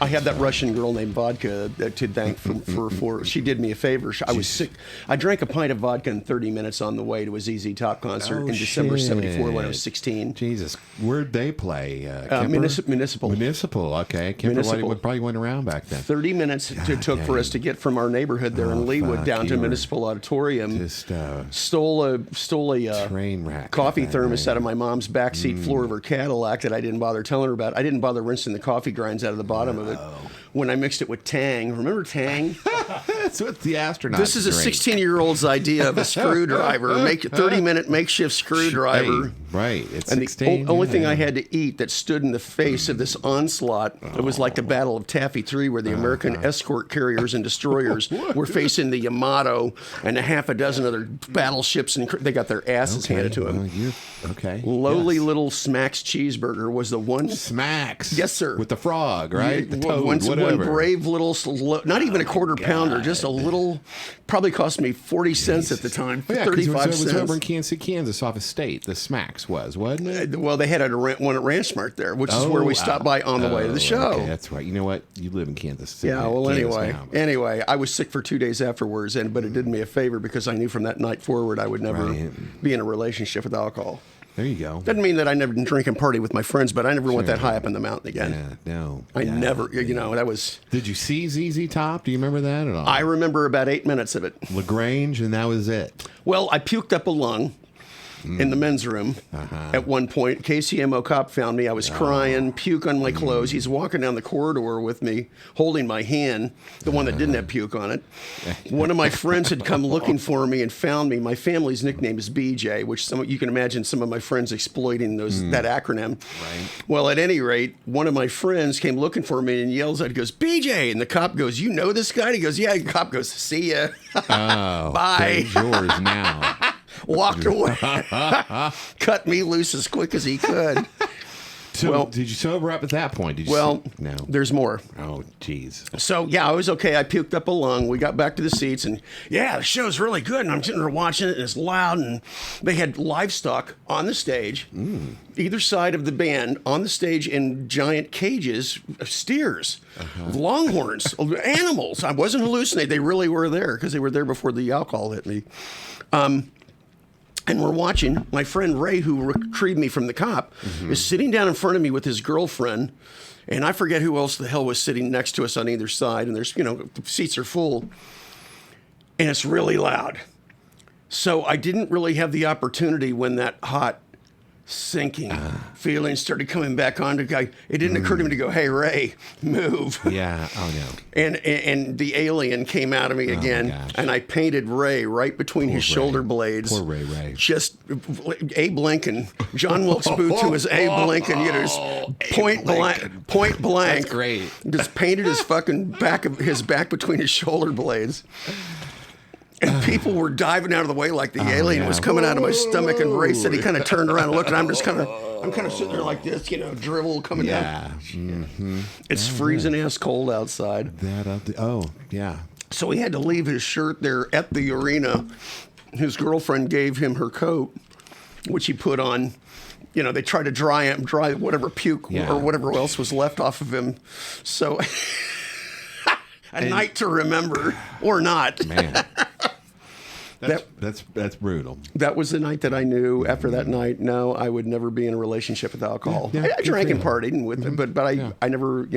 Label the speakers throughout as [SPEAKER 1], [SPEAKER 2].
[SPEAKER 1] I had that Russian girl named Vodka to thank for she did me a favor. I was sick. I drank a pint of vodka in 30 minutes on the way to a ZZ Top concert in December '74 when I was 16.
[SPEAKER 2] Jesus, where'd they play?
[SPEAKER 1] Municipal.
[SPEAKER 2] Municipal, okay. Kemper probably went around back then.
[SPEAKER 1] 30 minutes it took for us to get from our neighborhood there in Leawood down to Municipal Auditorium.
[SPEAKER 2] Just
[SPEAKER 1] stole a
[SPEAKER 2] train wreck
[SPEAKER 1] coffee thermos out of my mom's backseat floor of her Cadillac that I didn't bother telling her about. I didn't bother rinsing the coffee grinds out of the bottom of it when I mixed it with Tang. Remember Tang?
[SPEAKER 2] That's what the astronauts
[SPEAKER 1] This is a 16-year-old's idea of a screwdriver, 30-minute makeshift screwdriver.
[SPEAKER 2] Hey, right. It's
[SPEAKER 1] and
[SPEAKER 2] 16.
[SPEAKER 1] The only thing I had to eat that stood in the face of this onslaught, it was like the Battle of Taffy 3 where the American escort carriers and destroyers were facing the Yamato and a half a dozen other battleships, and they got their asses handed to them. Lowly little Smacks cheeseburger was the one.
[SPEAKER 2] Smacks.
[SPEAKER 1] Yes, sir.
[SPEAKER 2] With the frog, right? The toad,
[SPEAKER 1] one brave little, not even a quarter pounder, just a little, probably cost me 40 cents at the time, 35 cents.
[SPEAKER 2] It was over in Kansas City, Kansas, off of State. The Smacks wasn't it?
[SPEAKER 1] Well, they had one at Ranch Mart there, which is where we stopped by on the way to the show.
[SPEAKER 2] Okay, that's right. You know what? You live in Kansas City.
[SPEAKER 1] Yeah, well, anyway, I was sick for 2 days afterwards, but it did me a favor because I knew from that night forward I would never be in a relationship with alcohol.
[SPEAKER 2] There you go.
[SPEAKER 1] Doesn't mean that I never didn't drink and party with my friends, but I never went that high up in the mountain again.
[SPEAKER 2] Yeah, no.
[SPEAKER 1] I never, that was...
[SPEAKER 2] Did you see ZZ Top? Do you remember that at all?
[SPEAKER 1] I remember about 8 minutes of it.
[SPEAKER 2] LaGrange, and that was it.
[SPEAKER 1] Well, I puked up a lung in the men's room at one point. KCMO cop found me. I was crying, puke on my clothes. He's walking down the corridor with me, holding my hand, the one that didn't have puke on it. One of my friends had come looking for me and found me. My family's nickname is BJ, which you can imagine some of my friends exploiting that acronym. Right. Well, at any rate, one of my friends came looking for me and yells out, he goes, BJ! And the cop goes, you know this guy? And he goes, yeah. The cop goes, see ya. Bye.
[SPEAKER 2] He's yours now.
[SPEAKER 1] Walked away. Cut me loose as quick as he could.
[SPEAKER 2] So, did you sober up at that point?
[SPEAKER 1] No. There's more.
[SPEAKER 2] Oh, jeez.
[SPEAKER 1] So, I was okay. I puked up a lung. We got back to the seats, and the show's really good. And I'm sitting there watching it, and it's loud. And they had livestock on the stage, either side of the band, on the stage in giant cages, steers, longhorns, animals. I wasn't hallucinating. They really were there because they were there before the alcohol hit me. And we're watching. My friend Ray, who retrieved me from the cop, is sitting down in front of me with his girlfriend, and I forget who else the hell was sitting next to us on either side. And there's, the seats are full, and it's really loud. So I didn't really have the opportunity when that hot sinking feeling started coming back on. It didn't occur to me to go, hey, Ray, move.
[SPEAKER 2] Yeah, oh no.
[SPEAKER 1] And the alien came out of me again, and I painted Ray right between his shoulder blades.
[SPEAKER 2] Poor Ray.
[SPEAKER 1] Just Abe Lincoln. John Wilkes Booth to his Abe Lincoln, just point blank.
[SPEAKER 2] That's great.
[SPEAKER 1] Just painted his fucking his back between his shoulder blades. And people were diving out of the way like the alien was coming out of my stomach. And Ray said he kind of turned around and looked, and I'm kind of sitting there like this, drivel coming down. It's freezing ass cold outside. So he had to leave his shirt there at the arena. His girlfriend gave him her coat, which he put on. They tried to dry whatever puke or whatever else was left off of him. So a night to remember, or not.
[SPEAKER 2] Man. That's brutal.
[SPEAKER 1] That was the night that I knew. After that night, no, I would never be in a relationship with alcohol. I drank and partied with it, but I never,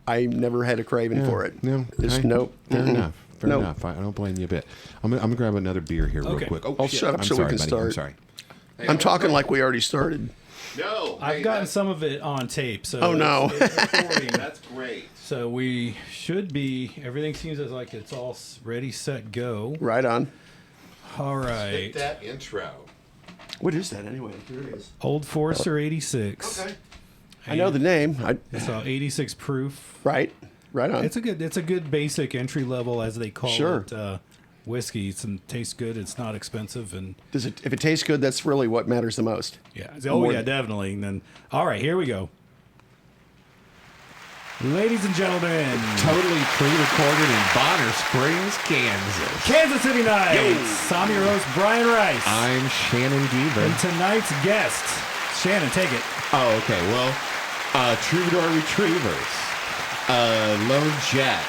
[SPEAKER 1] I never had a craving for it.
[SPEAKER 2] No, fair enough. Fair enough. I don't blame you a bit. I'm gonna grab another beer here real quick.
[SPEAKER 1] I'll shut up so we can start.
[SPEAKER 2] I'm sorry. Hey,
[SPEAKER 1] I'm talking like we already started.
[SPEAKER 3] No, I've gotten some of it on tape. So
[SPEAKER 1] no,
[SPEAKER 3] it's recording.
[SPEAKER 2] That's great.
[SPEAKER 3] So we should be. Everything seems like it's all ready, set, go.
[SPEAKER 1] Right on.
[SPEAKER 3] All right.
[SPEAKER 2] Hit that intro.
[SPEAKER 1] What is that anyway? Here it is.
[SPEAKER 3] Old Forester 86.
[SPEAKER 1] Okay. I know the name.
[SPEAKER 3] It's 86 proof.
[SPEAKER 1] Right on.
[SPEAKER 3] It's a good basic entry level, as they call it. Whiskey. It tastes good. It's not expensive, and
[SPEAKER 1] if it tastes good, that's really what matters the most.
[SPEAKER 3] Yeah. Yeah, definitely. And then, all right, here we go. Ladies and gentlemen,
[SPEAKER 2] totally pre-recorded in Bonner Springs,
[SPEAKER 3] Kansas City Nights. I'm your host, Brian Rice.
[SPEAKER 2] I'm Shannon Deaver.
[SPEAKER 3] And tonight's guest, Shannon, take it.
[SPEAKER 2] Oh, okay. Well, Troubadour Retrievers. Lone Jett.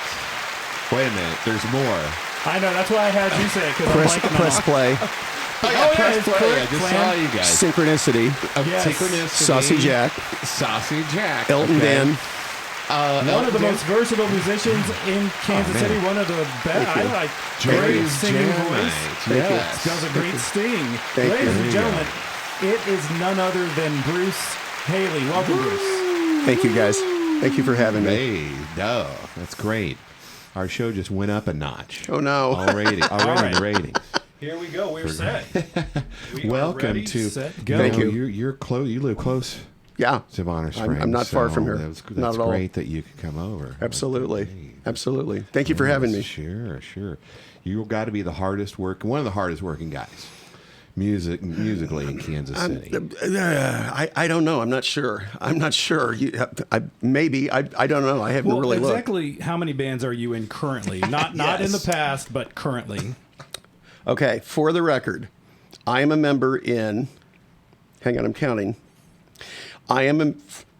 [SPEAKER 2] Wait a minute. There's more.
[SPEAKER 3] I know. That's why I had you say it, because I'm blanking
[SPEAKER 1] Press
[SPEAKER 3] off.
[SPEAKER 1] play.
[SPEAKER 2] Press
[SPEAKER 3] it's
[SPEAKER 2] play.
[SPEAKER 3] correct,
[SPEAKER 2] I just
[SPEAKER 3] Flan.
[SPEAKER 2] saw you guys.
[SPEAKER 1] Synchronicity.
[SPEAKER 3] Yes.
[SPEAKER 2] Synchronicity.
[SPEAKER 1] Saucy Jack.
[SPEAKER 2] Saucy Jack.
[SPEAKER 1] Elton
[SPEAKER 2] okay.
[SPEAKER 1] Dan.
[SPEAKER 3] One of the most versatile musicians in Kansas City. One of the best. I like great singing voice.
[SPEAKER 2] Yes.
[SPEAKER 3] Does a great sting.
[SPEAKER 1] Thank
[SPEAKER 3] Ladies
[SPEAKER 1] you.
[SPEAKER 3] and gentlemen, it is none other than Bruce Haley. Welcome, Bruce.
[SPEAKER 1] Thank you, guys. Thank you for having me.
[SPEAKER 2] Hey, no, that's great. Our show just went up a notch.
[SPEAKER 1] Oh, no.
[SPEAKER 2] Already in the ratings.
[SPEAKER 3] Here we go. We're set. We
[SPEAKER 2] Welcome
[SPEAKER 3] are ready,
[SPEAKER 2] to.
[SPEAKER 3] set, go.
[SPEAKER 1] Thank you.
[SPEAKER 2] You're close. You live close
[SPEAKER 1] Yeah.
[SPEAKER 2] to Bonner Springs.
[SPEAKER 1] I'm not far from here.
[SPEAKER 2] That's
[SPEAKER 1] Not at all.
[SPEAKER 2] great that you could come over.
[SPEAKER 1] Absolutely.
[SPEAKER 2] Great.
[SPEAKER 1] Absolutely. Thank you for having me.
[SPEAKER 2] Sure. You got to be one of the hardest working guys, musically in Kansas City.
[SPEAKER 1] I don't know. I'm not sure. Maybe. I don't know. I haven't really looked.
[SPEAKER 3] Exactly how many bands are you in currently? Not in the past, but currently.
[SPEAKER 1] Okay, for the record, I am a member in, hang on, I'm counting. I am a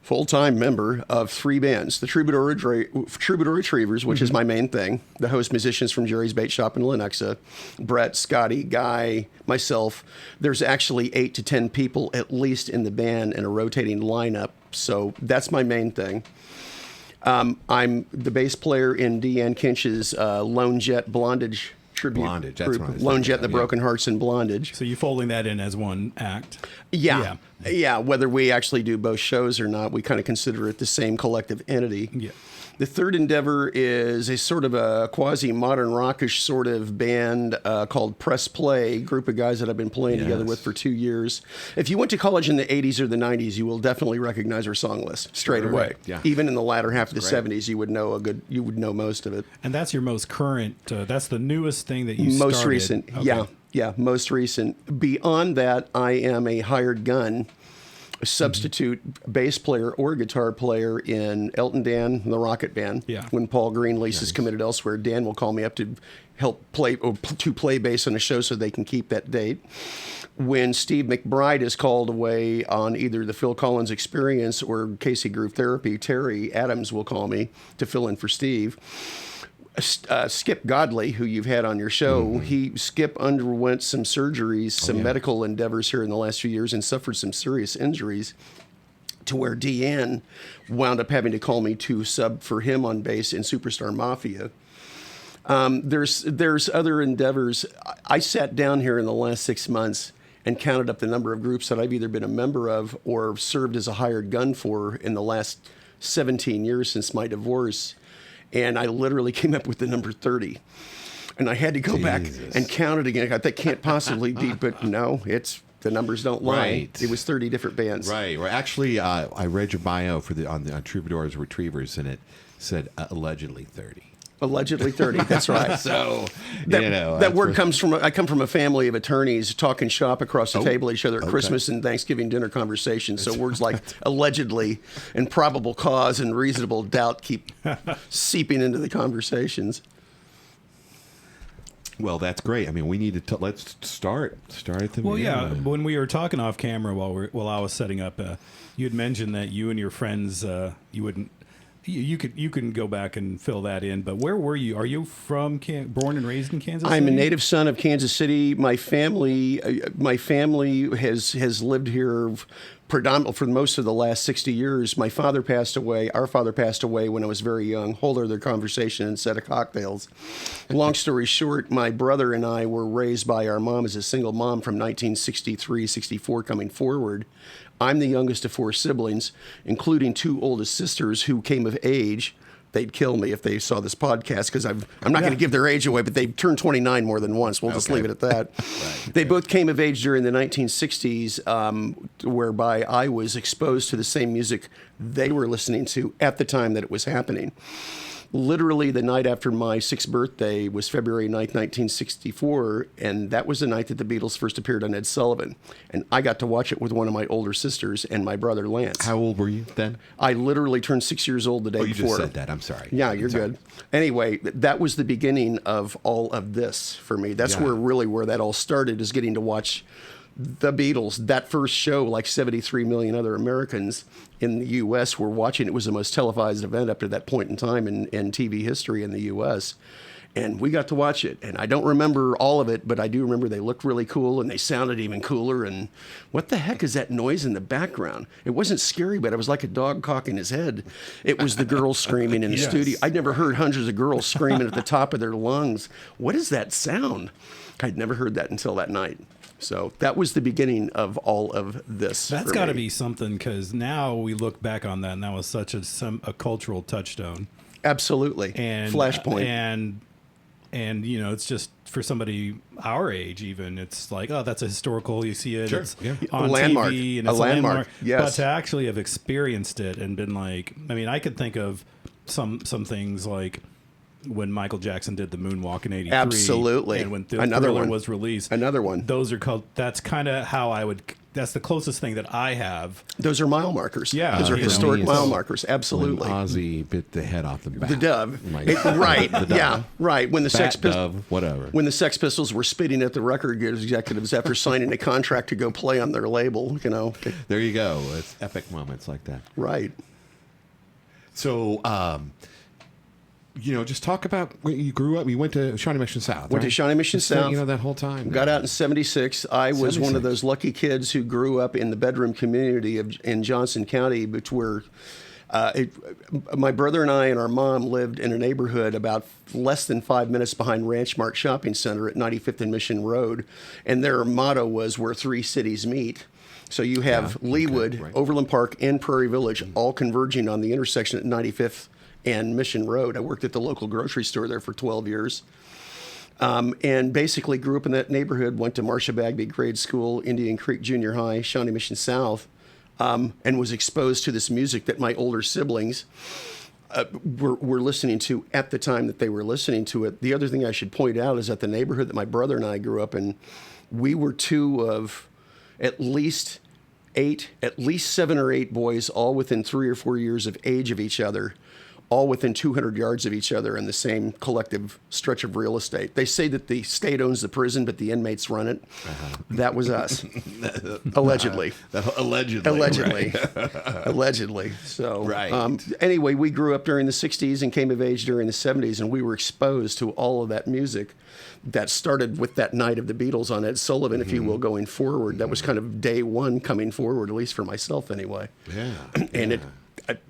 [SPEAKER 1] full-time member of 3 bands. The Troubadour Retrievers, which is my main thing. The host musicians from Jerry's Bait Shop in Lenexa. Brett, Scotty, Guy, myself. There's actually 8 to 10 people at least in the band in a rotating lineup. So that's my main thing. I'm the bass player in Deanne Kinch's Lone Jett Blondage tribute
[SPEAKER 2] Blondage, that's
[SPEAKER 1] group.
[SPEAKER 2] what I was
[SPEAKER 1] Lone
[SPEAKER 2] thinking
[SPEAKER 1] Jett and
[SPEAKER 2] of,
[SPEAKER 1] the
[SPEAKER 2] yeah.
[SPEAKER 1] Broken Hearts and Blondage.
[SPEAKER 3] So you folding that in as one act?
[SPEAKER 1] Yeah. Whether we actually do both shows or not, we kind of consider it the same collective entity.
[SPEAKER 3] Yeah.
[SPEAKER 1] The third endeavor is a sort of a quasi-modern rockish sort of band called Press Play, group of guys that I've been playing together with for 2 years. If you went to college in the 80s or the 90s, you will definitely recognize our song list straight away.
[SPEAKER 2] Yeah.
[SPEAKER 1] Even in the latter half of the
[SPEAKER 2] great.
[SPEAKER 1] 70s, you would know most of it.
[SPEAKER 3] And that's your most current, that's the newest thing that you started.
[SPEAKER 1] Most recent,
[SPEAKER 3] Okay.
[SPEAKER 1] yeah, most recent. Beyond that, I am a hired gun, a substitute bass player or guitar player in Elton Dan, the Rocket Band.
[SPEAKER 3] Yeah.
[SPEAKER 1] When Paul Greenlease is committed elsewhere, Dan will call me up to help play or to play bass on a show so they can keep that date. When Steve McBride is called away on either the Phil Collins Experience or Casey Groove Therapy, Terry Adams will call me to fill in for Steve. Skip Godley, who you've had on your show, Skip underwent some surgeries, some medical endeavors here in the last few years and suffered some serious injuries to where Deanne wound up having to call me to sub for him on bass in Superstar Mafia. There's other endeavors. I sat down here in the last 6 months and counted up the number of groups that I've either been a member of or served as a hired gun for in the last 17 years since my divorce. And I literally came up with the number 30. And I had to go back and count it again. That can't possibly be, but no, the numbers don't lie.
[SPEAKER 2] Right.
[SPEAKER 1] It was 30 different bands.
[SPEAKER 2] Right. Well, actually, I read your bio on Troubadour's Retrievers, and it said allegedly 30.
[SPEAKER 1] Allegedly 30. That's right.
[SPEAKER 2] So
[SPEAKER 1] that word comes from. I come from a family of attorneys talking shop across the table at each other at Christmas and Thanksgiving dinner conversations. So words like allegedly and probable cause and reasonable doubt keep seeping into the conversations.
[SPEAKER 2] Well, that's great. I mean, we need to let's start at the
[SPEAKER 3] Well, yeah.
[SPEAKER 2] beginning.
[SPEAKER 3] When we were talking off camera while I was setting up, you had mentioned that you and your friends you wouldn't. You can go back and fill that in, but where were you? Are you from born and raised in Kansas City?
[SPEAKER 1] I'm a native son of Kansas City. My family has lived here predominantly for most of the last 60 years. My father passed away. Our father passed away when I was very young. Whole other conversation and a set of cocktails. Long story short, my brother and I were raised by our mom as a single mom from 1963, 64 coming forward. I'm the youngest of 4 siblings, including 2 oldest sisters who came of age. They'd kill me if they saw this podcast because I'm not going to give their age away, but they've turned 29 more than once. We'll just leave it at that. They both came of age during the 1960s, whereby I was exposed to the same music they were listening to at the time that it was happening. Literally the night after my 6th birthday was February 9th, 1964, and that was the night that the Beatles first appeared on Ed Sullivan. And I got to watch it with one of my older sisters and my brother Lance.
[SPEAKER 2] How old were you then?
[SPEAKER 1] I literally turned 6 years old the day
[SPEAKER 2] You
[SPEAKER 1] before.
[SPEAKER 2] just said that. I'm sorry.
[SPEAKER 1] Yeah, you're good. Anyway, that was the beginning of all of this for me. That's where that all started, is getting to watch the Beatles, that first show, like 73 million other Americans in the U.S. were watching. It was the most televised event up to that point in time in TV history in the U.S., and we got to watch it. And I don't remember all of it, but I do remember they looked really cool and they sounded even cooler. And what the heck is that noise in the background? It wasn't scary, but it was like a dog cocking his head. It was the girls screaming in the studio. I'd never heard hundreds of girls screaming at the top of their lungs. What is that sound? I'd never heard that until that night. So that was the beginning of all of this.
[SPEAKER 3] That's got to be something, because now we look back on that, and that was such a cultural touchstone.
[SPEAKER 1] Absolutely.
[SPEAKER 3] And
[SPEAKER 1] Flashpoint.
[SPEAKER 3] And you know, it's just for somebody our age, even, it's like, oh, that's a historical. You see it, it's on
[SPEAKER 1] a landmark.
[SPEAKER 3] TV, and it's
[SPEAKER 1] a landmark. Yes.
[SPEAKER 3] But to actually have experienced it and been like, I mean, I could think of some things like when Michael Jackson did the Moonwalk in '83.
[SPEAKER 1] Absolutely.
[SPEAKER 3] And when
[SPEAKER 1] Another
[SPEAKER 3] Thriller
[SPEAKER 1] one
[SPEAKER 3] was released.
[SPEAKER 1] Another one.
[SPEAKER 3] Those are called. That's kind of how I would. That's the closest thing that I have.
[SPEAKER 1] Those are mile markers.
[SPEAKER 3] Yeah.
[SPEAKER 1] Those are historic
[SPEAKER 2] know,
[SPEAKER 1] mile markers. Absolutely.
[SPEAKER 2] When Ozzy bit the head off the bat.
[SPEAKER 1] The dove.
[SPEAKER 2] Oh
[SPEAKER 1] Right.
[SPEAKER 2] The dove.
[SPEAKER 1] Yeah. Right. When the
[SPEAKER 2] Dove, whatever.
[SPEAKER 1] When the Sex Pistols were spitting at the record executives after signing a contract to go play on their label, you know.
[SPEAKER 2] There you go. It's epic moments like that.
[SPEAKER 1] Right.
[SPEAKER 2] So, you know, just talk about when you grew up. You went to Shawnee Mission South.
[SPEAKER 1] Went to Shawnee Mission South.
[SPEAKER 2] You know, that whole time.
[SPEAKER 1] Got out in '76. I was
[SPEAKER 2] 76.
[SPEAKER 1] one of those lucky kids who grew up in the bedroom community in Johnson County, which were. My brother and I and our mom lived in a neighborhood about less than 5 minutes behind Ranch Mart Shopping Center at 95th and Mission Road, and their motto was "Where three cities meet." So you have Leawood,
[SPEAKER 2] right.
[SPEAKER 1] Overland Park, and Prairie Village all converging on the intersection at 95th and Mission Road. I worked at the local grocery store there for 12 years. And basically grew up in that neighborhood, went to Marcia Bagby Grade School, Indian Creek Junior High, Shawnee Mission South, and was exposed to this music that my older siblings were listening to at the time that they were listening to it. The other thing I should point out is that the neighborhood that my brother and I grew up in, we were two of at least 7 or 8 boys, all within 3 or 4 years of age of each other, all within 200 yards of each other in the same collective stretch of real estate. They say that the state owns the prison, but the inmates run it. That was us. Allegedly.
[SPEAKER 2] Allegedly.
[SPEAKER 1] Allegedly. So,
[SPEAKER 2] Right.
[SPEAKER 1] Anyway, we grew up during the 60s and came of age during the 70s, and we were exposed to all of that music that started with that night of the Beatles on Ed Sullivan, if you will, going forward. That was kind of day one coming forward, at least for myself anyway.
[SPEAKER 2] Yeah.
[SPEAKER 1] And it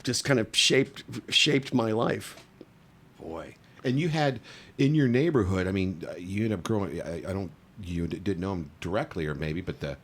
[SPEAKER 1] just kind of shaped my life.
[SPEAKER 2] Boy. And you had in your neighborhood, I mean, you ended up growing, you didn't know him directly or maybe, but the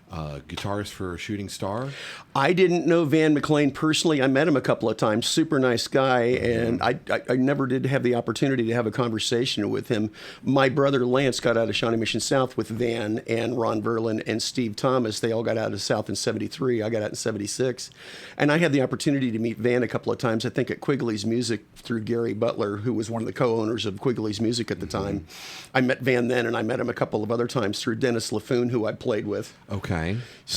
[SPEAKER 2] guitarist for Shooting Star?
[SPEAKER 1] I didn't know Van McLean personally. I met him a couple of times. Super nice guy, and I never did have the opportunity to have a conversation with him. My brother Lance got out of Shawnee Mission South with Van and Ron Verlin and Steve Thomas. They all got out of South in '73. I got out in '76. And I had the opportunity to meet Van a couple of times, I think at Quigley's Music through Gary Butler, who was one of the co-owners of Quigley's Music at the time. I met Van then, and I met him a couple of other times through Dennis LaFoon, who I played with.
[SPEAKER 2] Okay.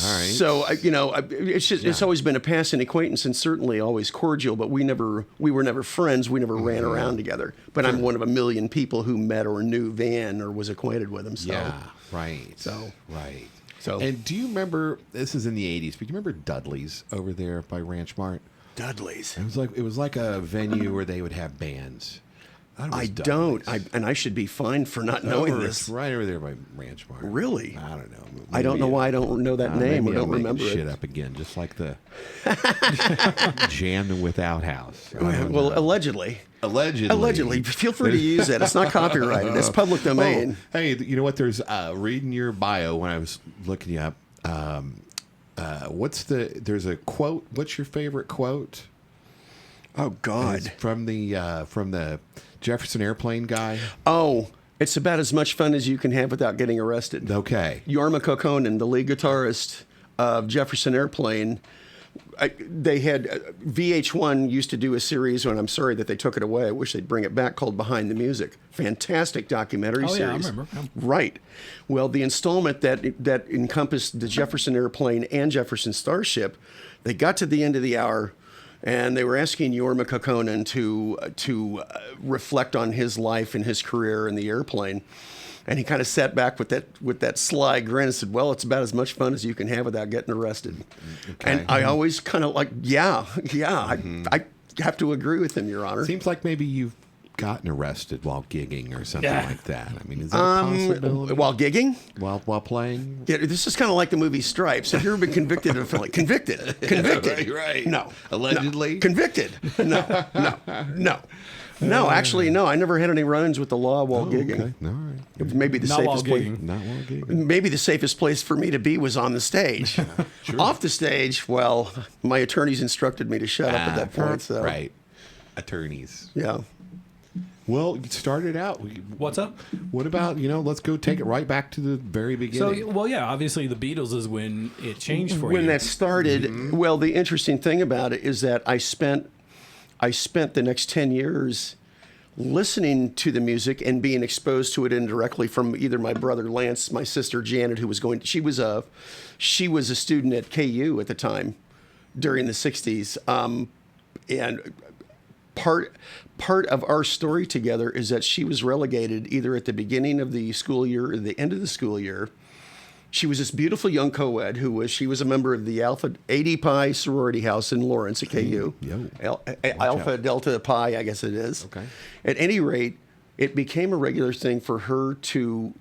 [SPEAKER 2] All right.
[SPEAKER 1] So, it's always been a passing acquaintance and certainly always cordial, but we were never friends. We never ran around together. But I'm one of a million people who met or knew Van or was acquainted with him. So.
[SPEAKER 2] Yeah, right. Right. So, and do you remember, this is in the 80s, but do you remember Dudley's over there by Ranch Mart?
[SPEAKER 1] Dudley's.
[SPEAKER 2] It was like a venue where they would have bands.
[SPEAKER 1] I don't. I should be fined for not knowing this.
[SPEAKER 2] It's right over there by Ranch Mart.
[SPEAKER 1] Really?
[SPEAKER 2] I don't know. Maybe
[SPEAKER 1] I don't know why I don't know that name or don't remember
[SPEAKER 2] shit
[SPEAKER 1] it.
[SPEAKER 2] up again, just like the Jam Without House.
[SPEAKER 1] Well, allegedly.
[SPEAKER 2] Allegedly.
[SPEAKER 1] Feel free to use that. It's not copyrighted. It's public domain.
[SPEAKER 2] Oh, hey, you know what? There's reading your bio when I was looking you up. There's a quote. What's your favorite quote?
[SPEAKER 1] Oh God!
[SPEAKER 2] It's from the Jefferson Airplane guy.
[SPEAKER 1] Oh, it's about as much fun as you can have without getting arrested.
[SPEAKER 2] Okay.
[SPEAKER 1] Jorma Kaukonen, the lead guitarist of Jefferson Airplane, they had VH1 used to do a series, and I'm sorry that they took it away. I wish they'd bring it back, called Behind the Music. Fantastic documentary series.
[SPEAKER 3] Yeah, I remember.
[SPEAKER 1] Right. Well, the installment that encompassed the Jefferson Airplane and Jefferson Starship, they got to the end of the hour, and they were asking Jorma Kaukonen to reflect on his life and his career in the airplane. And he kind of sat back with that sly grin and said, "Well, it's about as much fun as you can have without getting arrested."
[SPEAKER 2] Okay.
[SPEAKER 1] And I always kind of like, I have to agree with him, Your Honor.
[SPEAKER 2] Seems like maybe you've gotten arrested while gigging or something like that. I mean, is that a possibility?
[SPEAKER 1] While gigging?
[SPEAKER 2] While playing?
[SPEAKER 1] Yeah, this is kind of like the movie Stripes. Have you ever been convicted of a felony? Convicted.
[SPEAKER 2] Right.
[SPEAKER 1] No.
[SPEAKER 2] Allegedly?
[SPEAKER 1] No. Convicted. No, actually, no. I never had any run-ins with the law while gigging.
[SPEAKER 2] Okay. All right.
[SPEAKER 1] It was maybe the
[SPEAKER 3] Not while
[SPEAKER 1] safest place.
[SPEAKER 3] gigging.
[SPEAKER 2] Not while gigging.
[SPEAKER 1] Maybe the safest place for me to be was on the stage.
[SPEAKER 2] Sure.
[SPEAKER 1] Off the stage, well, my attorneys instructed me to shut up at that point. So
[SPEAKER 2] Right. Attorneys.
[SPEAKER 1] yeah.
[SPEAKER 2] Well, you started out.
[SPEAKER 3] What's up?
[SPEAKER 2] What about, let's go take it right back to the very beginning.
[SPEAKER 3] So, well, yeah, obviously the Beatles is when it changed for you.
[SPEAKER 1] When that started, well, the interesting thing about it is that I spent the next 10 years listening to the music and being exposed to it indirectly from either my brother Lance, my sister Janet, who was she was a student at KU at the time during the 60s. And part of our story together is that she was relegated either at the beginning of the school year or the end of the school year. She was this beautiful young co-ed she was a member of the Alpha 80 Pi sorority house in Lawrence at KU. Alpha Delta Pi, I guess it is.
[SPEAKER 2] Okay.
[SPEAKER 1] At any rate, it became a regular thing for her to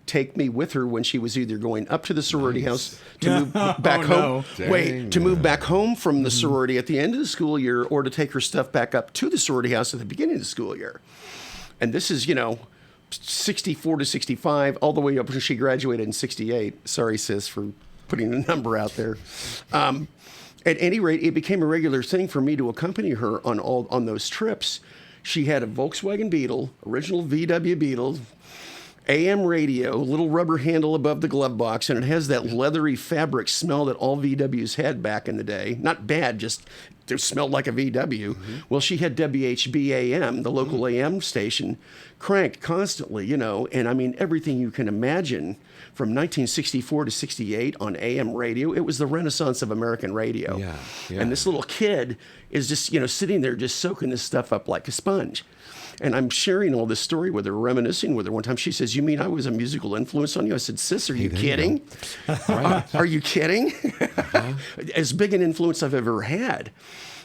[SPEAKER 1] take me with her when she was either going up to the sorority house to move back home.
[SPEAKER 3] No.
[SPEAKER 1] To move back home from the sorority at the end of the school year, or to take her stuff back up to the sorority house at the beginning of the school year. And this is, 64 to 65, all the way up until she graduated in 68. Sorry, sis, for putting a number out there. At any rate, it became a regular thing for me to accompany her on those trips. She had a Volkswagen Beetle, original VW Beetle, AM radio, little rubber handle above the glove box, and it has that leathery fabric smell that all VWs had back in the day. Not bad, just it smelled like a VW. Well, she had WHB AM, the local AM station, cranked constantly, and I mean, everything you can imagine from 1964 to 68 on AM radio. It was the renaissance of American radio.
[SPEAKER 2] Yeah.
[SPEAKER 1] And this little kid is just, sitting there just soaking this stuff up like a sponge. And I'm sharing all this story with her, reminiscing with her. One time she says, "You mean I was a musical influence on you?" I said, "Sis, are you kidding?
[SPEAKER 2] Right.
[SPEAKER 1] Are you kidding?" As big an influence I've ever had.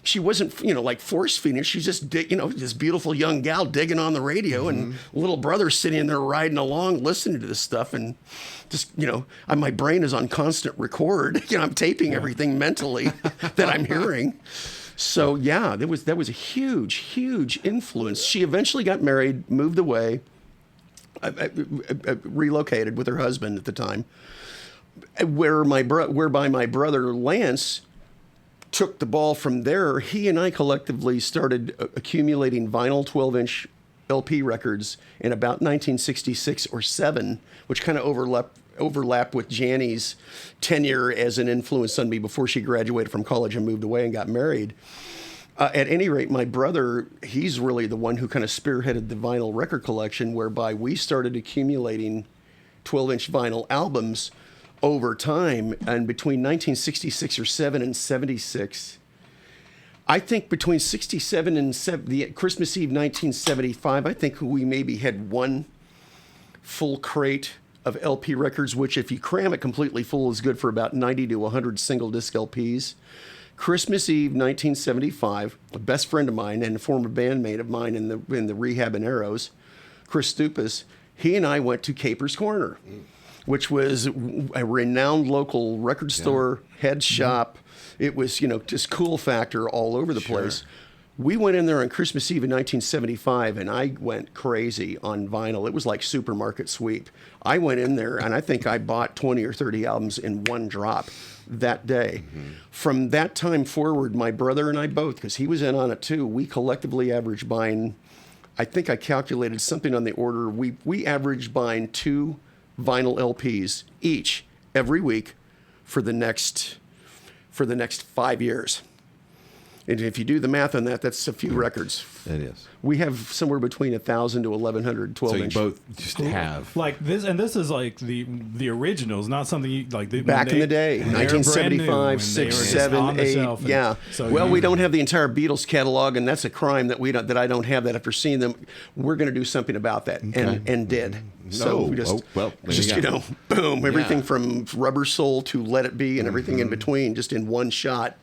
[SPEAKER 1] She wasn't, like force feeding. She's just, this beautiful young gal digging on the radio, and little brother sitting there riding along, listening to this stuff, and just, my brain is on constant record. I'm taping everything mentally that I'm hearing. So yeah, that was a huge, huge influence. She eventually got married, moved away, relocated with her husband at the time, whereby my brother Lance took the ball from there. He and I collectively started accumulating vinyl 12-inch LP records in about 1966 or 7, which kind of overlapped with Janny's tenure as an influence on me before she graduated from college and moved away and got married. At any rate, my brother, he's really the one who kind of spearheaded the vinyl record collection, whereby we started accumulating 12-inch vinyl albums over time. And between 1966 or 7 and 76, I think between 67 and Christmas Eve 1975, I think we maybe had one full crate of LP records, which if you cram it completely full is good for about 90 to 100 single disc LPs. Christmas Eve 1975, a best friend of mine and a former bandmate of mine in the Rehab and Arrows, Chris Stupas, he and I went to Capers Corner, which was a renowned local record store, head shop. It was, just cool factor all over the place. We went in there on Christmas Eve in 1975, and I went crazy on vinyl. It was like supermarket sweep. I went in there, and I think I bought 20 or 30 albums in one drop that day. From that time forward, my brother and I both, because he was in on it too, we collectively averaged buying, I think I calculated something on the order, we averaged buying 2 vinyl LPs each every week for the next 5 years. And if you do the math on that, that's a few records.
[SPEAKER 2] It is.
[SPEAKER 1] We have somewhere between 1,000 to 1,100
[SPEAKER 2] So you
[SPEAKER 1] 12-inch.
[SPEAKER 2] both just have.
[SPEAKER 3] Like this, and this is like the originals, not something you, like
[SPEAKER 1] Back in the day,
[SPEAKER 3] when they were brand new,
[SPEAKER 1] 1975,
[SPEAKER 3] when they were
[SPEAKER 1] 6,
[SPEAKER 3] just
[SPEAKER 1] 7,
[SPEAKER 3] on the
[SPEAKER 1] 8.
[SPEAKER 3] shelf, and
[SPEAKER 1] Yeah.
[SPEAKER 3] so
[SPEAKER 1] Well,
[SPEAKER 3] you-
[SPEAKER 1] we don't have the entire Beatles catalog, and that's a crime that I don't have that. After seeing them, we're going to do something about that, and did. So we just,
[SPEAKER 2] well, there
[SPEAKER 1] just
[SPEAKER 2] you go.
[SPEAKER 1] boom, everything
[SPEAKER 2] Yeah.
[SPEAKER 1] from Rubber Soul to Let It Be, and everything in between, just in one shot.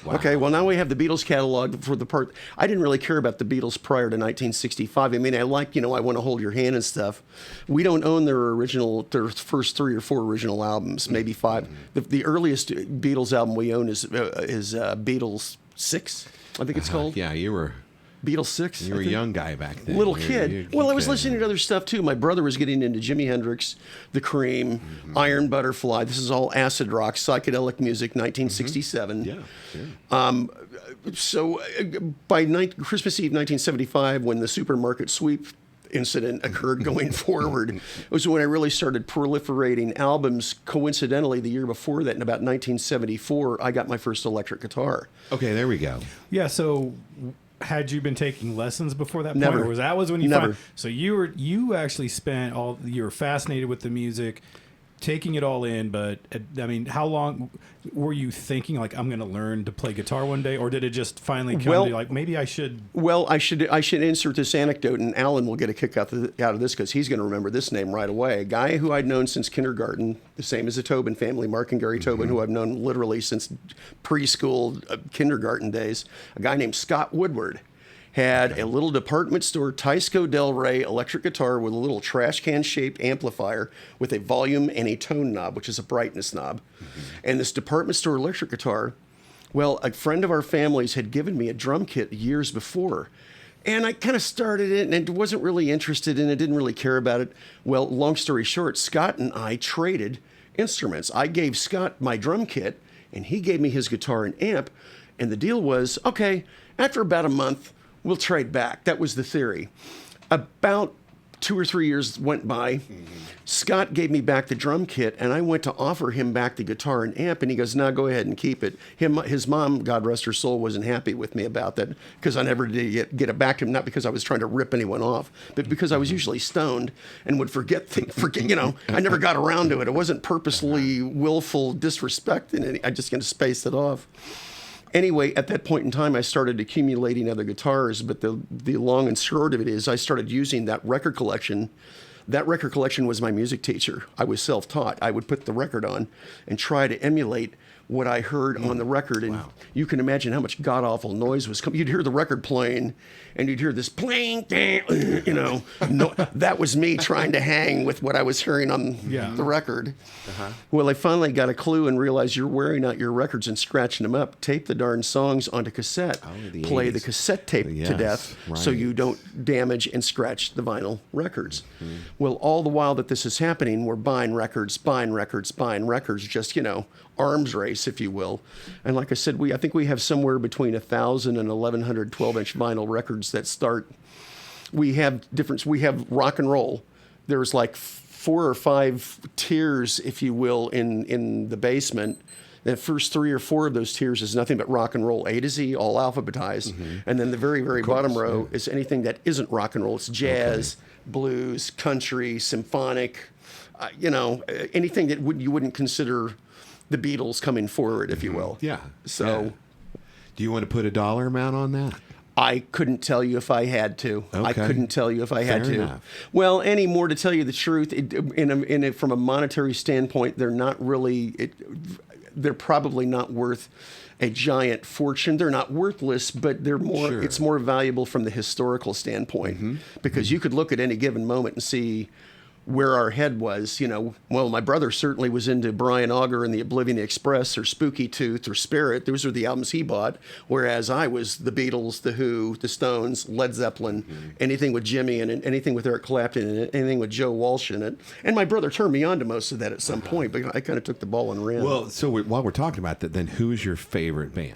[SPEAKER 2] Wow.
[SPEAKER 1] Okay, well, now we have the Beatles catalog for the part. I didn't really care about the Beatles prior to 1965. I mean, I like, I Want to Hold Your Hand and stuff. We don't own their first 3 or 4 original albums, maybe 5. The earliest Beatles album we own is Beatles 6, I think it's called.
[SPEAKER 2] Yeah, you were
[SPEAKER 1] Beatles 6.
[SPEAKER 2] a young guy back then.
[SPEAKER 1] Little
[SPEAKER 2] You were
[SPEAKER 1] kid.
[SPEAKER 2] a
[SPEAKER 1] Well, I was
[SPEAKER 2] kid.
[SPEAKER 1] listening to other stuff too. My brother was getting into Jimi Hendrix, The Cream, Iron Butterfly. This is all acid rock, psychedelic music, 1967.
[SPEAKER 2] Yeah, sure.
[SPEAKER 1] So by Christmas Eve 1975, when the supermarket sweep incident occurred going forward, was when I really started proliferating albums. Coincidentally, the year before that, in about 1974, I got my first electric guitar.
[SPEAKER 2] Okay, there we go.
[SPEAKER 3] Yeah. So, had you been taking lessons before that
[SPEAKER 1] Never.
[SPEAKER 3] point, or was that when you
[SPEAKER 1] Never.
[SPEAKER 3] So you actually spent you were fascinated with the music, taking it all in. But I mean, how long were you thinking, like, I'm going to learn to play guitar one day, or did it just finally come to you, like, maybe I should?
[SPEAKER 1] Well, I should insert this anecdote, and Alan will get a kick out of this because he's going to remember this name right away. A guy who I'd known since kindergarten, the same as the Tobin family, Mark and Gary Tobin, who I've known literally since preschool, kindergarten days. A guy named Scott Woodward had a little department store Teisco Del Rey electric guitar with a little trash can shaped amplifier with a volume and a tone knob, which is a brightness knob. And this department store electric guitar, well, a friend of our family's had given me a drum kit years before. And I kind of started it and wasn't really interested in it, didn't really care about it. Well, long story short, Scott and I traded instruments. I gave Scott my drum kit, and he gave me his guitar and amp. And the deal was, okay, after about a month, we'll trade back. That was the theory. About 2 or 3 years went by. Scott gave me back the drum kit, and I went to offer him back the guitar and amp, and he goes, "No, go ahead and keep it." His mom, God rest her soul, wasn't happy with me about that because I never did get it back to him. Not because I was trying to rip anyone off, but because I was usually stoned and would forget things. I never got around to it. It wasn't purposely willful disrespect, and I just kind of spaced it off. Anyway, at that point in time, I started accumulating other guitars, but the long and short of it is I started using that record collection. That record collection was my music teacher. I was self-taught. I would put the record on and try to emulate what I heard on the record. And you can imagine how much god-awful noise was coming. You'd hear the record playing, and you'd hear this pling, no, that was me trying to hang with what I was hearing on the record. Well, I finally got a clue and realized you're wearing out your records and scratching them up. Tape the darn songs onto cassette.
[SPEAKER 2] The
[SPEAKER 1] Play
[SPEAKER 2] 80s.
[SPEAKER 1] the cassette tape to death so you don't damage and scratch the vinyl records. Well, all the while that this is happening, we're buying records, just, arms race, if you will. And like I said, I think we have somewhere between 1,000 and 1,100 12-inch vinyl records that start. We have rock and roll. There's like 4 or 5 tiers, if you will, in the basement. The first 3 or 4 of those tiers is nothing but rock and roll, A to Z, all alphabetized. And then the very, very bottom row is anything that isn't rock and roll. It's jazz, blues, country, symphonic, anything that you wouldn't consider the Beatles coming forward, if you will.
[SPEAKER 2] Yeah.
[SPEAKER 1] So,
[SPEAKER 2] Yeah. Do you want to put a dollar amount on that?
[SPEAKER 1] I couldn't tell you if I had to. I
[SPEAKER 2] Okay.
[SPEAKER 1] couldn't tell you if I had
[SPEAKER 2] Fair
[SPEAKER 1] to.
[SPEAKER 2] enough.
[SPEAKER 1] Well, any more to tell you the truth, from a monetary standpoint, they're not really. They're probably not worth a giant fortune. They're not worthless, but they're more.
[SPEAKER 2] Sure.
[SPEAKER 1] It's more valuable from the historical standpoint because you could look at any given moment and see where our head was, well, my brother certainly was into Brian Auger and the Oblivion Express or Spooky Tooth or Spirit. Those are the albums he bought, whereas I was the Beatles, The Who, The Stones, Led Zeppelin, anything with Jimmy in it, anything with Eric Clapton in it, anything with Joe Walsh in it. And my brother turned me on to most of that at some point, but I kind of took the ball and ran.
[SPEAKER 2] Well, so while we're talking about that, then who's your favorite band?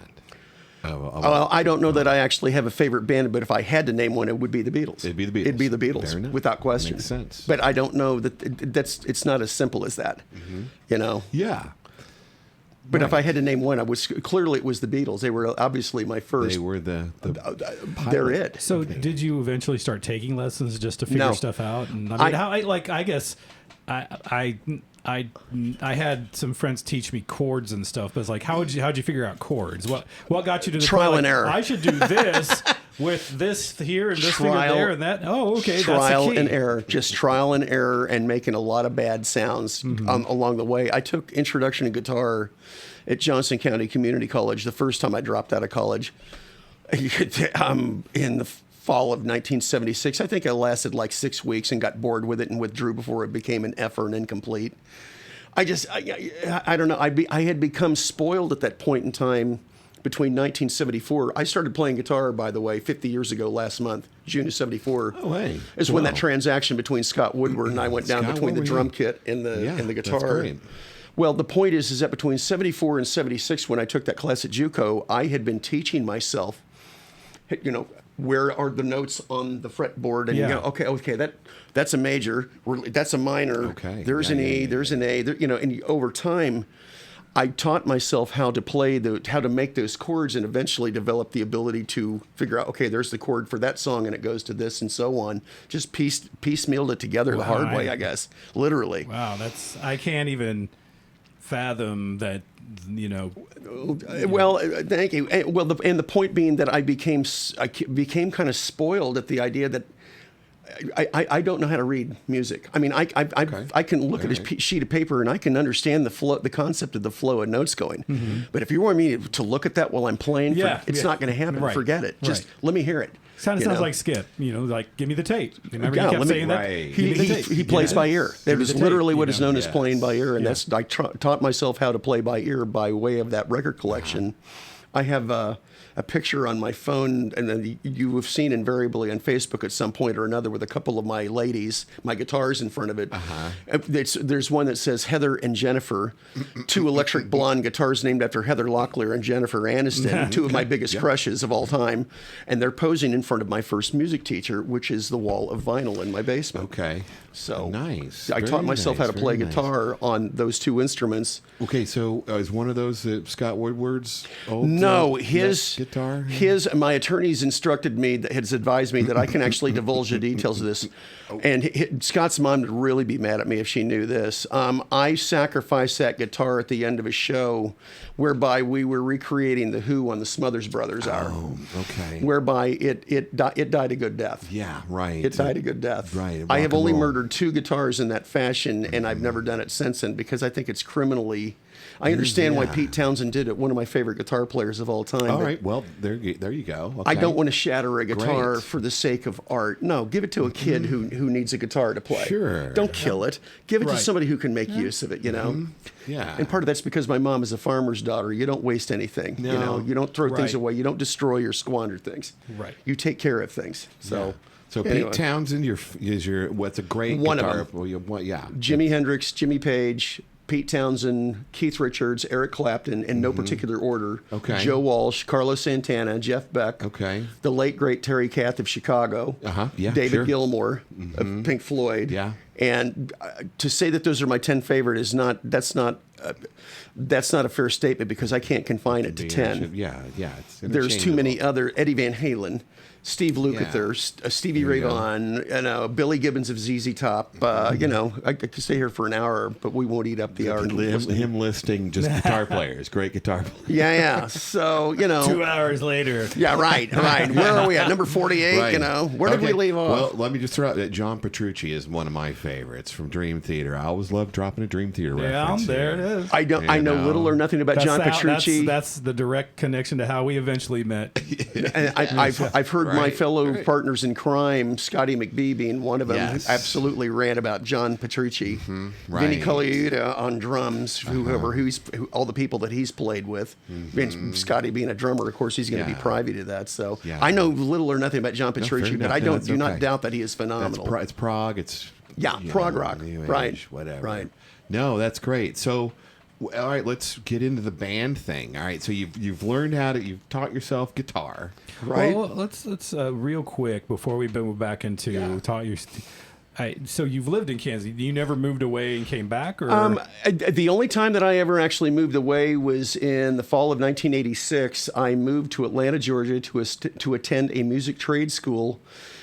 [SPEAKER 1] Well, I don't know that I actually have a favorite band, but if I had to name one, it would be the Beatles.
[SPEAKER 2] It'd be the Beatles.
[SPEAKER 1] It'd be the Beatles,
[SPEAKER 2] Fair enough.
[SPEAKER 1] without question.
[SPEAKER 2] Makes sense.
[SPEAKER 1] But I don't know that it's not as simple as that,
[SPEAKER 2] Yeah.
[SPEAKER 1] But if I had to name one, it was the Beatles. They were obviously my first.
[SPEAKER 2] They were the
[SPEAKER 1] they're it.
[SPEAKER 3] So did you eventually start taking lessons just to figure stuff out? And I guess I had some friends teach me chords and stuff, but it's like, how'd you figure out chords? What got you to the
[SPEAKER 1] trial and error?
[SPEAKER 3] I should do this with this here and this finger there and that. Oh, okay.
[SPEAKER 1] Trial
[SPEAKER 3] that's the key.
[SPEAKER 1] and error, just trial and error, and making a lot of bad sounds along the way. I took introduction to guitar at Johnson County Community College the first time I dropped out of college in the fall of 1976. I think I lasted like 6 weeks and got bored with it and withdrew before it became an F or an incomplete. I don't know. I had become spoiled at that point in time. Between 1974, I started playing guitar, by the way, 50 years ago last month, June of 74.
[SPEAKER 2] Oh, hey.
[SPEAKER 1] Is when that transaction between Scott Woodward and I went down between the drum kit and the guitar.
[SPEAKER 2] That's great.
[SPEAKER 1] Well, the point is that between 74 and 76, when I took that class at JUCO, I had been teaching myself, where are the notes on the fretboard? And you go, okay, that's a major, that's a minor.
[SPEAKER 2] Okay.
[SPEAKER 1] There's an E, there's an A. And over time, I taught myself how to make those chords, and eventually developed the ability to figure out, okay, there's the chord for that song, and it goes to this, and so on. Just piecemealed it together the hard way, I guess, literally.
[SPEAKER 3] Wow, I can't even fathom that.
[SPEAKER 1] Well, thank you. Well, the point being that I became kind of spoiled at the idea that I don't know how to read music. I mean, I can look at a sheet of paper and I can understand the concept of the flow of notes going. Mm-hmm. But if you want me to look at that while I'm playing, it's not going to happen.
[SPEAKER 3] Right.
[SPEAKER 1] Forget it. Just let me hear it.
[SPEAKER 3] Sounds like Skip. Like, give me the tape. Remember, he kept saying that.
[SPEAKER 1] He plays by ear. That is literally what is known as playing by ear, and I taught myself how to play by ear by way of that record collection. I have a picture on my phone, and then you have seen invariably on Facebook at some point or another with a couple of my ladies, my guitars in front of it. There's one that says Heather and Jennifer, two electric blonde guitars named after Heather Locklear and Jennifer Aniston, two of my biggest crushes of all time. And they're posing in front of my first music teacher, which is the wall of vinyl in my basement.
[SPEAKER 2] Okay.
[SPEAKER 1] So
[SPEAKER 2] nice.
[SPEAKER 1] I taught myself how to play guitar on those two instruments.
[SPEAKER 2] Okay, so is one of those Scott Woodward's old
[SPEAKER 1] his
[SPEAKER 2] guitar?
[SPEAKER 1] My attorneys instructed me, has advised me that I can actually divulge the details of this. And Scott's mom would really be mad at me if she knew this. I sacrificed that guitar at the end of a show whereby we were recreating The Who on the Smothers Brothers hour.
[SPEAKER 2] Oh, okay.
[SPEAKER 1] Whereby it died a good death.
[SPEAKER 2] Yeah, right.
[SPEAKER 1] It died a good death.
[SPEAKER 2] Right.
[SPEAKER 1] I have only murdered two guitars in that fashion, and I've never done it since then because I think it's criminally. I understand why Pete Townsend did it. One of my favorite guitar players of all time.
[SPEAKER 2] All right. Well, there you go. Okay.
[SPEAKER 1] I don't want to shatter a guitar for the sake of art. No, give it to a kid who needs a guitar to play.
[SPEAKER 2] Sure.
[SPEAKER 1] Don't kill it. Give it to somebody who can make use of it.
[SPEAKER 2] Yeah.
[SPEAKER 1] And part of that's because my mom is a farmer's daughter. You don't waste anything.
[SPEAKER 2] No.
[SPEAKER 1] You don't throw things away. You don't destroy or squander things.
[SPEAKER 3] Right.
[SPEAKER 1] You take care of things. So.
[SPEAKER 2] Yeah. So
[SPEAKER 1] anyway.
[SPEAKER 2] Pete Townsend is your what's a great
[SPEAKER 1] one
[SPEAKER 2] guitar.
[SPEAKER 1] Of them.
[SPEAKER 2] Well,
[SPEAKER 1] Jimi Hendrix, Jimmy Page, Pete Townsend, Keith Richards, Eric Clapton, in no particular order.
[SPEAKER 2] Okay.
[SPEAKER 1] Joe Walsh, Carlos Santana, Jeff Beck.
[SPEAKER 2] Okay.
[SPEAKER 1] The late great Terry Kath of Chicago.
[SPEAKER 2] Yeah.
[SPEAKER 1] David Gilmour of Pink Floyd.
[SPEAKER 2] Yeah.
[SPEAKER 1] And to say that those are my 10 favorite that's not a fair statement because I can't confine it to 10.
[SPEAKER 2] Yeah.
[SPEAKER 1] There's too many other Eddie Van Halen, Steve Lukather, Stevie Ray Vaughan, Billy Gibbons of ZZ Top. I could stay here for an hour, but we won't eat up the hour.
[SPEAKER 2] Him listing just guitar players, great guitar players.
[SPEAKER 1] Yeah. So
[SPEAKER 3] 2 hours later.
[SPEAKER 1] Yeah, right. Where are we at? Number 48.
[SPEAKER 2] Right.
[SPEAKER 1] Where did we leave off?
[SPEAKER 2] Well, let me just throw out that John Petrucci is one of my favorites from Dream Theater. I always love dropping a Dream Theater reference.
[SPEAKER 3] There it is.
[SPEAKER 1] I know little or nothing about John Petrucci.
[SPEAKER 3] That's the direct connection to how we eventually met.
[SPEAKER 1] And I've heard my fellow partners in crime, Scotty McBee being one of them, absolutely ran about John Petrucci. Vinny Colaiuta on drums, all the people that he's played with. And Scotty being a drummer, of course, he's going to be privy to that. So I know little or nothing about John Petrucci, but I do not doubt that he is phenomenal.
[SPEAKER 2] It's prog. It's
[SPEAKER 1] prog rock, right?
[SPEAKER 2] Whatever.
[SPEAKER 1] Right.
[SPEAKER 2] No, that's great. So. All right, let's get into the band thing. All right, so you've learned you've taught yourself guitar, right?
[SPEAKER 3] Well, let's real quick before we move back into taught your. So you've lived in Kansas. You never moved away and came back, or
[SPEAKER 1] The only time that I ever actually moved away was in the fall of 1986. I moved to Atlanta, Georgia, to attend a music trade school.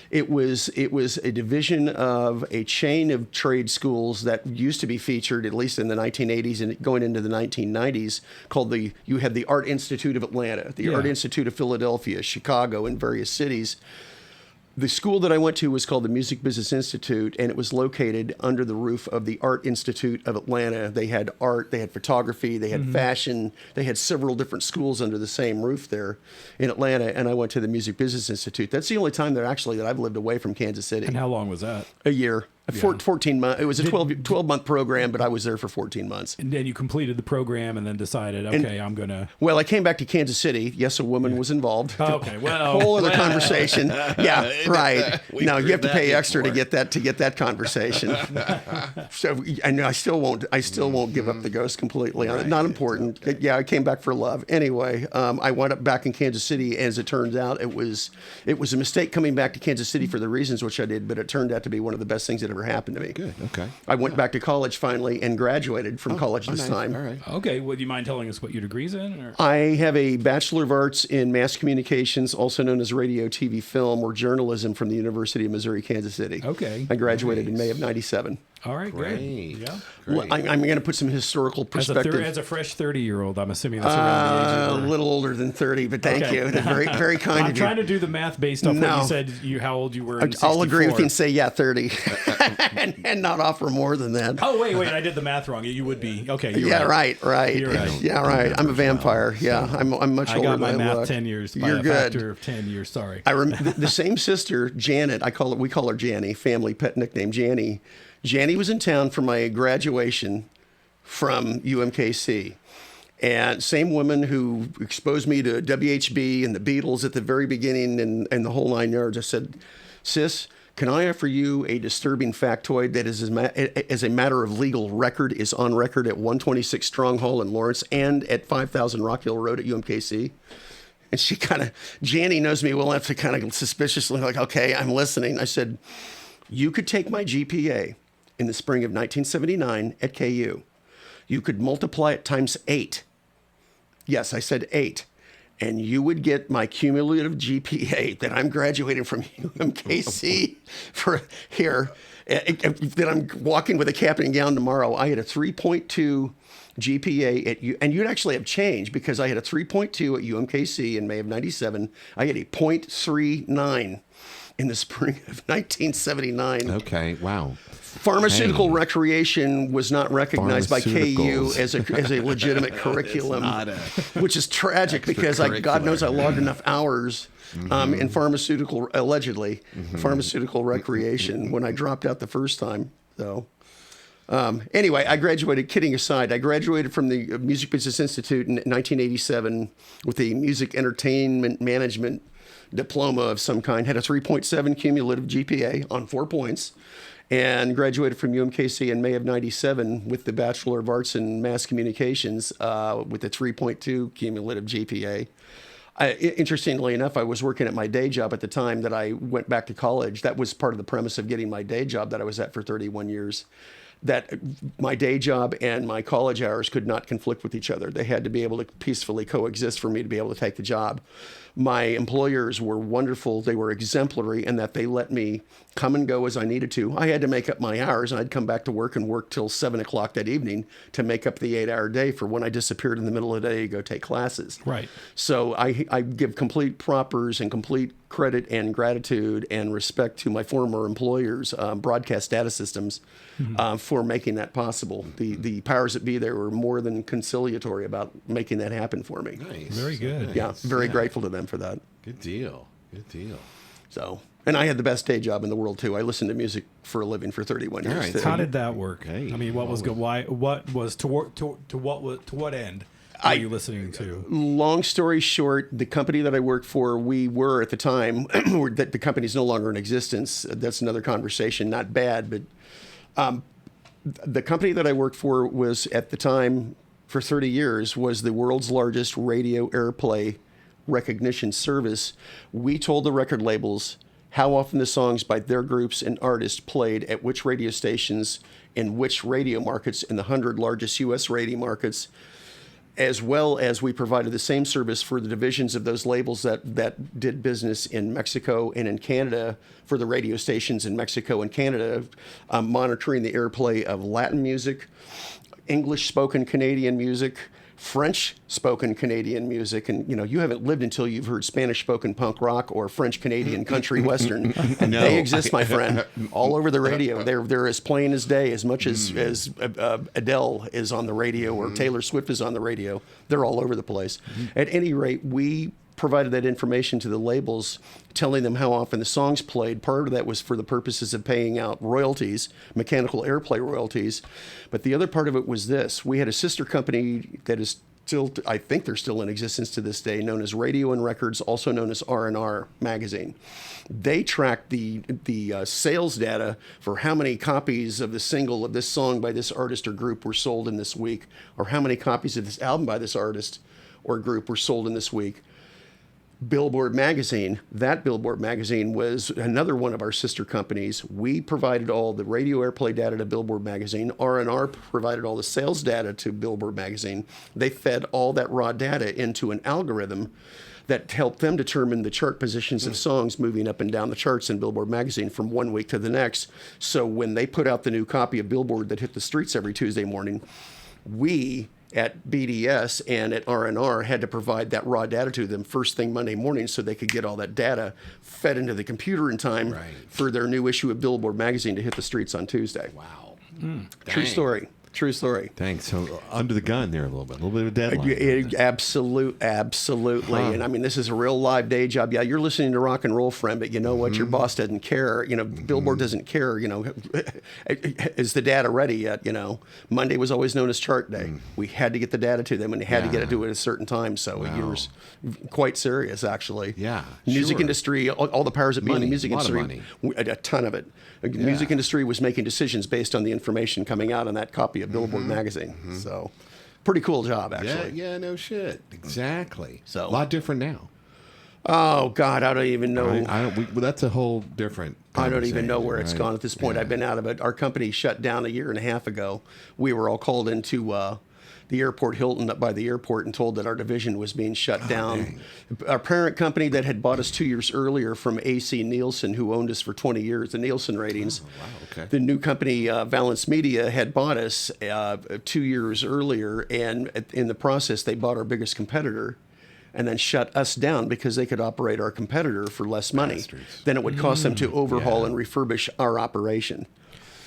[SPEAKER 1] It was a division of a chain of trade schools that used to be featured at least in the 1980s and going into the 1990s. You had the Art Institute of Atlanta, the Art Institute of Philadelphia, Chicago, and various cities. The school that I went to was called the Music Business Institute, and it was located under the roof of the Art Institute of Atlanta. They had art, they had photography, they had fashion, they had several different schools under the same roof there in Atlanta, and I went to the Music Business Institute. That's the only time that I've lived away from Kansas City.
[SPEAKER 3] And how long was that?
[SPEAKER 1] A year. 14 months. It was a 12-month program, but I was there for 14 months.
[SPEAKER 3] And then you completed the program and then decided, okay, I'm going to...
[SPEAKER 1] Well, I came back to Kansas City. Yes, a woman was involved.
[SPEAKER 3] Okay, well...
[SPEAKER 1] Whole other conversation. Yeah, right. No, you have to pay extra to get that conversation. So I still won't give up the ghost completely. Right. Not important. Yeah, I came back for love. Anyway, I wound up back in Kansas City. As it turns out, it was a mistake coming back to Kansas City for the reasons which I did, but it turned out to be one of the best things that ever happened to me.
[SPEAKER 2] Good. Okay.
[SPEAKER 1] I went back to college finally and graduated from college this time.
[SPEAKER 2] All right.
[SPEAKER 3] Okay. Would you mind telling us what your degree's in? Or?
[SPEAKER 1] I have a Bachelor of Arts in Mass Communications, also known as Radio, TV, Film, or Journalism from the University of Missouri, Kansas City.
[SPEAKER 3] Okay.
[SPEAKER 1] I graduated in May of '97.
[SPEAKER 3] All right, great.
[SPEAKER 2] Yeah.
[SPEAKER 1] Well, I'm going to put some historical perspective.
[SPEAKER 3] As a fresh 30-year-old, I'm assuming that's around the age of...
[SPEAKER 1] A little older than 30, but thank you. That's very, very kind of you.
[SPEAKER 3] I'm trying to do the math based off what you said, how old you were in 64.
[SPEAKER 1] I'll agree with you and say, 30, and not offer more than that.
[SPEAKER 3] Oh, wait, I did the math wrong. You would be. Okay,
[SPEAKER 1] right.
[SPEAKER 3] You're right.
[SPEAKER 1] Yeah, right. I'm a vampire. Yeah, I'm much older than I look.
[SPEAKER 3] I got my math 10 years. By a factor of 10 years, sorry.
[SPEAKER 1] I remember the same sister, Janet, we call her Janny, family pet nickname, Janny. Janny was in town for my graduation from UMKC. And same woman who exposed me to WHB and the Beatles at the very beginning and the whole 9 yards. I said, sis, can I offer you a disturbing factoid that is, as a matter of legal record, is on record at 126 Strong Hall in Lawrence and at 5000 Rock Hill Road at UMKC? And she Janny knows me well enough to kind of suspiciously like, okay, I'm listening. I said, you could take my GPA in the spring of 1979 at KU. You could multiply it times 8. Yes, I said 8. And you would get my cumulative GPA that I'm graduating from UMKC for here, that I'm walking with a cap and gown tomorrow. I had a 3.2 GPA at U, and you'd actually have changed because I had a 3.2 at UMKC in May of 97. I had a 0.39 in the spring of 1979.
[SPEAKER 2] Okay, wow.
[SPEAKER 1] Pharmaceutical recreation was not recognized by KU as a legitimate curriculum, which is tragic because God knows I logged enough hours in pharmaceutical recreation when I dropped out the first time. So anyway, I graduated, kidding aside, I graduated from the Music Business Institute in 1987 with a music entertainment management diploma of some kind, had a 3.7 cumulative GPA on 4 points, and graduated from UMKC in May of 97 with the Bachelor of Arts in Mass Communications with a 3.2 cumulative GPA. Interestingly enough, I was working at my day job at the time that I went back to college. That was part of the premise of getting my day job that I was at for 31 years. That my day job and my college hours could not conflict with each other. They had to be able to peacefully coexist for me to be able to take the job. My employers were wonderful. They were exemplary in that they let me come and go as I needed to. I had to make up my hours, and I'd come back to work and work till 7 o'clock that evening to make up the 8-hour day for when I disappeared in the middle of the day to go take classes.
[SPEAKER 3] Right.
[SPEAKER 1] So I give complete propers and complete credit and gratitude and respect to my former employers, Broadcast Data Systems, for making that possible. The powers that be there were more than conciliatory about making that happen for me.
[SPEAKER 2] Nice.
[SPEAKER 3] Very good.
[SPEAKER 2] Nice.
[SPEAKER 1] Yeah, very grateful to them for that.
[SPEAKER 2] Good deal. Good deal.
[SPEAKER 1] So, and I had the best day job in the world too. I listened to music for a living for 31 years.
[SPEAKER 2] right,
[SPEAKER 1] too.
[SPEAKER 3] How did that work?
[SPEAKER 2] Okay.
[SPEAKER 3] I mean, what was good? Why? What was to what end were you listening to?
[SPEAKER 1] Long story short, the company that I worked for, we were at the time, that the company's no longer in existence. That's another conversation. Not bad, but the company that I worked for was at the time for 30 years was the world's largest radio airplay recognition service. We told the record labels how often the songs by their groups and artists played at which radio stations in which radio markets in the 100 largest U.S. radio markets, as well as we provided the same service for the divisions of those labels that did business in Mexico and in Canada for the radio stations in Mexico and Canada, monitoring the airplay of Latin music, English-spoken Canadian music, French-spoken Canadian music, and you haven't lived until you've heard Spanish-spoken punk rock or French-Canadian country western, and they exist, my friend, all over the radio. They're as plain as day, as much as Adele is on the radio or Taylor Swift is on the radio. They're all over the place. At any rate, we provided that information to the labels, telling them how often the songs played. Part of that was for the purposes of paying out royalties, mechanical airplay royalties. But the other part of it was this. We had a sister company that is still, I think they're still in existence to this day, known as Radio and Records, also known as R&R Magazine. They tracked the sales data for how many copies of the single of this song by this artist or group were sold in this week, or how many copies of this album by this artist or group were sold in this week. Billboard Magazine, that Billboard Magazine was another one of our sister companies. We provided all the radio airplay data to Billboard Magazine. R&R provided all the sales data to Billboard Magazine. They fed all that raw data into an algorithm that helped them determine the chart positions of songs moving up and down the charts in Billboard Magazine from one week to the next. So when they put out the new copy of Billboard that hit the streets every Tuesday morning, we at BDS and at R&R had to provide that raw data to them first thing Monday morning so they could get all that data fed into the computer in time for their new issue of Billboard Magazine to hit the streets on Tuesday.
[SPEAKER 2] Wow.
[SPEAKER 1] True story. True story.
[SPEAKER 2] Thanks. So under the gun there a little bit of a deadline.
[SPEAKER 1] Absolutely. And I mean, this is a real live day job. Yeah, you're listening to rock and roll, friend, but you know what? Your boss doesn't care. Billboard doesn't care. Is the data ready yet? Monday was always known as chart day. We had to get the data to them, and they had to get it to it at a certain time. So it was quite serious, actually.
[SPEAKER 2] Yeah.
[SPEAKER 1] Music industry, all the powers that be in the music industry,
[SPEAKER 2] money.
[SPEAKER 1] a ton of it. The music industry was making decisions based on the information coming out on that copy of Billboard Magazine. So pretty cool job, actually.
[SPEAKER 2] Yeah, no shit. Exactly.
[SPEAKER 1] So
[SPEAKER 2] a lot different now.
[SPEAKER 1] Oh God, I don't even know.
[SPEAKER 2] Well, that's a whole different.
[SPEAKER 1] I don't even know where it's gone at this point. I've been out of it. Our company shut down 1.5 years ago. We were all called into the airport, Hilton, up by the airport, and told that our division was being shut down.
[SPEAKER 2] Dang.
[SPEAKER 1] Our parent company that had bought us 2 years earlier from AC Nielsen, who owned us for 20 years, the Nielsen ratings.
[SPEAKER 2] Oh, wow, okay.
[SPEAKER 1] The new company, Valence Media, had bought us 2 years earlier, and in the process, they bought our biggest competitor and then shut us down because they could operate our competitor for less money than it would cost them to overhaul and refurbish our operation.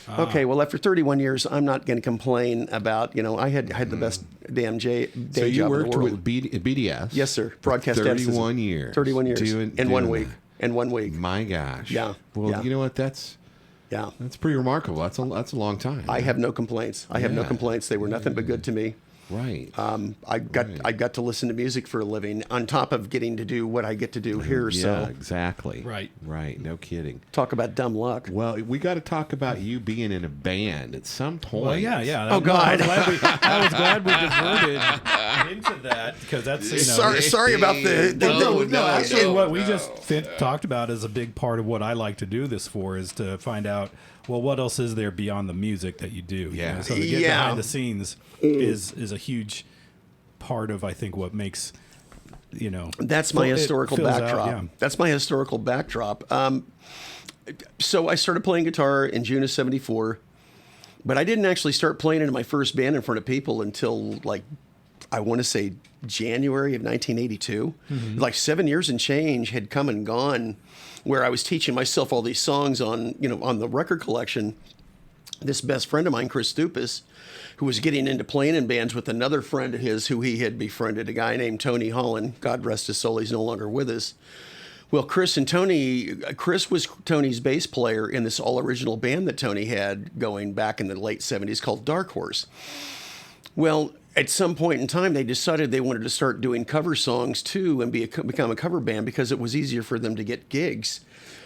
[SPEAKER 1] Okay, well, after 31 years, I'm not going to complain about, I had the best damn day job in the world.
[SPEAKER 2] So you worked with BDS?
[SPEAKER 1] Yes, sir. Broadcast
[SPEAKER 2] 31 years.
[SPEAKER 1] 31 years. In 1 week.
[SPEAKER 2] That.
[SPEAKER 1] In 1 week.
[SPEAKER 2] My gosh.
[SPEAKER 1] Yeah.
[SPEAKER 2] Well, you know what? That's pretty remarkable. That's a long time.
[SPEAKER 1] I have no complaints. I have no complaints. They were nothing but good to me.
[SPEAKER 2] Right.
[SPEAKER 1] I got to listen to music for a living on top of getting to do what I get to do here.
[SPEAKER 2] Yeah,
[SPEAKER 1] so
[SPEAKER 2] exactly.
[SPEAKER 1] Right.
[SPEAKER 2] No kidding.
[SPEAKER 1] Talk about dumb luck.
[SPEAKER 2] Well, we got to talk about you being in a band at some point.
[SPEAKER 3] Well, yeah.
[SPEAKER 1] Oh God.
[SPEAKER 3] I was glad we diverted into that because that's
[SPEAKER 1] sorry about
[SPEAKER 3] No, actually, what we just talked about is a big part of what I like to do this for is to find out, well, what else is there beyond the music that you do?
[SPEAKER 2] Yeah.
[SPEAKER 3] So to get behind the scenes is a huge part of, I think, what makes,
[SPEAKER 1] That's my historical backdrop.
[SPEAKER 3] Out, yeah.
[SPEAKER 1] That's my historical backdrop. So I started playing guitar in June of '74, but I didn't actually start playing in my first band in front of people until I want to say January of 1982. Like 7 years and change had come and gone where I was teaching myself all these songs on the record collection. This best friend of mine, Chris Stupas, who was getting into playing in bands with another friend of his who he had befriended, a guy named Tony Holland. God rest his soul, he's no longer with us. Well, Chris was Tony's bass player in this all-original band that Tony had going back in the late 70s called Dark Horse. Well, at some point in time, they decided they wanted to start doing cover songs too and become a cover band because it was easier for them to get gigs.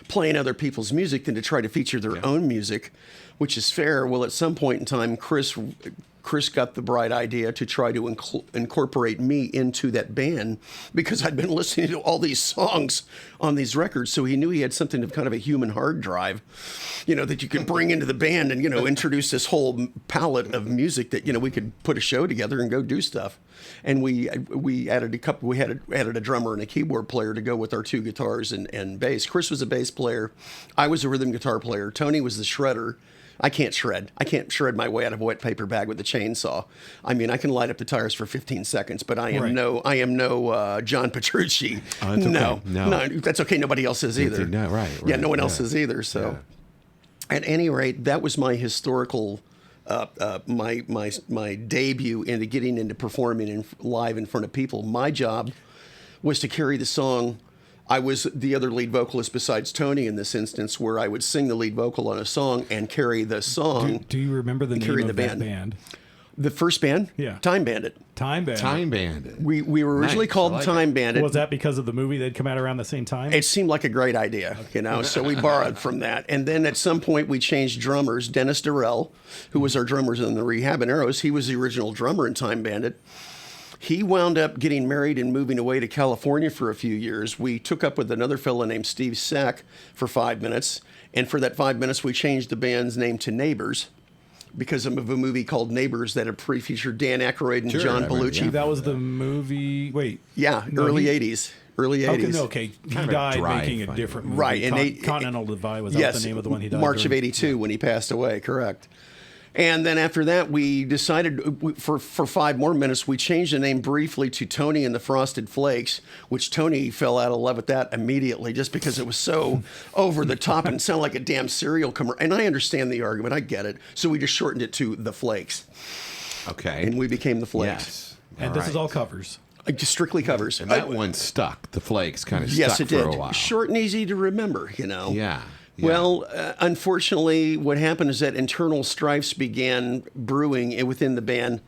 [SPEAKER 1] playing other people's music than to try to feature their own music, which is fair. Well, at some point in time, Chris got the bright idea to try to incorporate me into that band because I'd been listening to all these songs on these records. So he knew he had something of kind of a human hard drive, that you could bring into the band and, introduce this whole palette of music that, we could put a show together and go do stuff. And we added added a drummer and a keyboard player to go with our 2 guitars and bass. Chris was a bass player. I was a rhythm guitar player. Tony was the shredder. I can't shred. I can't shred my way out of a wet paper bag with a chainsaw. I mean, I can light up the tires for 15 seconds, but I am no John Petrucci.
[SPEAKER 2] Oh, that's okay.
[SPEAKER 1] No, that's okay. Nobody else is either.
[SPEAKER 2] No, right.
[SPEAKER 1] Yeah, no one else is either. So, at any rate, that was my historical, my debut into getting into performing live in front of people. My job was to carry the song. I was the other lead vocalist besides Tony in this instance, where I would sing the lead vocal on a song and carry the song.
[SPEAKER 3] Do you remember the name of that band?
[SPEAKER 1] The first band?
[SPEAKER 3] Yeah.
[SPEAKER 1] Time Bandit.
[SPEAKER 3] Time Bandit.
[SPEAKER 2] Time Bandit.
[SPEAKER 1] We were originally called Time Bandit.
[SPEAKER 3] Was that because of the movie that come out around the same time?
[SPEAKER 1] It seemed like a great idea, so we borrowed from that. And then at some point we changed drummers. Dennis Durrell, who was our drummer in the Rehabaneros, he was the original drummer in Time Bandit. He wound up getting married and moving away to California for a few years. We took up with another fellow named Steve Sack for 5 minutes. And for that 5 minutes, we changed the band's name to Neighbors because of a movie called Neighbors that had pre-featured Dan Aykroyd and John Belushi.
[SPEAKER 3] Yeah. That was the movie. Wait.
[SPEAKER 1] Yeah, early 80s. Early 80s.
[SPEAKER 3] Okay. He died making a different movie.
[SPEAKER 1] Right. And
[SPEAKER 3] Continental Divide was that the name of the one he died
[SPEAKER 1] March of
[SPEAKER 3] during?
[SPEAKER 1] 82 when he passed away, correct. And then after that, we decided for 5 more minutes, we changed the name briefly to Tony and the Frosted Flakes, which Tony fell out of love with that immediately just because it was so over the top and sounded like a damn cereal commercial. And I understand the argument. I get it. So we just shortened it to The Flakes.
[SPEAKER 2] Okay.
[SPEAKER 1] And we became The Flakes.
[SPEAKER 2] Yes.
[SPEAKER 3] And this is all covers.
[SPEAKER 1] Just strictly covers.
[SPEAKER 2] And that one stuck. The Flakes kind of
[SPEAKER 1] yes,
[SPEAKER 2] stuck
[SPEAKER 1] it did.
[SPEAKER 2] for a while.
[SPEAKER 1] Short and easy to remember,
[SPEAKER 2] Yeah. Yeah.
[SPEAKER 1] Well, unfortunately, what happened is that internal strifes began brewing within the band.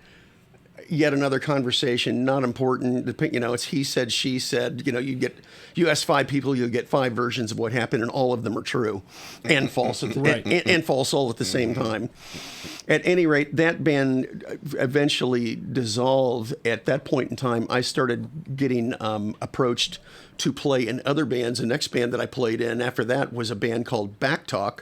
[SPEAKER 1] Yet another conversation, not important. It's he said, she said. You ask 5 people, you'll get 5 versions of what happened, and all of them are true and false, and false all at the same time. At any rate, that band eventually dissolved. At that point in time, I started getting approached to play in other bands. The next band that I played in after that was a band called Backtalk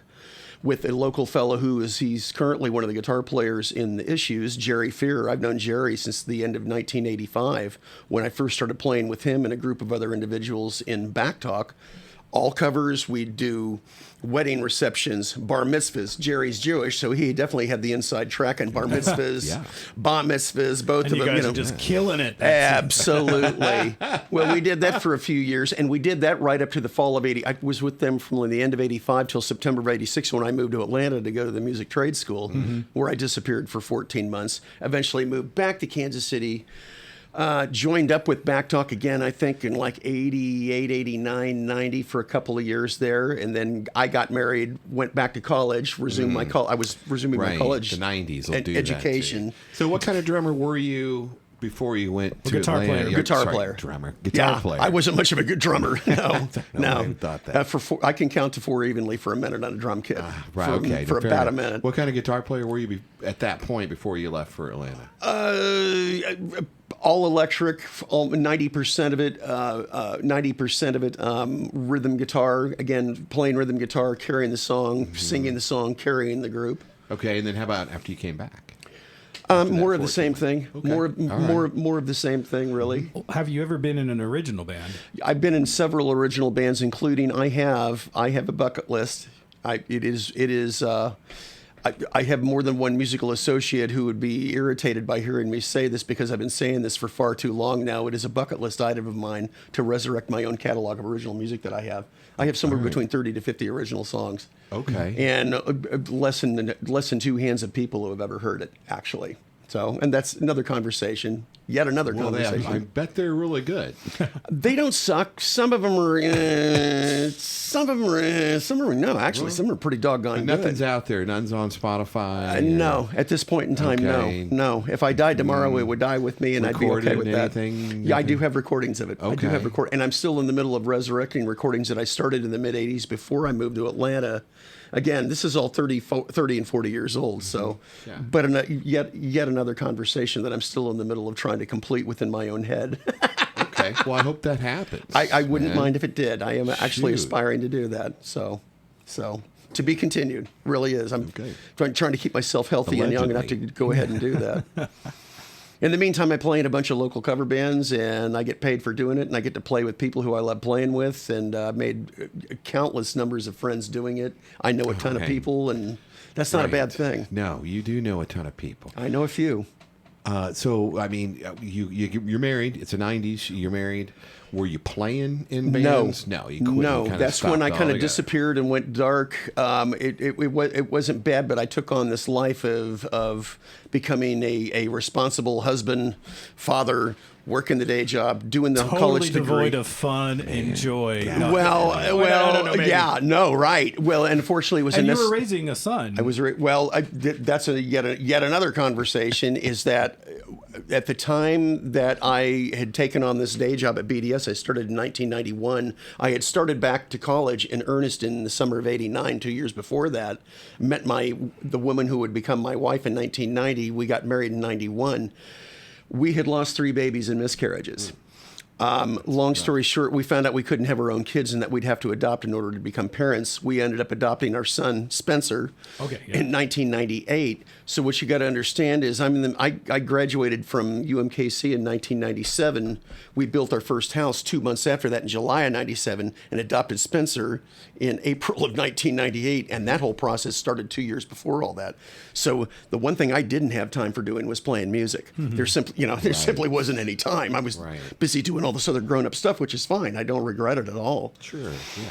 [SPEAKER 1] with a local fellow he's currently one of the guitar players in the Issues, Jerry Fear. I've known Jerry since the end of 1985 when I first started playing with him and a group of other individuals in Backtalk. All covers. We do wedding receptions, bar mitzvahs. Jerry's Jewish, so he definitely had the inside track on bar mitzvahs, bar mitzvahs, both
[SPEAKER 3] and
[SPEAKER 1] of them.
[SPEAKER 3] You guys are just killing it.
[SPEAKER 1] Absolutely. Well, we did that for a few years, and we did that right up to the fall of 80. I was with them from the end of 85 till September of 86 when I moved to Atlanta to go to the music trade school, where I disappeared for 14 months. Eventually moved back to Kansas City. Joined up with Backtalk again, I think, in like 88, 89, 90 for a couple of years there. And then I got married, went back to college, resumed my I was resuming my college
[SPEAKER 2] the 90s will do
[SPEAKER 1] education.
[SPEAKER 2] That too. So what kind of drummer were you before you went to
[SPEAKER 3] guitar
[SPEAKER 2] Atlanta?
[SPEAKER 3] player.
[SPEAKER 1] Guitar player.
[SPEAKER 2] Drummer. Guitar player.
[SPEAKER 1] I wasn't much of a good drummer. No.
[SPEAKER 2] I thought that.
[SPEAKER 1] I can count to 4 evenly for a minute on a drum kit.
[SPEAKER 2] Right, okay.
[SPEAKER 1] For about a minute.
[SPEAKER 2] What kind of guitar player were you at that point before you left for Atlanta?
[SPEAKER 1] All electric, 90% of it, 90% of it, rhythm guitar. Again, playing rhythm guitar, carrying the song, singing the song, carrying the group.
[SPEAKER 2] Okay, and then how about after you came back?
[SPEAKER 1] More of the same thing.
[SPEAKER 2] Okay.
[SPEAKER 1] More of the same thing, really.
[SPEAKER 3] Have you ever been in an original band?
[SPEAKER 1] I've been in several original bands, including I have a bucket list. I have more than one musical associate who would be irritated by hearing me say this because I've been saying this for far too long now. It is a bucket list item of mine to resurrect my own catalog of original music that I have. I have somewhere between 30 to 50 original songs.
[SPEAKER 2] Okay.
[SPEAKER 1] And less than 2 hands of people who have ever heard it, actually. So, and that's another conversation. yet another
[SPEAKER 2] Well,
[SPEAKER 1] conversation.
[SPEAKER 2] I bet they're really good.
[SPEAKER 1] They don't suck. Some of them are. Some of them are. Some are no. Actually, some are pretty doggone good.
[SPEAKER 2] Nothing's out there. None's on Spotify.
[SPEAKER 1] No, at this point in time,
[SPEAKER 2] Okay.
[SPEAKER 1] no. If I died tomorrow, it would die with me, and I'd be okay
[SPEAKER 2] Recorded
[SPEAKER 1] with that.
[SPEAKER 2] anything?
[SPEAKER 1] Yeah, I do have recordings of it. I do
[SPEAKER 2] Okay.
[SPEAKER 1] have and I'm still in the middle of resurrecting recordings that I started in the mid '80s before I moved to Atlanta. Again, this is all 30 and 40 years old. So,
[SPEAKER 2] Yeah.
[SPEAKER 1] but yet another conversation that I'm still in the middle of trying to complete within my own head.
[SPEAKER 2] Okay. Well, I hope that happens.
[SPEAKER 1] I wouldn't
[SPEAKER 2] man.
[SPEAKER 1] mind if it did. I am actually
[SPEAKER 2] Shoot.
[SPEAKER 1] aspiring to do that. So to be continued, really is. I'm
[SPEAKER 2] Okay.
[SPEAKER 1] trying to keep myself healthy and young enough to
[SPEAKER 2] Allegedly.
[SPEAKER 1] go ahead and do that. In the meantime, I play in a bunch of local cover bands, and I get paid for doing it, and I get to play with people who I love playing with, and I've made countless numbers of friends doing it. I know a ton of
[SPEAKER 2] Okay.
[SPEAKER 1] people, and that's not a bad thing.
[SPEAKER 2] No, you do know a ton of people.
[SPEAKER 1] I know a few.
[SPEAKER 2] So, I mean, you're married. It's the 90s. You're married. Were you playing in
[SPEAKER 1] No,
[SPEAKER 2] bands? No, you quit.
[SPEAKER 1] no.
[SPEAKER 2] You kinda
[SPEAKER 1] That's when I
[SPEAKER 2] stopped
[SPEAKER 1] kind of
[SPEAKER 2] altogether.
[SPEAKER 1] disappeared and went dark. It wasn't bad, but I took on this life of becoming a responsible husband, father, working the day job, doing the
[SPEAKER 3] Totally
[SPEAKER 1] college degree.
[SPEAKER 3] devoid of fun and joy. No,
[SPEAKER 1] Well,
[SPEAKER 3] maybe.
[SPEAKER 1] yeah, no, right. Well, and unfortunately, it was
[SPEAKER 3] And
[SPEAKER 1] a
[SPEAKER 3] you were raising a son.
[SPEAKER 1] I was that's yet another conversation. Is that at the time that I had taken on this day job at BDS, I started in 1991. I had started back to college in earnest in the summer of '89. 2 years before that, met the woman who would become my wife in 1990. We got married in '91. We had lost 3 babies in miscarriages. Long story short, we found out we couldn't have our own kids and that we'd have to adopt in order to become parents. We ended up adopting our son, Spencer, in 1998. So what you got to understand is I graduated from UMKC in 1997. We built our first house 2 months after that in July of 97 and adopted Spencer in April of 1998. And that whole process started 2 years before all that. So the one thing I didn't have time for doing was playing music. There simply wasn't any time. I was busy doing all this other grown-up stuff, which is fine. I don't regret it at all.
[SPEAKER 2] Sure, yeah.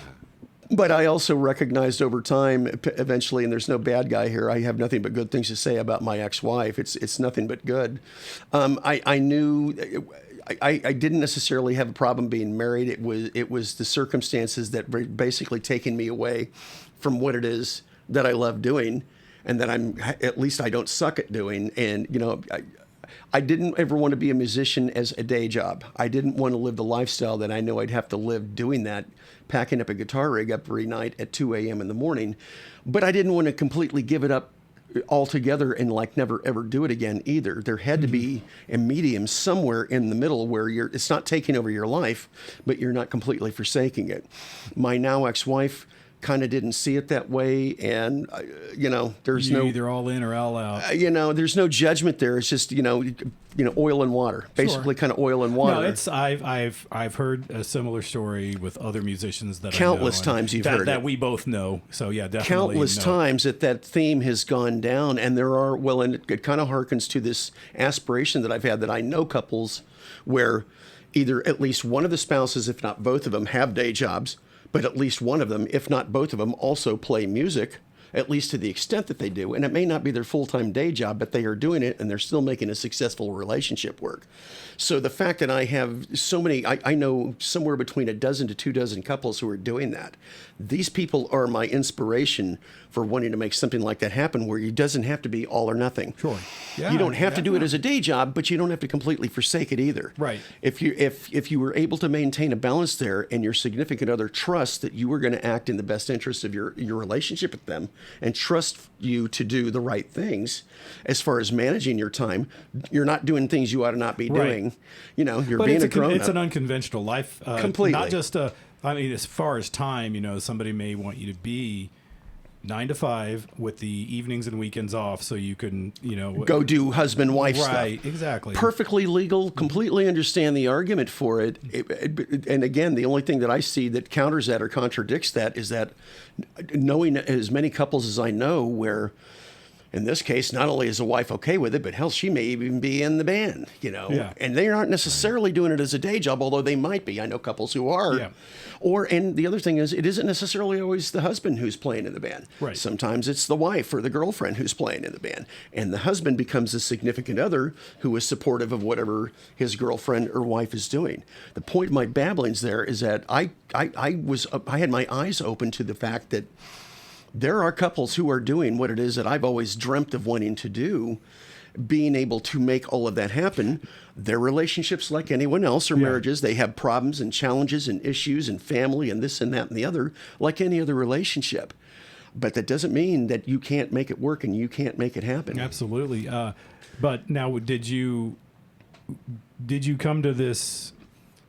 [SPEAKER 1] But I also recognized over time, eventually, and there's no bad guy here. I have nothing but good things to say about my ex-wife. It's nothing but good. I knew I didn't necessarily have a problem being married. It was the circumstances that were basically taking me away from what it is that I love doing, and that at least I don't suck at doing. And I didn't ever want to be a musician as a day job. I didn't want to live the lifestyle that I know I'd have to live doing that, packing up a guitar rig every night at 2 a.m. in the morning. But I didn't want to completely give it up altogether and never ever do it again either. There had to be a medium somewhere in the middle where it's not taking over your life, but you're not completely forsaking it. My now ex-wife kind of didn't see it that way, and there's
[SPEAKER 3] You're
[SPEAKER 1] no
[SPEAKER 3] either all in or all out.
[SPEAKER 1] there's no judgment there. It's just oil and water, basically, kind of oil and water.
[SPEAKER 3] No, I've heard a similar story with other musicians that
[SPEAKER 1] Countless
[SPEAKER 3] I know,
[SPEAKER 1] times you've heard
[SPEAKER 3] that
[SPEAKER 1] it.
[SPEAKER 3] we both know. So yeah, definitely.
[SPEAKER 1] Countless
[SPEAKER 3] no.
[SPEAKER 1] times that theme has gone down, and and it kind of harkens to this aspiration that I've had, that I know couples where either at least one of the spouses, if not both of them, have day jobs, but at least one of them, if not both of them, also play music, at least to the extent that they do. And it may not be their full-time day job, but they are doing it, and they're still making a successful relationship work. So the fact that I have so many, I know somewhere between a dozen to 2 dozen couples who are doing that. These people are my inspiration for wanting to make something like that happen, where it doesn't have to be all or nothing.
[SPEAKER 3] Sure. Yeah,
[SPEAKER 1] You don't have to do it as a day job, but you don't have to completely forsake it either.
[SPEAKER 3] Right.
[SPEAKER 1] If you were able to maintain a balance there, and your significant other trusts that you were going to act in the best interest of your relationship with them, and trust you to do the right things as far as managing your time, you're not doing things you ought to not be doing. You're being a grown-up.
[SPEAKER 3] It's an unconventional life.
[SPEAKER 1] Completely.
[SPEAKER 3] Not just as far as time, somebody may want you to be 9 to 5 with the evenings and weekends off, so you can,
[SPEAKER 1] go do husband-wife stuff.
[SPEAKER 3] Right, exactly.
[SPEAKER 1] Perfectly legal, completely understand the argument for it. And again, the only thing that I see that counters that or contradicts that is that knowing as many couples as I know where In this case, not only is the wife okay with it, but hell, she may even be in the band,
[SPEAKER 3] Yeah.
[SPEAKER 1] and they aren't necessarily doing it as a day job, although they might be. I know couples who are.
[SPEAKER 3] Yeah.
[SPEAKER 1] And the other thing is, it isn't necessarily always the husband who's playing in the band.
[SPEAKER 3] Right.
[SPEAKER 1] Sometimes it's the wife or the girlfriend who's playing in the band. And the husband becomes a significant other who is supportive of whatever his girlfriend or wife is doing. The point of my babblings there is that I had my eyes open to the fact that there are couples who are doing what it is that I've always dreamt of wanting to do, being able to make all of that happen. Their relationships, like anyone else, or marriages, they have problems and challenges and issues and family and this and that and the other, like any other relationship. But that doesn't mean that you can't make it work and you can't make it happen.
[SPEAKER 3] Absolutely. But now, did you come to this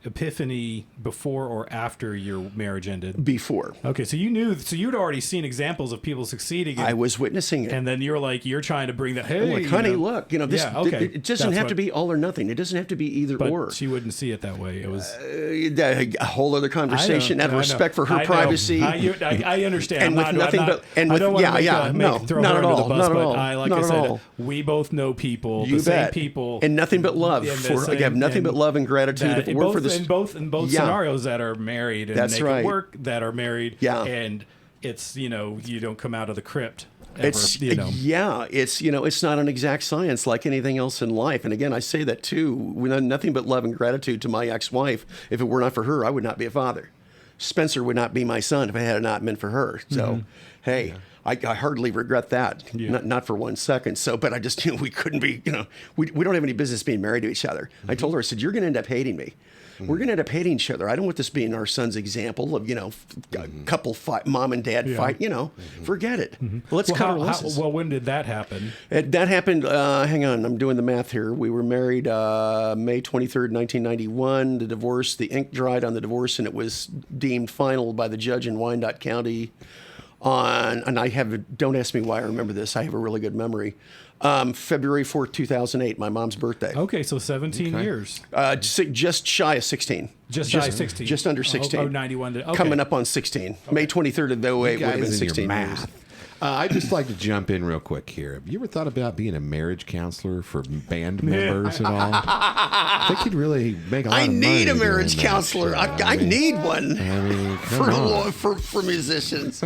[SPEAKER 3] epiphany before or after your marriage ended?
[SPEAKER 1] Before.
[SPEAKER 3] Okay, so you'd already seen examples of people succeeding.
[SPEAKER 1] I was witnessing it.
[SPEAKER 3] And then you're trying to bring that, hey,
[SPEAKER 1] I'm like, honey, look, this,
[SPEAKER 3] Yeah, okay.
[SPEAKER 1] it doesn't have to be all or nothing. It doesn't have to be either
[SPEAKER 3] but
[SPEAKER 1] or.
[SPEAKER 3] she wouldn't see it that way. It was
[SPEAKER 1] A whole other conversation out of respect for her
[SPEAKER 3] I know.
[SPEAKER 1] privacy.
[SPEAKER 3] I understand.
[SPEAKER 1] And with
[SPEAKER 3] I'm
[SPEAKER 1] nothing
[SPEAKER 3] not,
[SPEAKER 1] but- and
[SPEAKER 3] I
[SPEAKER 1] with-
[SPEAKER 3] don't want
[SPEAKER 1] yeah,
[SPEAKER 3] to
[SPEAKER 1] no,
[SPEAKER 3] throw
[SPEAKER 1] not
[SPEAKER 3] her
[SPEAKER 1] at
[SPEAKER 3] under the
[SPEAKER 1] all,
[SPEAKER 3] bus,
[SPEAKER 1] not at
[SPEAKER 3] but
[SPEAKER 1] all,
[SPEAKER 3] like
[SPEAKER 1] not
[SPEAKER 3] I
[SPEAKER 1] at
[SPEAKER 3] said,
[SPEAKER 1] all.
[SPEAKER 3] we both know people,
[SPEAKER 1] You
[SPEAKER 3] the same
[SPEAKER 1] bet.
[SPEAKER 3] people,
[SPEAKER 1] And nothing but love.
[SPEAKER 3] and the
[SPEAKER 1] I have nothing but love and gratitude.
[SPEAKER 3] that
[SPEAKER 1] If it
[SPEAKER 3] in
[SPEAKER 1] weren't
[SPEAKER 3] both,
[SPEAKER 1] for this,
[SPEAKER 3] in both
[SPEAKER 1] Yeah.
[SPEAKER 3] scenarios that are married and
[SPEAKER 1] That's
[SPEAKER 3] make
[SPEAKER 1] right.
[SPEAKER 3] it work, that are married,
[SPEAKER 1] Yeah.
[SPEAKER 3] and it's you don't come out of the crypt. Ever,
[SPEAKER 1] It's it's not an exact science like anything else in life. And again, I say that too. We have nothing but love and gratitude to my ex-wife. If it were not for her, I would not be a father. Spencer would not be my son if it had not been for her. So, hey, I hardly regret that.
[SPEAKER 3] Yeah.
[SPEAKER 1] Not for 1 second. So, but I just we couldn't be. We don't have any business being married to each other. I told her, I said, you're going to end up hating me. We're going to end up hating each other. I don't want this being our son's example of, couple fight, mom and dad fight, forget it. Let's cut our losses.
[SPEAKER 3] Well, when did that happen?
[SPEAKER 1] That happened, hang on, I'm doing the math here. We were married May 23rd, 1991. The ink dried on the divorce, and it was deemed final by the judge in Wyandotte County don't ask me why I remember this. I have a really good memory. February 4th, 2008, my mom's birthday.
[SPEAKER 3] Okay, so 17 years.
[SPEAKER 1] Just shy of 16.
[SPEAKER 3] Just shy of 16.
[SPEAKER 1] Just under 16.
[SPEAKER 3] Oh, 91. Okay.
[SPEAKER 1] Coming up on 16. May 23rd of 08 would have been
[SPEAKER 2] Guys in your
[SPEAKER 1] 16 years.
[SPEAKER 2] math. I'd just like to jump in real quick here. Have you ever thought about being a marriage counselor for band members at all? I think you'd really make a lot
[SPEAKER 1] I
[SPEAKER 2] of money.
[SPEAKER 1] need a
[SPEAKER 2] doing
[SPEAKER 1] marriage
[SPEAKER 2] that
[SPEAKER 1] counselor.
[SPEAKER 2] shit.
[SPEAKER 1] I need one
[SPEAKER 2] I mean, come on.
[SPEAKER 1] for musicians.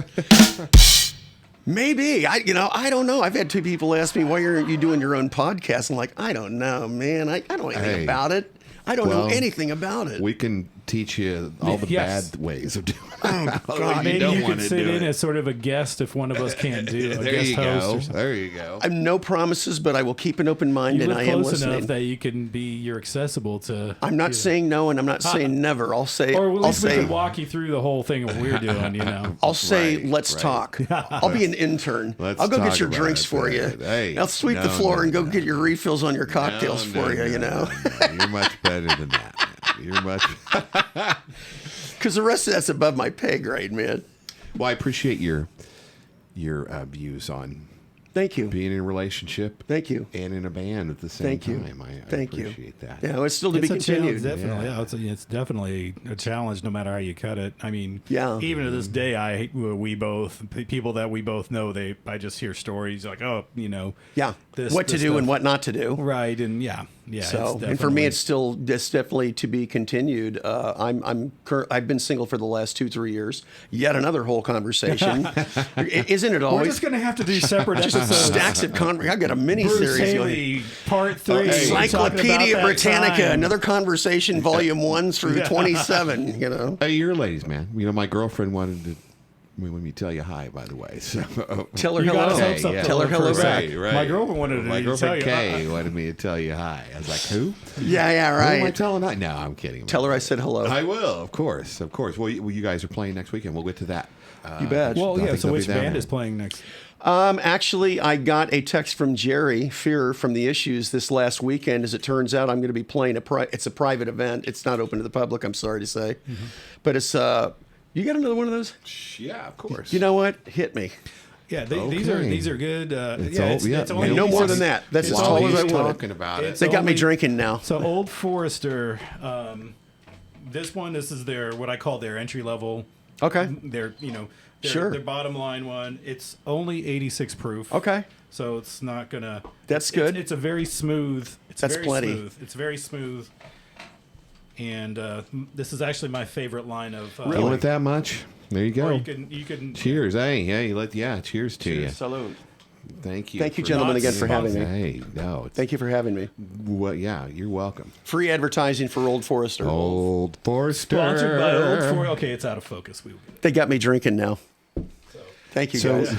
[SPEAKER 1] Maybe. I don't know. I've had two people ask me, why aren't you doing your own podcast? I'm like, I don't know, man. I don't know anything about it. I don't know anything about it.
[SPEAKER 2] We can teach you all the bad ways of doing it.
[SPEAKER 1] God.
[SPEAKER 3] Maybe you
[SPEAKER 2] want
[SPEAKER 3] could
[SPEAKER 2] to
[SPEAKER 3] sit
[SPEAKER 2] do
[SPEAKER 3] in
[SPEAKER 2] it.
[SPEAKER 3] as sort of a guest if one of us can't do a
[SPEAKER 2] There
[SPEAKER 3] guest
[SPEAKER 2] you
[SPEAKER 3] host
[SPEAKER 2] go.
[SPEAKER 3] or something.
[SPEAKER 2] There you go.
[SPEAKER 1] I have no promises, but I will keep an open mind,
[SPEAKER 3] You
[SPEAKER 1] and
[SPEAKER 3] live
[SPEAKER 1] I am
[SPEAKER 3] close
[SPEAKER 1] listening.
[SPEAKER 3] enough that you're accessible to.
[SPEAKER 1] I'm not saying no, and I'm not saying never. I'll say.
[SPEAKER 3] Or at
[SPEAKER 1] I'll
[SPEAKER 3] least we
[SPEAKER 1] say.
[SPEAKER 3] could walk you through the whole thing of what we're doing.
[SPEAKER 1] I'll say,
[SPEAKER 2] Right,
[SPEAKER 1] let's
[SPEAKER 2] right.
[SPEAKER 1] talk. I'll be an intern.
[SPEAKER 2] Let's
[SPEAKER 1] I'll go
[SPEAKER 2] talk
[SPEAKER 1] get your
[SPEAKER 2] about
[SPEAKER 1] drinks
[SPEAKER 2] it,
[SPEAKER 1] for you.
[SPEAKER 2] man. Hey,
[SPEAKER 1] I'll sweep the
[SPEAKER 2] no,
[SPEAKER 1] floor and go
[SPEAKER 2] no,
[SPEAKER 1] get your refills on your cocktails
[SPEAKER 2] No,
[SPEAKER 1] for you,
[SPEAKER 2] no. You're much better than that. You're much.
[SPEAKER 1] Because the rest of that's above my pay grade, man.
[SPEAKER 2] Well, I appreciate your views on
[SPEAKER 1] Thank you.
[SPEAKER 2] being in a relationship.
[SPEAKER 1] Thank you.
[SPEAKER 2] And in a band at the same
[SPEAKER 1] Thank you.
[SPEAKER 2] time. I
[SPEAKER 1] Thank you.
[SPEAKER 2] appreciate that.
[SPEAKER 1] Yeah, it's still to be
[SPEAKER 3] It's a challenge,
[SPEAKER 1] continued.
[SPEAKER 3] definitely. Yeah, it's definitely a challenge, no matter how you cut it. I mean,
[SPEAKER 1] Yeah.
[SPEAKER 3] even to this day, people that we both know, I just hear stories like, oh,
[SPEAKER 1] Yeah.
[SPEAKER 3] this-
[SPEAKER 1] What to
[SPEAKER 3] this
[SPEAKER 1] do
[SPEAKER 3] stuff.
[SPEAKER 1] and what not to do.
[SPEAKER 3] right, and yeah.
[SPEAKER 1] So,
[SPEAKER 3] it's
[SPEAKER 1] and for me,
[SPEAKER 3] definitely-
[SPEAKER 1] it's definitely to be continued. I've been single for the last 2-3 years. Yet another whole conversation, isn't it
[SPEAKER 3] We're
[SPEAKER 1] always?
[SPEAKER 3] just going to have to do separate
[SPEAKER 1] Just
[SPEAKER 3] episodes.
[SPEAKER 1] stacks of I got a mini
[SPEAKER 3] Bruce
[SPEAKER 1] series going.
[SPEAKER 3] Haley, Part 3.
[SPEAKER 1] Encyclopedia Britannica,
[SPEAKER 3] Another.
[SPEAKER 1] another conversation, volume 1 through 27.
[SPEAKER 2] Hey, you're ladies, man. My girlfriend wanted me to tell you hi, by the way. So
[SPEAKER 1] Tell her
[SPEAKER 3] You
[SPEAKER 1] hello.
[SPEAKER 3] gotta hope something
[SPEAKER 1] Tell her
[SPEAKER 3] for
[SPEAKER 1] hello
[SPEAKER 3] a
[SPEAKER 1] back.
[SPEAKER 3] sec. My girlfriend wanted
[SPEAKER 2] My
[SPEAKER 3] to
[SPEAKER 2] girlfriend
[SPEAKER 3] tell you.
[SPEAKER 2] Kay wanted me to tell you hi. I was like, who?
[SPEAKER 1] Yeah,
[SPEAKER 2] Who am I
[SPEAKER 1] right.
[SPEAKER 2] telling hi? No, I'm kidding.
[SPEAKER 1] Tell her I said hello.
[SPEAKER 2] I will, of course. Well, you guys are playing next weekend. We'll get to that.
[SPEAKER 1] You bet.
[SPEAKER 3] Well,
[SPEAKER 2] I
[SPEAKER 3] yeah,
[SPEAKER 2] think
[SPEAKER 3] so
[SPEAKER 2] they'll be
[SPEAKER 3] which
[SPEAKER 2] down
[SPEAKER 3] band
[SPEAKER 2] there.
[SPEAKER 3] is playing next?
[SPEAKER 1] Actually, I got a text from Jerry Fear from The Issues this last weekend. As it turns out, I'm going to be playing it's a private event. It's not open to the public, I'm sorry to say. But it's, you got another one of those?
[SPEAKER 2] Yeah, of course.
[SPEAKER 1] You know what? Hit me.
[SPEAKER 3] Yeah,
[SPEAKER 2] Okay.
[SPEAKER 3] these are good.
[SPEAKER 2] It's
[SPEAKER 3] only
[SPEAKER 1] And no more than
[SPEAKER 3] 86
[SPEAKER 1] that. That's as
[SPEAKER 3] it's
[SPEAKER 1] tall
[SPEAKER 3] only-
[SPEAKER 1] as I
[SPEAKER 2] he's
[SPEAKER 1] wanted.
[SPEAKER 2] talking about it.
[SPEAKER 3] It's
[SPEAKER 1] They got me
[SPEAKER 3] only-
[SPEAKER 1] drinking now.
[SPEAKER 3] So Old Forester, this is their what I call their entry level.
[SPEAKER 1] Okay.
[SPEAKER 3] Their
[SPEAKER 1] Sure.
[SPEAKER 3] their bottom line one. It's only 86 proof.
[SPEAKER 1] Okay.
[SPEAKER 3] so it's not gonna.
[SPEAKER 1] That's good.
[SPEAKER 3] It's a very smooth.
[SPEAKER 1] That's plenty.
[SPEAKER 3] Smooth. It's very smooth. And this is actually my favorite line of.
[SPEAKER 2] You want it that much? There you go.
[SPEAKER 3] Or you can.
[SPEAKER 2] Cheers. Hey, cheers to you.
[SPEAKER 1] Salud.
[SPEAKER 2] Thank you.
[SPEAKER 1] Thank you,
[SPEAKER 2] for-
[SPEAKER 1] gentlemen, again for
[SPEAKER 3] Not
[SPEAKER 1] having me.
[SPEAKER 2] Hey, no.
[SPEAKER 1] Thank you for having me.
[SPEAKER 2] Well, yeah, you're welcome.
[SPEAKER 1] Free advertising for Old Forester.
[SPEAKER 2] Old Forester.
[SPEAKER 3] Sponsored by Old Forester. Okay, it's out of focus.
[SPEAKER 1] They got me drinking now. Thank you, guys.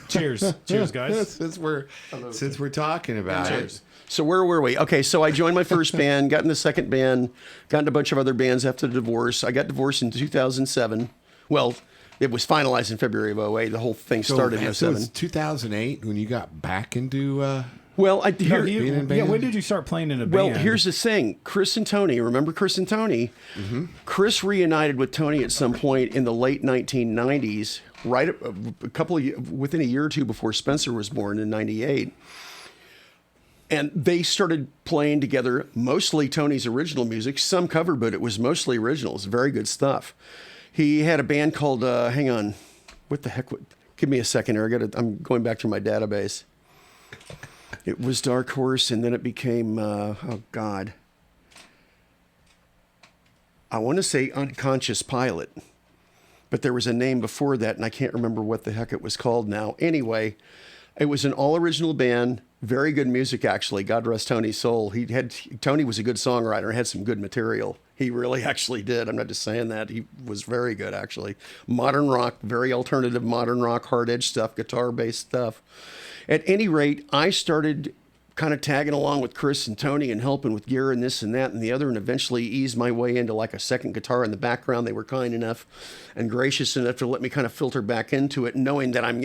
[SPEAKER 3] Cheers, cheers, guys.
[SPEAKER 2] Since we're talking about it.
[SPEAKER 1] So where were we? Okay, so I joined my first band, got in the second band, got in a bunch of other bands after the divorce. I got divorced in 2007. Well, it was finalized in February of 2008. The whole thing started in
[SPEAKER 2] So it
[SPEAKER 1] 2007.
[SPEAKER 2] was 2008 when you got back into.
[SPEAKER 1] Well,
[SPEAKER 2] being in band?
[SPEAKER 3] when did you start playing in a
[SPEAKER 1] Well,
[SPEAKER 3] band?
[SPEAKER 1] here's the thing. Chris and Tony, remember Chris and Tony?
[SPEAKER 2] Mm-hmm.
[SPEAKER 1] Chris reunited with Tony at some point in the late 1990s, right within a year or two before Spencer was born in 98. And they started playing together, mostly Tony's original music, some cover, but it was mostly originals. Very good stuff. He had a band called, hang on, what the heck? Give me a second here. I'm going back through my database. It was Dark Horse, and then it became, oh God. I want to say Unconscious Pilot, but there was a name before that, and I can't remember what the heck it was called now. Anyway, it was an all-original band, very good music, actually. God rest Tony's soul. Tony was a good songwriter, had some good material. He really actually did. I'm not just saying that. He was very good, actually. Modern rock, very alternative modern rock, hard edge stuff, guitar-based stuff. At any rate, I started kind of tagging along with Chris and Tony and helping with gear and this and that and the other, and eventually eased my way into like a second guitar in the background. They were kind enough and gracious enough to let me kind of filter back into it, knowing that I'm,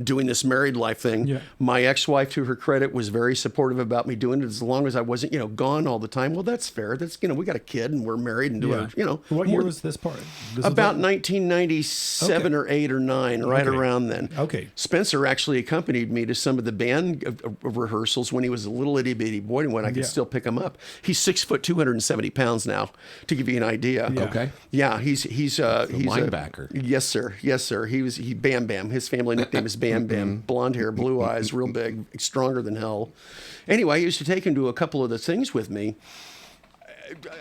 [SPEAKER 1] doing this married life thing.
[SPEAKER 3] Yeah.
[SPEAKER 1] My ex-wife, to her credit, was very supportive about me doing it as long as I wasn't, gone all the time. Well, that's fair. That's, we got a kid and we're married and doing,
[SPEAKER 3] What year was this part?
[SPEAKER 1] About 1997 or 8 or 9, right around then.
[SPEAKER 3] Okay.
[SPEAKER 1] Spencer actually accompanied me to some of the band rehearsals when he was a little itty bitty boy, when I could still pick him up. He's 6 foot, 270 pounds now, to give you an idea.
[SPEAKER 3] Yeah.
[SPEAKER 2] Okay.
[SPEAKER 1] Yeah, he's
[SPEAKER 2] linebacker.
[SPEAKER 1] Yes, sir. Yes, sir. He Bam Bam. His family nickname is Bam Bam. Blonde hair, blue eyes, real big, stronger than hell. Anyway, I used to take him to a couple of the things with me.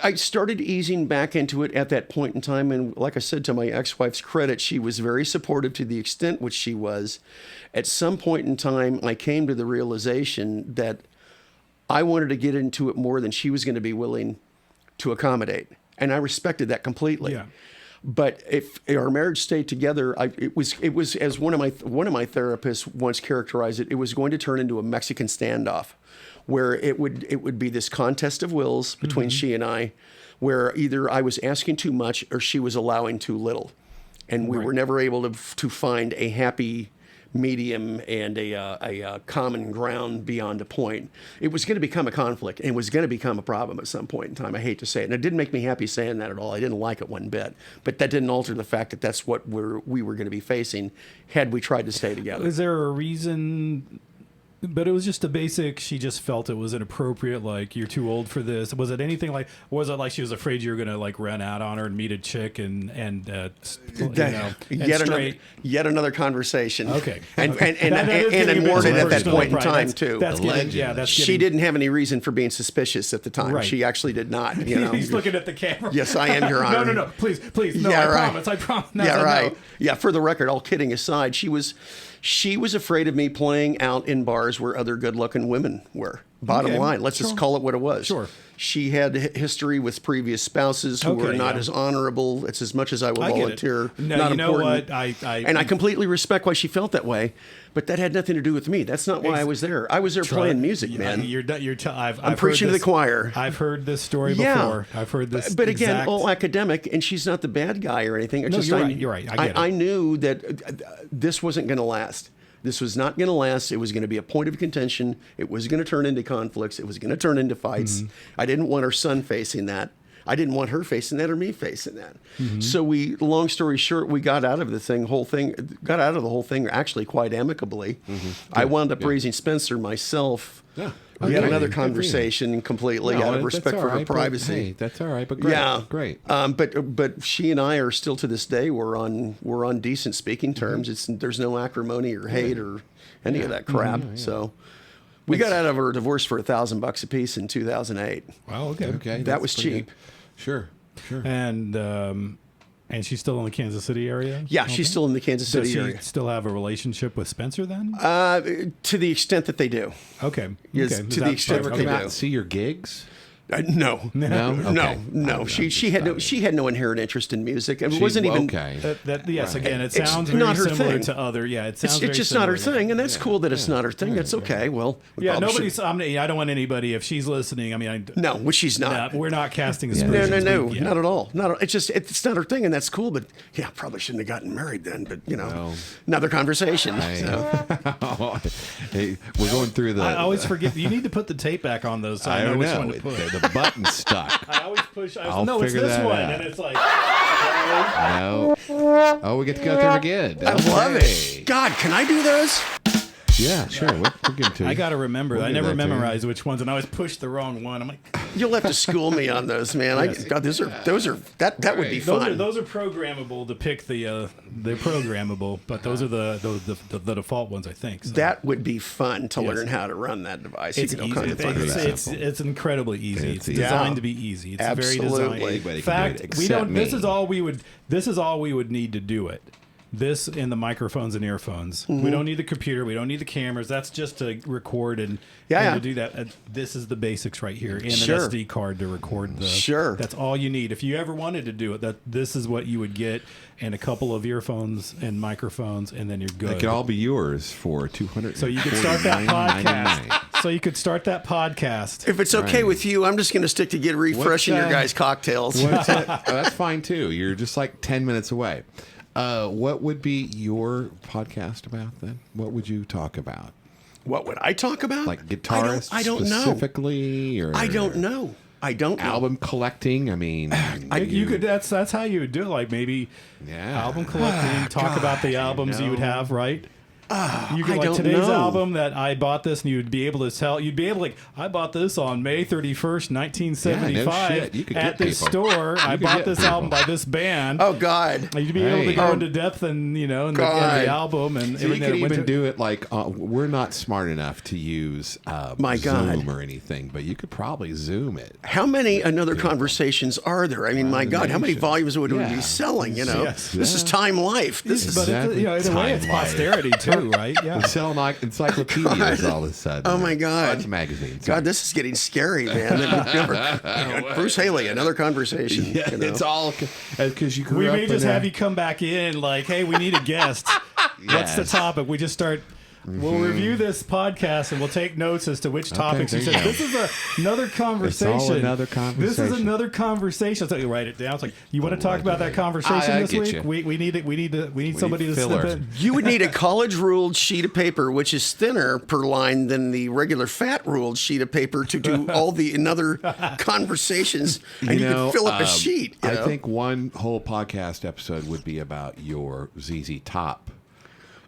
[SPEAKER 1] I started easing back into it at that point in time, and like I said, to my ex-wife's credit, she was very supportive to the extent which she was. At some point in time, I came to the realization that I wanted to get into it more than she was going to be willing to accommodate, and I respected that completely.
[SPEAKER 3] Yeah.
[SPEAKER 1] But if our marriage stayed together, it was as one of my therapists once characterized it, it was going to turn into a Mexican standoff, where it would be this contest of wills between she and I, where either I was asking too much or she was allowing too little, and we were never able to find a happy medium and a common ground beyond a point. It was going to become a conflict, and it was going to become a problem at some point in time. I hate to say it, and it didn't make me happy saying that at all. I didn't like it one bit, but that didn't alter the fact that that's what we were going to be facing had we tried to stay together.
[SPEAKER 3] Is there a reason? But it was just a basic. She just felt it was inappropriate. Like, you're too old for this. Was it anything like? Was it like she was afraid you were gonna like run out on her and meet a chick and
[SPEAKER 1] Yet another conversation.
[SPEAKER 3] Okay.
[SPEAKER 1] And
[SPEAKER 3] That is getting
[SPEAKER 1] unwarranted at that
[SPEAKER 3] personal,
[SPEAKER 1] point in
[SPEAKER 3] right?
[SPEAKER 1] time
[SPEAKER 3] That's-
[SPEAKER 1] too.
[SPEAKER 3] That's getting, that's
[SPEAKER 1] She
[SPEAKER 3] getting,
[SPEAKER 1] didn't have any reason for being suspicious at the time.
[SPEAKER 3] Right.
[SPEAKER 1] She actually did not.
[SPEAKER 3] He's looking at the camera.
[SPEAKER 1] Yes, I am, Your Honor.
[SPEAKER 3] No. Please. No,
[SPEAKER 1] Yeah,
[SPEAKER 3] I
[SPEAKER 1] right.
[SPEAKER 3] promise. No,
[SPEAKER 1] Yeah,
[SPEAKER 3] no.
[SPEAKER 1] right. Yeah, for the record, all kidding aside, she was afraid of me playing out in bars where other good-looking women were. Bottom
[SPEAKER 3] Okay,
[SPEAKER 1] line, let's just call it what it was.
[SPEAKER 3] Sure.
[SPEAKER 1] She had history with previous spouses who were not as honorable. It's as much as I will
[SPEAKER 3] I get it.
[SPEAKER 1] volunteer.
[SPEAKER 3] No,
[SPEAKER 1] not
[SPEAKER 3] you know
[SPEAKER 1] important.
[SPEAKER 3] what?
[SPEAKER 1] And I completely respect why she felt that way, but that had nothing to do with me. That's not why I was there. I was there playing music, man.
[SPEAKER 3] I'm
[SPEAKER 1] preaching to the choir.
[SPEAKER 3] I've heard this story
[SPEAKER 1] Yeah.
[SPEAKER 3] before. I've heard this.
[SPEAKER 1] But again, all academic, and she's not the bad guy or anything. It's
[SPEAKER 3] No,
[SPEAKER 1] just
[SPEAKER 3] you're right. I get it.
[SPEAKER 1] I knew that this wasn't going to last. This was not going to last. It was going to be a point of contention. It was going to turn into conflicts. It was going to turn into fights.
[SPEAKER 3] Mm-hmm.
[SPEAKER 1] I didn't want her son facing that. I didn't want her facing that or me facing that.
[SPEAKER 3] Mm-hmm.
[SPEAKER 1] So long story short, we got out of the whole thing actually quite amicably. I wound up raising Spencer myself
[SPEAKER 2] Yeah.
[SPEAKER 1] We had
[SPEAKER 2] Okay.
[SPEAKER 1] another
[SPEAKER 2] Good for you.
[SPEAKER 1] conversation completely
[SPEAKER 2] No,
[SPEAKER 1] out of
[SPEAKER 2] that's
[SPEAKER 1] respect
[SPEAKER 2] all
[SPEAKER 1] for her
[SPEAKER 2] right, but,
[SPEAKER 1] privacy.
[SPEAKER 2] hey, that's all right, but great.
[SPEAKER 1] Yeah,
[SPEAKER 2] Great.
[SPEAKER 1] But she and I are still to this day we're on decent speaking terms. There's no acrimony or hate or any of that crap. So we got out of our divorce for $1,000 a piece in 2008.
[SPEAKER 3] Wow. Okay.
[SPEAKER 2] Okay.
[SPEAKER 1] That
[SPEAKER 2] that's
[SPEAKER 1] was
[SPEAKER 2] pretty
[SPEAKER 1] cheap.
[SPEAKER 2] good. Sure. Sure.
[SPEAKER 3] And she's still in the Kansas City area?
[SPEAKER 1] Yeah, she's still in the Kansas
[SPEAKER 3] Does
[SPEAKER 1] City
[SPEAKER 3] she
[SPEAKER 1] area.
[SPEAKER 3] still have a relationship with Spencer then?
[SPEAKER 1] To the extent that they do.
[SPEAKER 3] Okay.
[SPEAKER 1] Yes,
[SPEAKER 3] Okay.
[SPEAKER 1] to the extent
[SPEAKER 2] Ever
[SPEAKER 1] that
[SPEAKER 2] come
[SPEAKER 1] they
[SPEAKER 2] out
[SPEAKER 1] do.
[SPEAKER 2] and see your gigs?
[SPEAKER 1] No.
[SPEAKER 2] No. Okay.
[SPEAKER 1] No. She had no inherent interest in music. It wasn't even.
[SPEAKER 2] Okay.
[SPEAKER 3] Yes,
[SPEAKER 2] Right.
[SPEAKER 3] again, it
[SPEAKER 1] It's
[SPEAKER 3] sounds very
[SPEAKER 1] not her
[SPEAKER 3] similar
[SPEAKER 1] thing.
[SPEAKER 3] to other. Yeah, it sounds
[SPEAKER 1] It's
[SPEAKER 3] very
[SPEAKER 1] just not her
[SPEAKER 3] similar.
[SPEAKER 1] thing, and that's cool that it's not her thing. That's okay. Well, we
[SPEAKER 3] Yeah,
[SPEAKER 1] probably
[SPEAKER 3] nobody's.
[SPEAKER 1] should-
[SPEAKER 3] I don't want anybody, if she's listening. I mean,
[SPEAKER 1] No, which she's not.
[SPEAKER 3] we're not casting
[SPEAKER 1] No,
[SPEAKER 3] aspersions. Yeah.
[SPEAKER 1] not at all. It's not her thing, and that's cool. But yeah, probably shouldn't have gotten married then. But
[SPEAKER 2] No.
[SPEAKER 1] another conversation. So.
[SPEAKER 2] Hey, we're going through the.
[SPEAKER 3] I always forget. You need to put the tape back on those so I,
[SPEAKER 2] I
[SPEAKER 3] know
[SPEAKER 2] don't
[SPEAKER 3] which
[SPEAKER 2] know.
[SPEAKER 3] one to put.
[SPEAKER 2] The button's stuck.
[SPEAKER 3] I always push.
[SPEAKER 2] I'll
[SPEAKER 3] No, it's
[SPEAKER 2] figure
[SPEAKER 3] this
[SPEAKER 2] that
[SPEAKER 3] one,
[SPEAKER 2] out.
[SPEAKER 3] and it's like.
[SPEAKER 2] No. Oh, we get to go through again.
[SPEAKER 1] I love
[SPEAKER 2] Okay.
[SPEAKER 1] it. God, can I do those?
[SPEAKER 2] Yeah, sure. We'll get to
[SPEAKER 3] I
[SPEAKER 2] you.
[SPEAKER 3] got to remember.
[SPEAKER 2] We'll
[SPEAKER 3] I
[SPEAKER 2] do
[SPEAKER 3] never
[SPEAKER 2] that to you.
[SPEAKER 3] memorized which ones, and I always push the wrong one. I'm like,
[SPEAKER 1] You'll have to school me on those, man. God, those are that would be fun.
[SPEAKER 3] those are programmable to pick the. They're programmable, but those are the default ones, I think. So.
[SPEAKER 1] That would be fun to
[SPEAKER 3] Yes.
[SPEAKER 1] learn how to run that device.
[SPEAKER 3] It's
[SPEAKER 1] You can
[SPEAKER 3] easy.
[SPEAKER 1] do all kinds of fun with that.
[SPEAKER 3] It's incredibly easy.
[SPEAKER 2] It's
[SPEAKER 3] It's
[SPEAKER 2] easy.
[SPEAKER 3] designed
[SPEAKER 1] Yeah.
[SPEAKER 3] to be easy. It's
[SPEAKER 1] Absolutely.
[SPEAKER 3] very designed.
[SPEAKER 2] Anybody
[SPEAKER 3] In
[SPEAKER 2] can do
[SPEAKER 3] fact,
[SPEAKER 2] it
[SPEAKER 3] we
[SPEAKER 2] except
[SPEAKER 3] don't. This
[SPEAKER 2] me.
[SPEAKER 3] is all we would. This is all we would need to do it. This and the microphones and earphones.
[SPEAKER 1] Mm-hmm.
[SPEAKER 3] We don't need the computer. We don't need the cameras. That's just to record and
[SPEAKER 1] Yeah.
[SPEAKER 3] to do that. This is the basics right here. And
[SPEAKER 1] Sure.
[SPEAKER 3] an SD card to record the.
[SPEAKER 1] Sure.
[SPEAKER 3] That's all you need. If you ever wanted to do it, this is what you would get, and a couple of earphones and microphones, and then you're good.
[SPEAKER 2] It could all be yours for $200.
[SPEAKER 3] So you could start that podcast. So you could start that podcast.
[SPEAKER 1] If it's okay
[SPEAKER 2] Right.
[SPEAKER 1] with you, I'm just going to stick to get refreshing your guys' cocktails.
[SPEAKER 2] What's it? Oh, that's fine too. You're just like 10 minutes away. What would be your podcast about then? What would you talk about?
[SPEAKER 1] What would I talk about?
[SPEAKER 2] Like guitarists
[SPEAKER 1] I don't know.
[SPEAKER 2] specifically, or
[SPEAKER 1] I don't know. I don't know.
[SPEAKER 2] album collecting. I mean,
[SPEAKER 3] You could. That's how you would do it. Like maybe
[SPEAKER 2] Yeah.
[SPEAKER 3] album collecting. Talk about the albums you would have, right? You could
[SPEAKER 1] I
[SPEAKER 3] like
[SPEAKER 1] don't
[SPEAKER 3] today's
[SPEAKER 1] know.
[SPEAKER 3] album that I bought this, and you'd be able to tell. You'd be able to like, I bought this on May 31st, 1975
[SPEAKER 2] Yeah, no shit. You could
[SPEAKER 3] at
[SPEAKER 2] get
[SPEAKER 3] this
[SPEAKER 2] people.
[SPEAKER 3] store. I
[SPEAKER 2] could
[SPEAKER 3] bought
[SPEAKER 2] get
[SPEAKER 3] this
[SPEAKER 2] people.
[SPEAKER 3] album by this band.
[SPEAKER 1] Oh God.
[SPEAKER 3] You'd be able to
[SPEAKER 2] Hey.
[SPEAKER 3] go
[SPEAKER 2] Oh.
[SPEAKER 3] into depth and in the
[SPEAKER 1] God.
[SPEAKER 3] album and
[SPEAKER 2] So you
[SPEAKER 3] everything.
[SPEAKER 2] could
[SPEAKER 3] that went
[SPEAKER 2] even
[SPEAKER 3] to-
[SPEAKER 2] do it like we're not smart enough to use
[SPEAKER 1] My God.
[SPEAKER 2] Zoom or anything, but you could probably Zoom it.
[SPEAKER 1] How many another conversations are there? I mean, my God, how many
[SPEAKER 2] nation.
[SPEAKER 1] volumes would we
[SPEAKER 2] Yeah.
[SPEAKER 1] be selling? You know,
[SPEAKER 3] Yes.
[SPEAKER 1] this is Time Life. This is.
[SPEAKER 3] But
[SPEAKER 2] Exactly.
[SPEAKER 3] it's, in a way, it's
[SPEAKER 2] Time life.
[SPEAKER 3] posterity too, right? Yeah.
[SPEAKER 2] We sell like encyclopedias all of a sudden.
[SPEAKER 1] Oh, my God.
[SPEAKER 2] It's magazines.
[SPEAKER 1] God, this is getting scary, man. Bruce Haley, another conversation.
[SPEAKER 2] Yeah,
[SPEAKER 1] you know?
[SPEAKER 2] it's all because you grew
[SPEAKER 3] We
[SPEAKER 2] up
[SPEAKER 3] may just
[SPEAKER 2] in
[SPEAKER 3] have you come back in, like, hey, we need a guest. What's the
[SPEAKER 2] Yes.
[SPEAKER 3] topic? We just start. We'll review this podcast and we'll take notes as to which topics
[SPEAKER 2] there
[SPEAKER 3] you
[SPEAKER 2] you
[SPEAKER 3] said.
[SPEAKER 2] go.
[SPEAKER 3] This is another conversation.
[SPEAKER 2] another
[SPEAKER 3] This is
[SPEAKER 2] conversation.
[SPEAKER 3] another conversation. So you write it down. It's like you want to talk about that conversation
[SPEAKER 2] I
[SPEAKER 3] this
[SPEAKER 2] get
[SPEAKER 3] week.
[SPEAKER 2] you.
[SPEAKER 3] We need somebody to
[SPEAKER 2] filler.
[SPEAKER 3] slip in.
[SPEAKER 1] You would need a college-ruled sheet of paper, which is thinner per line than the regular fat-ruled sheet of paper, to do all the another conversations, and you could fill up a sheet. You
[SPEAKER 2] I
[SPEAKER 1] know?
[SPEAKER 2] think one whole podcast episode would be about your ZZ Top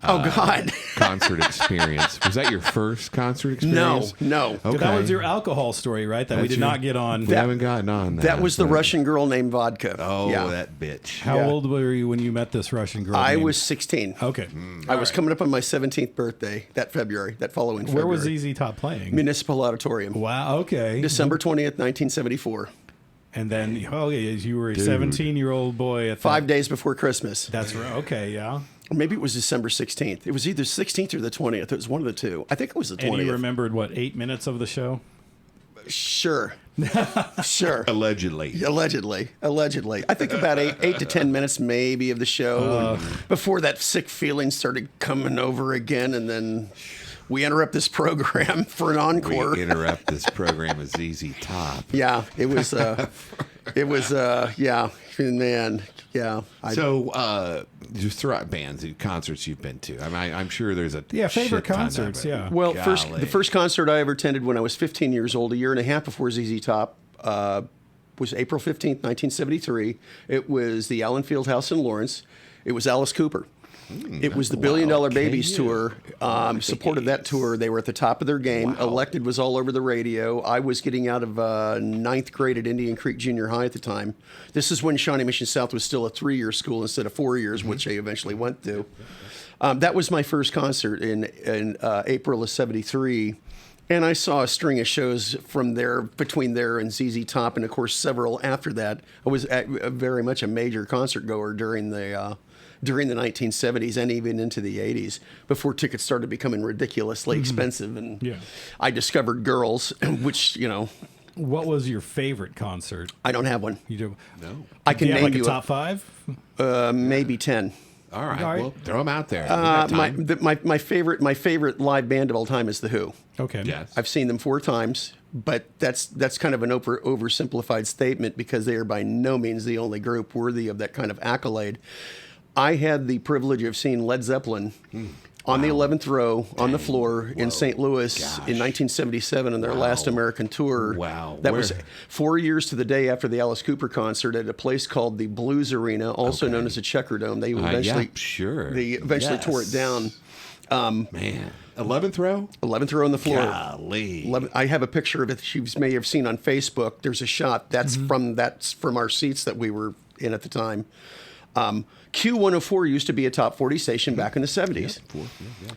[SPEAKER 1] Oh God,
[SPEAKER 2] concert experience. Was that your first concert
[SPEAKER 1] no,
[SPEAKER 2] experience?
[SPEAKER 1] no.
[SPEAKER 2] Okay.
[SPEAKER 3] That was your alcohol story, right? That we
[SPEAKER 2] That's
[SPEAKER 3] did
[SPEAKER 2] your-
[SPEAKER 3] not get on.
[SPEAKER 2] We haven't gotten on that.
[SPEAKER 1] That was the
[SPEAKER 2] but-
[SPEAKER 1] Russian girl named Vodka.
[SPEAKER 2] Oh,
[SPEAKER 1] yeah.
[SPEAKER 2] that bitch.
[SPEAKER 3] How
[SPEAKER 1] Yeah.
[SPEAKER 3] old were you when you met this Russian girl?
[SPEAKER 1] I
[SPEAKER 3] named-
[SPEAKER 1] was 16.
[SPEAKER 3] Okay.
[SPEAKER 1] I was coming up on my 17th birthday that February, that following February.
[SPEAKER 3] Where was ZZ Top playing?
[SPEAKER 1] Municipal Auditorium.
[SPEAKER 3] Wow. Okay.
[SPEAKER 1] December 20th, 1974.
[SPEAKER 3] And then, yeah, you were a 17-year-old boy at
[SPEAKER 1] 5 days before Christmas.
[SPEAKER 3] That's right. Okay, yeah.
[SPEAKER 1] Or maybe it was December 16th. It was either 16th or the 20th. It was one of the two. I think it was the 20th.
[SPEAKER 3] And you remembered, what, 8 minutes of the show?
[SPEAKER 1] Sure. Sure.
[SPEAKER 2] Allegedly.
[SPEAKER 1] Allegedly. I think about 8 to 10 minutes maybe of the show before that sick feeling started coming over again, and then we interrupt this program for an encore.
[SPEAKER 2] We interrupt this program with ZZ Top.
[SPEAKER 1] Yeah, it was yeah, man, yeah.
[SPEAKER 2] So, just throw out bands and concerts you've been to. I mean, I'm sure there's a
[SPEAKER 3] Yeah, favorite
[SPEAKER 2] shit ton of
[SPEAKER 3] concerts,
[SPEAKER 2] it.
[SPEAKER 3] yeah.
[SPEAKER 1] Well,
[SPEAKER 2] Golly.
[SPEAKER 1] the first concert I ever attended when I was 15 years old, a year and a half before ZZ Top, was April 15th, 1973. It was the Allen Fieldhouse in Lawrence. It was Alice Cooper. It was the $1 Billion Babies tour. Supported that tour. They were at the top of their game. Elected was all over the radio. I was getting out of ninth grade at Indian Creek Junior High at the time. This is when Shawnee Mission South was still a 3-year school instead of 4 years, which they eventually went to. That was my first concert in April of '73. And I saw a string of shows from there, between there and ZZ Top, and of course several after that. I was very much a major concert goer during the 1970s and even into the 80s, before tickets started becoming ridiculously expensive. And I discovered girls, which, you know.
[SPEAKER 3] What was your favorite concert?
[SPEAKER 1] I don't have one.
[SPEAKER 3] You do?
[SPEAKER 2] No.
[SPEAKER 1] I can
[SPEAKER 3] Do you have
[SPEAKER 1] name
[SPEAKER 3] like
[SPEAKER 1] you
[SPEAKER 3] a top 5?
[SPEAKER 1] Maybe 10.
[SPEAKER 2] All right.
[SPEAKER 3] All right.
[SPEAKER 2] Well, throw them out there. We got time.
[SPEAKER 1] My favorite live band of all time is The Who.
[SPEAKER 3] Okay.
[SPEAKER 2] Yes.
[SPEAKER 1] I've seen them 4 times, but that's kind of an oversimplified statement, because they are by no means the only group worthy of that kind of accolade. I had the privilege of seeing Led Zeppelin on the 11th row on the floor in St. Louis in 1977 on their last American tour.
[SPEAKER 2] Wow.
[SPEAKER 1] That was 4 years to the day after the Alice Cooper concert at a place called the Blues Arena, also known as the Checker Dome. They eventually, they eventually tore it down.
[SPEAKER 2] Man. 11th row?
[SPEAKER 1] 11th row on the floor.
[SPEAKER 2] Golly.
[SPEAKER 1] I have a picture of it. You may have seen on Facebook. There's a shot. That's from our seats that we were in at the time. Q104 used to be a top 40 station back in the 70s.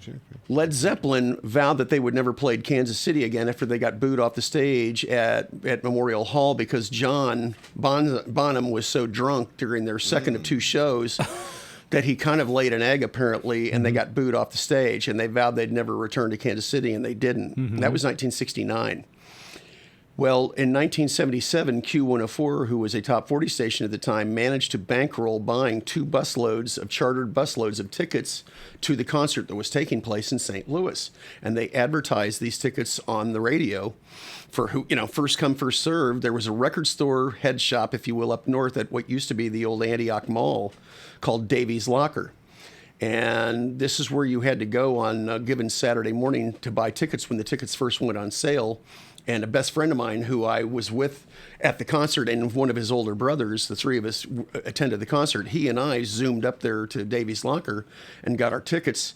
[SPEAKER 2] Sure.
[SPEAKER 1] Led Zeppelin vowed that they would never play Kansas City again after they got booed off the stage at Memorial Hall, because John Bonham was so drunk during their second of 2 shows that he kind of laid an egg, apparently, and they got booed off the stage, and they vowed they'd never return to Kansas City, and they didn't. That was 1969. Well, in 1977, Q104, who was a top 40 station at the time, managed to bankroll buying 2 chartered busloads of tickets to the concert that was taking place in St. Louis. And they advertised these tickets on the radio for first come, first served. There was a record store head shop, if you will, up north at what used to be the old Antioch Mall called Davy's Locker. And this is where you had to go on a given Saturday morning to buy tickets when the tickets first went on sale. And a best friend of mine who I was with at the concert, and one of his older brothers, the 3 of us attended the concert. He and I zoomed up there to Davy's Locker and got our tickets.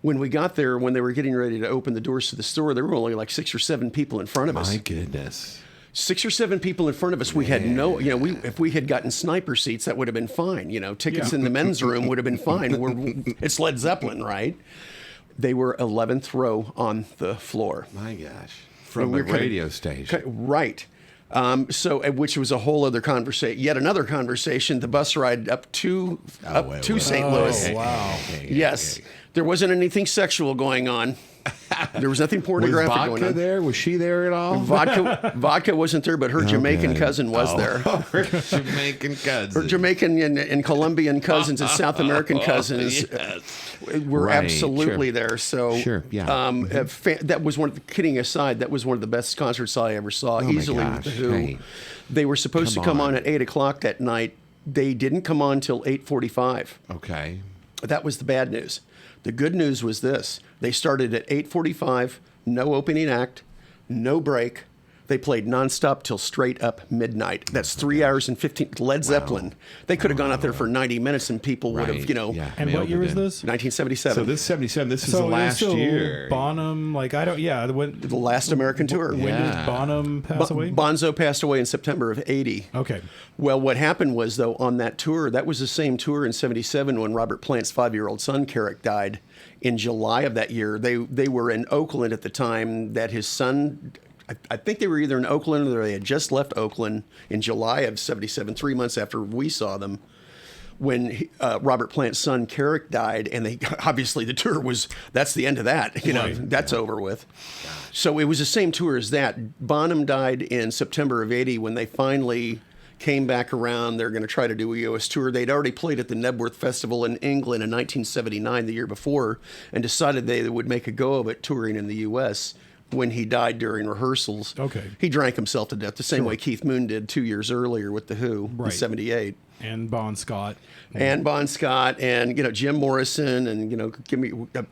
[SPEAKER 1] When we got there, when they were getting ready to open the doors to the store, there were only like 6 or 7 people in front of us.
[SPEAKER 2] My goodness.
[SPEAKER 1] 6 or 7 people in front of us. We had no, if we had gotten sniper seats, that would have been fine. Tickets in the men's room would have been fine. It's Led Zeppelin, right? They were 11th row on the floor.
[SPEAKER 2] My gosh. From the radio station.
[SPEAKER 1] Right. Which was a whole other conversation, yet another conversation, the bus ride up to St. Louis.
[SPEAKER 3] Oh, wow.
[SPEAKER 1] Yes. There wasn't anything sexual going on. There was nothing pornographic
[SPEAKER 2] was
[SPEAKER 1] going on.
[SPEAKER 2] vodka there? Was she there at all?
[SPEAKER 1] Vodka wasn't there, but her Jamaican cousin was there.
[SPEAKER 2] Her Jamaican cousin.
[SPEAKER 1] Her Jamaican and Colombian cousins and South American cousins were absolutely there. So that was kidding aside, that was one of the best concerts I ever saw. Easily with The Who. Hey. They were supposed to come on at 8 o'clock that night. They didn't come on till 8:45.
[SPEAKER 2] Okay.
[SPEAKER 1] That was the bad news. The good news was this. They started at 8:45, no opening act, no break. They played nonstop till straight up midnight. That's 3 hours and 15. Led Zeppelin. They could have gone out there for 90 minutes and people would have,
[SPEAKER 3] And what year was this?
[SPEAKER 1] 1977.
[SPEAKER 2] So this is 77. This is the last year.
[SPEAKER 3] Bonham,
[SPEAKER 1] the last American tour.
[SPEAKER 3] When did Bonham pass away?
[SPEAKER 1] Bonzo passed away in September of 80.
[SPEAKER 3] Okay.
[SPEAKER 1] Well, what happened was, though, on that tour, that was the same tour in 77 when Robert Plant's 5-year-old son, Carrick, died in July of that year. They were in Oakland at the time that his son... I think they were either in Oakland or they had just left Oakland in July of 77, 3 months after we saw them, when Robert Plant's son, Carrick, died. And they obviously the tour that's the end of that. That's over with. So it was the same tour as that. Bonham died in September of 80 when they finally came back around. They're going to try to do a U.S. tour. They'd already played at the Nebworth Festival in England in 1979, the year before, and decided they would make a go of it touring in the U.S., when he died during rehearsals.
[SPEAKER 3] Okay.
[SPEAKER 1] He drank himself to death the same way Keith Moon did 2 years earlier with The Who in 78.
[SPEAKER 3] And Bon Scott.
[SPEAKER 1] And Jim Morrison and, give me a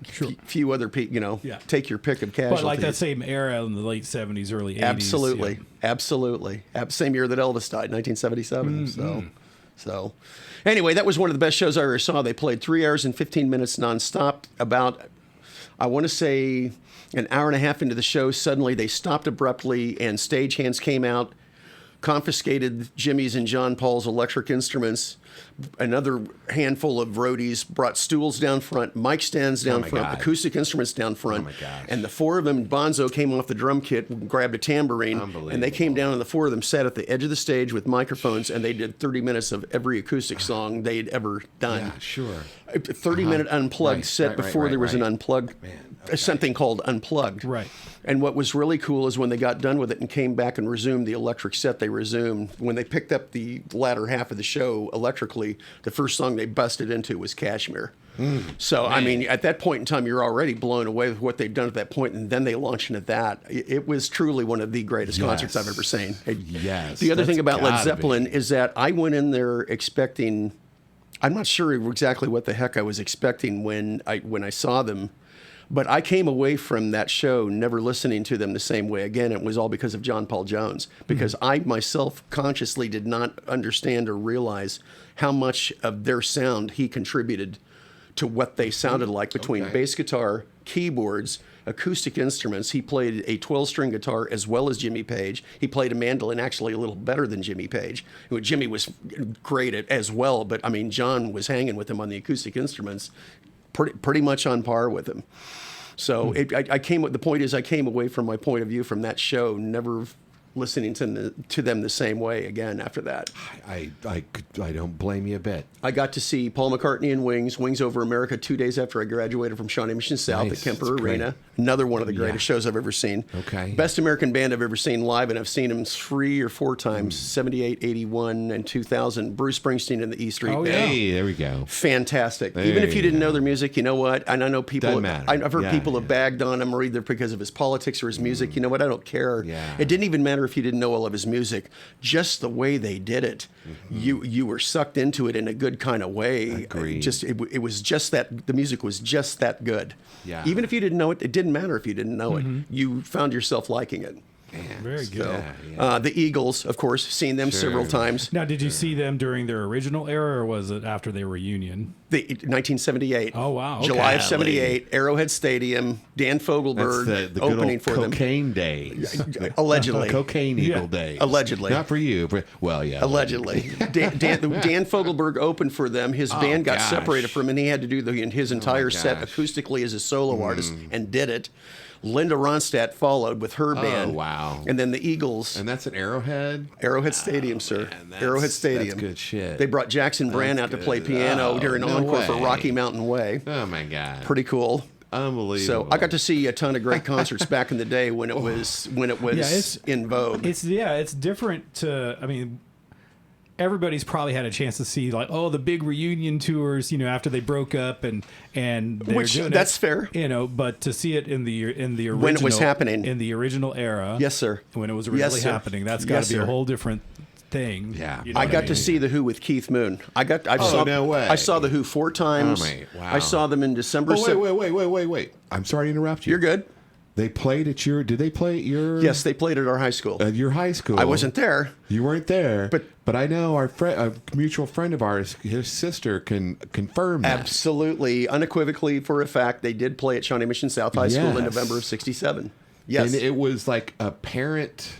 [SPEAKER 1] few other people, take your pick of casualties.
[SPEAKER 3] But like that same era in the late 70s, early 80s.
[SPEAKER 1] Absolutely. Same year that Elvis died, 1977. So, So, anyway, that was one of the best shows I ever saw. They played 3 hours and 15 minutes nonstop. About, I want to say, an hour and a half into the show, suddenly they stopped abruptly, and stagehands came out, confiscated Jimmy's and John Paul's electric instruments. Another handful of roadies brought stools down front, mic stands down front,
[SPEAKER 2] God.
[SPEAKER 1] acoustic instruments down front.
[SPEAKER 2] Oh, my gosh.
[SPEAKER 1] And the four of them, Bonzo came off the drum kit, and grabbed a tambourine, and they came down, and the four of them sat at the edge of the stage with microphones, and they did 30 minutes of every acoustic song they'd ever done.
[SPEAKER 2] Yeah, sure.
[SPEAKER 1] A 30-minute unplugged
[SPEAKER 2] Right,
[SPEAKER 1] set
[SPEAKER 2] right,
[SPEAKER 1] before
[SPEAKER 2] right,
[SPEAKER 1] there was an
[SPEAKER 2] right.
[SPEAKER 1] unplugged, something called unplugged.
[SPEAKER 3] Right.
[SPEAKER 1] And what was really cool is when they got done with it and came back and resumed the electric set, they resumed. When they picked up the latter half of the show electrically, the first song they busted into was Kashmir. So, I mean, at that point in time, you're already blown away with what they've done at that point, and then they launched into that. It was truly one of the greatest concerts I've ever seen.
[SPEAKER 2] Yes.
[SPEAKER 1] The other thing
[SPEAKER 2] that's
[SPEAKER 1] about Led
[SPEAKER 2] gotta
[SPEAKER 1] Zeppelin
[SPEAKER 2] be.
[SPEAKER 1] is that I went in there expecting, I'm not sure exactly what the heck I was expecting when I saw them, but I came away from that show never listening to them the same way again. It was all because of John Paul Jones, because I myself consciously did not understand or realize how much of their sound he contributed to what they sounded like between bass guitar, keyboards, acoustic instruments. He played a 12-string guitar as well as Jimmy Page. He played a mandolin actually a little better than Jimmy Page. Jimmy was great at as well, but I mean, John was hanging with him on the acoustic instruments, pretty much on par with him. So I came. The point is, I came away from my point of view from that show never listening to them the same way again after that.
[SPEAKER 2] I don't blame you a bit.
[SPEAKER 1] I got to see Paul McCartney and Wings Over America 2 days after I graduated from Shawnee Mission South
[SPEAKER 2] Nice.
[SPEAKER 1] at Kemper
[SPEAKER 2] That's great.
[SPEAKER 1] Arena. Another one of the greatest shows I've ever seen.
[SPEAKER 2] Okay.
[SPEAKER 1] Best American band I've ever seen live, and I've seen them 3 or 4 times, 78, 81, and 2000. Bruce Springsteen and the E Street
[SPEAKER 3] Oh,
[SPEAKER 1] Band.
[SPEAKER 3] yeah.
[SPEAKER 2] Hey, there we go.
[SPEAKER 1] Fantastic.
[SPEAKER 2] There
[SPEAKER 1] Even if you
[SPEAKER 2] you
[SPEAKER 1] didn't
[SPEAKER 2] go.
[SPEAKER 1] know their music, you know what? And I know people.
[SPEAKER 2] Doesn't matter.
[SPEAKER 1] I've heard
[SPEAKER 2] Yeah,
[SPEAKER 1] people have
[SPEAKER 2] yeah.
[SPEAKER 1] bagged on him, or either because of his politics or his music. You know what? I don't care.
[SPEAKER 2] Yeah.
[SPEAKER 1] It didn't even matter if you didn't know all of his music. Just the way they did it, you were sucked into it in a good kind of way.
[SPEAKER 2] Agreed.
[SPEAKER 1] It was just that the music was just that good.
[SPEAKER 2] Yeah.
[SPEAKER 1] Even if you didn't know it, it didn't matter if you didn't know it. You found yourself liking it.
[SPEAKER 3] Very good.
[SPEAKER 2] Yeah.
[SPEAKER 1] The Eagles, of course, seen them several times.
[SPEAKER 3] Now, did you see them during their original era, or was it after they were Union?
[SPEAKER 1] 1978.
[SPEAKER 3] Oh, wow. Okay.
[SPEAKER 1] July of 78, Arrowhead Stadium, Dan Fogelberg
[SPEAKER 2] That's the good
[SPEAKER 1] opening
[SPEAKER 2] old
[SPEAKER 1] for them.
[SPEAKER 2] cocaine days.
[SPEAKER 1] Allegedly.
[SPEAKER 2] Cocaine Eagle days.
[SPEAKER 1] Allegedly.
[SPEAKER 2] Not for you. But, well, yeah.
[SPEAKER 1] Allegedly. Dan Fogelberg opened for them. His band got
[SPEAKER 2] gosh.
[SPEAKER 1] separated from him, and he had to do his entire set
[SPEAKER 2] gosh.
[SPEAKER 1] acoustically as a solo artist, and did it. Linda Ronstadt followed with her band.
[SPEAKER 2] wow.
[SPEAKER 1] And then the Eagles.
[SPEAKER 2] And that's an Arrowhead?
[SPEAKER 1] Arrowhead Stadium, sir.
[SPEAKER 2] man,
[SPEAKER 1] Arrowhead Stadium.
[SPEAKER 2] That's good shit.
[SPEAKER 1] They brought Jackson Brand out to play
[SPEAKER 2] good.
[SPEAKER 1] piano
[SPEAKER 2] Oh,
[SPEAKER 1] during
[SPEAKER 2] no
[SPEAKER 1] encore for
[SPEAKER 2] way.
[SPEAKER 1] Rocky Mountain Way.
[SPEAKER 2] Oh, my God.
[SPEAKER 1] Pretty cool.
[SPEAKER 2] Unbelievable.
[SPEAKER 1] So I got to see a ton of great concerts back in the day when it was
[SPEAKER 3] it's-
[SPEAKER 1] in vogue.
[SPEAKER 3] It's different to. I mean, everybody's probably had a chance to see the big reunion tours, after they broke up and they're
[SPEAKER 1] Which,
[SPEAKER 3] doing
[SPEAKER 1] that's
[SPEAKER 3] it,
[SPEAKER 1] fair.
[SPEAKER 3] But to see it in the original
[SPEAKER 1] When it was happening.
[SPEAKER 3] in the original era,
[SPEAKER 1] Yes, sir.
[SPEAKER 3] when it was
[SPEAKER 1] Yes,
[SPEAKER 3] really
[SPEAKER 1] sir.
[SPEAKER 3] happening, that's got to
[SPEAKER 1] Yes,
[SPEAKER 3] be
[SPEAKER 1] sir.
[SPEAKER 3] a whole different thing.
[SPEAKER 2] Yeah.
[SPEAKER 3] You know
[SPEAKER 1] I
[SPEAKER 3] what
[SPEAKER 1] got
[SPEAKER 3] mean?
[SPEAKER 1] to see the Who with Keith Moon.
[SPEAKER 2] no way.
[SPEAKER 1] I saw the Who 4 times.
[SPEAKER 2] Oh, mate, wow.
[SPEAKER 1] I saw them in December.
[SPEAKER 2] Oh, wait. I'm sorry to interrupt you.
[SPEAKER 1] You're good.
[SPEAKER 2] They played at your... Did they play at your...
[SPEAKER 1] Yes, they played at our high school.
[SPEAKER 2] At your high school.
[SPEAKER 1] I wasn't there.
[SPEAKER 2] You weren't there.
[SPEAKER 1] But
[SPEAKER 2] I know our a mutual friend of ours, his sister, can confirm that.
[SPEAKER 1] Absolutely, unequivocally, for a fact, they did play at Shawnee Mission South High School in
[SPEAKER 2] Yes.
[SPEAKER 1] November of '67. Yes,
[SPEAKER 2] And it was like a parent...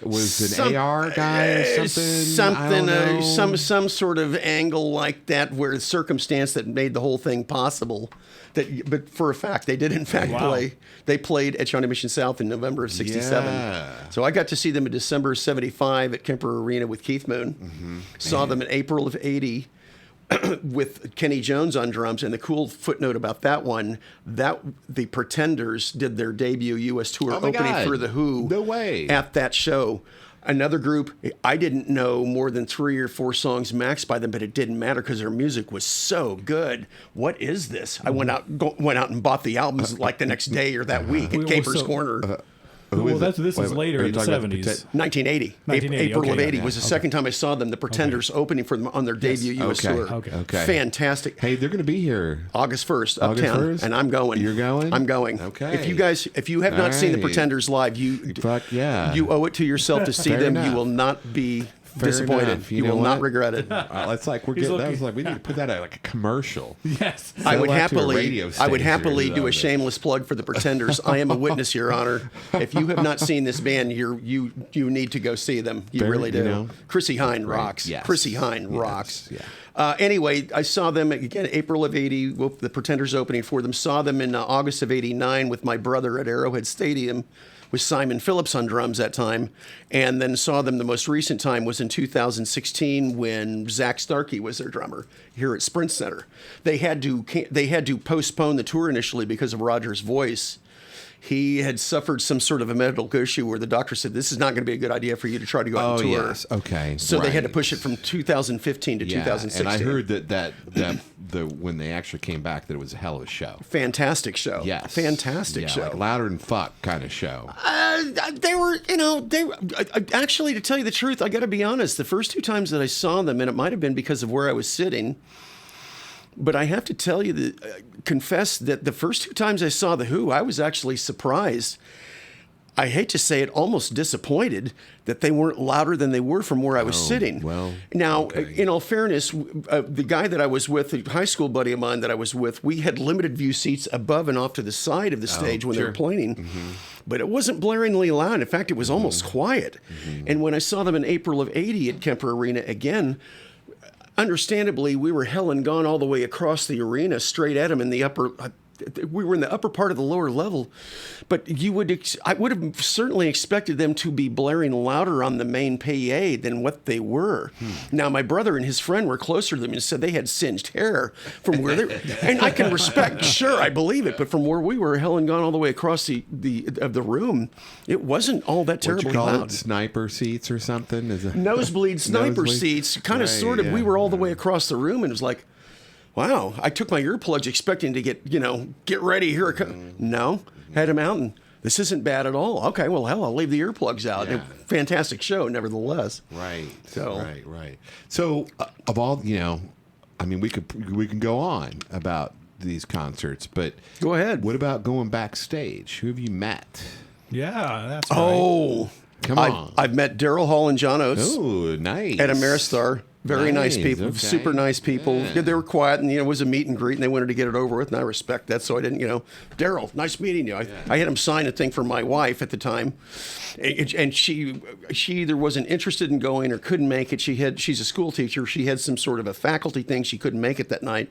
[SPEAKER 2] Was an AR guy or something? I don't know.
[SPEAKER 1] some sort of angle like that, where the circumstance that made the whole thing possible. But for a fact, they did in fact play. They played at Shawnee Mission South in November of '67.
[SPEAKER 2] Yeah.
[SPEAKER 1] So I got to see them in December of '75 at Kemper Arena with Keith Moon. Saw them in April of '80. With Kenny Jones on drums, and the cool footnote about that one, that the Pretenders did their debut U.S. tour
[SPEAKER 2] Oh my
[SPEAKER 1] opening
[SPEAKER 2] God.
[SPEAKER 1] for the Who.
[SPEAKER 2] No way.
[SPEAKER 1] At that show. Another group, I didn't know more than 3 or 4 songs max by them, but it didn't matter because their music was so good. What is this? I went out and bought the albums like the next day or that week at
[SPEAKER 3] Well,
[SPEAKER 1] Capers
[SPEAKER 3] so-
[SPEAKER 1] Corner.
[SPEAKER 2] Who
[SPEAKER 3] Well,
[SPEAKER 2] is
[SPEAKER 3] this
[SPEAKER 2] it?
[SPEAKER 3] is
[SPEAKER 2] Wait,
[SPEAKER 3] later
[SPEAKER 2] are you
[SPEAKER 3] in the
[SPEAKER 2] talking about
[SPEAKER 3] 70s.
[SPEAKER 1] 1980.
[SPEAKER 3] 1980,
[SPEAKER 1] April of
[SPEAKER 3] okay,
[SPEAKER 1] 80
[SPEAKER 3] yeah,
[SPEAKER 1] was the
[SPEAKER 3] okay.
[SPEAKER 1] second time I saw them. The Pretenders opening for them on their debut U.S.
[SPEAKER 2] Okay,
[SPEAKER 1] tour.
[SPEAKER 2] okay.
[SPEAKER 1] Fantastic.
[SPEAKER 2] Hey, they're going to be here.
[SPEAKER 1] August 1st,
[SPEAKER 2] August
[SPEAKER 1] uptown,
[SPEAKER 2] 1st?
[SPEAKER 1] and I'm going.
[SPEAKER 2] You're going?
[SPEAKER 1] I'm going.
[SPEAKER 2] Okay.
[SPEAKER 1] If you have not seen the
[SPEAKER 2] All right.
[SPEAKER 1] Pretenders live,
[SPEAKER 2] Fuck yeah.
[SPEAKER 1] you owe it to yourself to see
[SPEAKER 2] Fair
[SPEAKER 1] them.
[SPEAKER 2] enough.
[SPEAKER 1] You will not be Disappointed.
[SPEAKER 2] enough.
[SPEAKER 1] You
[SPEAKER 2] know
[SPEAKER 1] will not
[SPEAKER 2] what?
[SPEAKER 1] regret it.
[SPEAKER 2] It's like we're getting. That was like we need to put that out like a commercial.
[SPEAKER 3] Yes.
[SPEAKER 1] I would
[SPEAKER 2] that to a
[SPEAKER 1] happily,
[SPEAKER 2] radio
[SPEAKER 1] I would
[SPEAKER 2] station
[SPEAKER 1] happily
[SPEAKER 2] or
[SPEAKER 1] do a
[SPEAKER 2] something.
[SPEAKER 1] shameless plug for the Pretenders. I am a witness, Your Honor. If you have not seen this band, you need to go see them. You
[SPEAKER 2] Very,
[SPEAKER 1] really do.
[SPEAKER 2] you know,
[SPEAKER 1] Chrissy Hine rocks.
[SPEAKER 2] Yes.
[SPEAKER 1] Chrissy Hine rocks.
[SPEAKER 2] Yeah.
[SPEAKER 1] Anyway, I saw them again April of '80. The Pretenders opening for them. Saw them in August of '89 with my brother at Arrowhead Stadium, with Simon Phillips on drums that time, and then saw them the most recent time was in 2016 when Zach Starkey was their drummer here at Sprint Center. They had to postpone the tour initially because of Roger's voice. He had suffered some sort of a medical issue where the doctor said, this is not going to be a good idea for you to try to go out and tour.
[SPEAKER 2] Yes. Okay.
[SPEAKER 1] So they had to
[SPEAKER 2] Right.
[SPEAKER 1] push it from 2015 to 2016.
[SPEAKER 2] And I heard that the when they actually came back, that it was a hell of a show.
[SPEAKER 1] Fantastic show.
[SPEAKER 2] Yes.
[SPEAKER 1] Fantastic show.
[SPEAKER 2] Like louder than fuck kind of show.
[SPEAKER 1] They were, actually, to tell you the truth, I got to be honest. The first two times that I saw them, and it might have been because of where I was sitting, but I have to tell you confess that the first two times I saw The Who, I was actually surprised. I hate to say it, almost disappointed that they weren't louder than they were from where I was sitting.
[SPEAKER 2] well,
[SPEAKER 1] now,
[SPEAKER 2] okay.
[SPEAKER 1] in all fairness, the guy that I was with, a high school buddy of mine that I was with, we had limited view seats above and off to the side of the stage when they were
[SPEAKER 2] sure.
[SPEAKER 1] playing. But it wasn't blaringly loud. In fact, it was almost quiet. And when I saw them in April of '80 at Kemper Arena again, understandably, we were hell and gone all the way across the arena, straight at them in the upper. We were in the upper part of the lower level, but I would have certainly expected them to be blaring louder on the main PA than what they were. Now, my brother and his friend were closer to them and said they had singed hair from where they were. And I can respect, sure, I believe it, but from where we were, hell and gone all the way across the room, it wasn't all that
[SPEAKER 2] What you
[SPEAKER 1] terribly
[SPEAKER 2] call
[SPEAKER 1] loud.
[SPEAKER 2] it? Sniper seats or something? Is it
[SPEAKER 1] Nosebleed sniper
[SPEAKER 2] Nosebleed?
[SPEAKER 1] seats, kind of,
[SPEAKER 2] Right,
[SPEAKER 1] sort of.
[SPEAKER 2] yeah.
[SPEAKER 1] We were all the way across the room, and it was like, wow. I took my earplugs expecting to get ready. Here it comes. No, had them out, and this isn't bad at all. Okay, well, hell, I'll leave the earplugs out.
[SPEAKER 2] Yeah.
[SPEAKER 1] Fantastic show, nevertheless.
[SPEAKER 2] Right.
[SPEAKER 1] So-
[SPEAKER 2] Right. So, of all, I mean, we can go on about these concerts, but
[SPEAKER 1] Go ahead.
[SPEAKER 2] What about going backstage? Who have you met?
[SPEAKER 3] Yeah, that's right.
[SPEAKER 1] Oh,
[SPEAKER 2] Come on.
[SPEAKER 1] I've met Daryl Hall and John Oates
[SPEAKER 2] Oh, nice.
[SPEAKER 1] at Ameristar. Very nice
[SPEAKER 2] Nice,
[SPEAKER 1] people,
[SPEAKER 2] okay.
[SPEAKER 1] super nice people.
[SPEAKER 2] Yeah.
[SPEAKER 1] They were quiet, and it was a meet and greet, and they wanted to get it over with, and I respect that. So I didn't, Daryl, nice meeting you. I had him sign a thing for my wife at the time, and she either wasn't interested in going or couldn't make it. She's a school teacher. She had some sort of a faculty thing. She couldn't make it that night.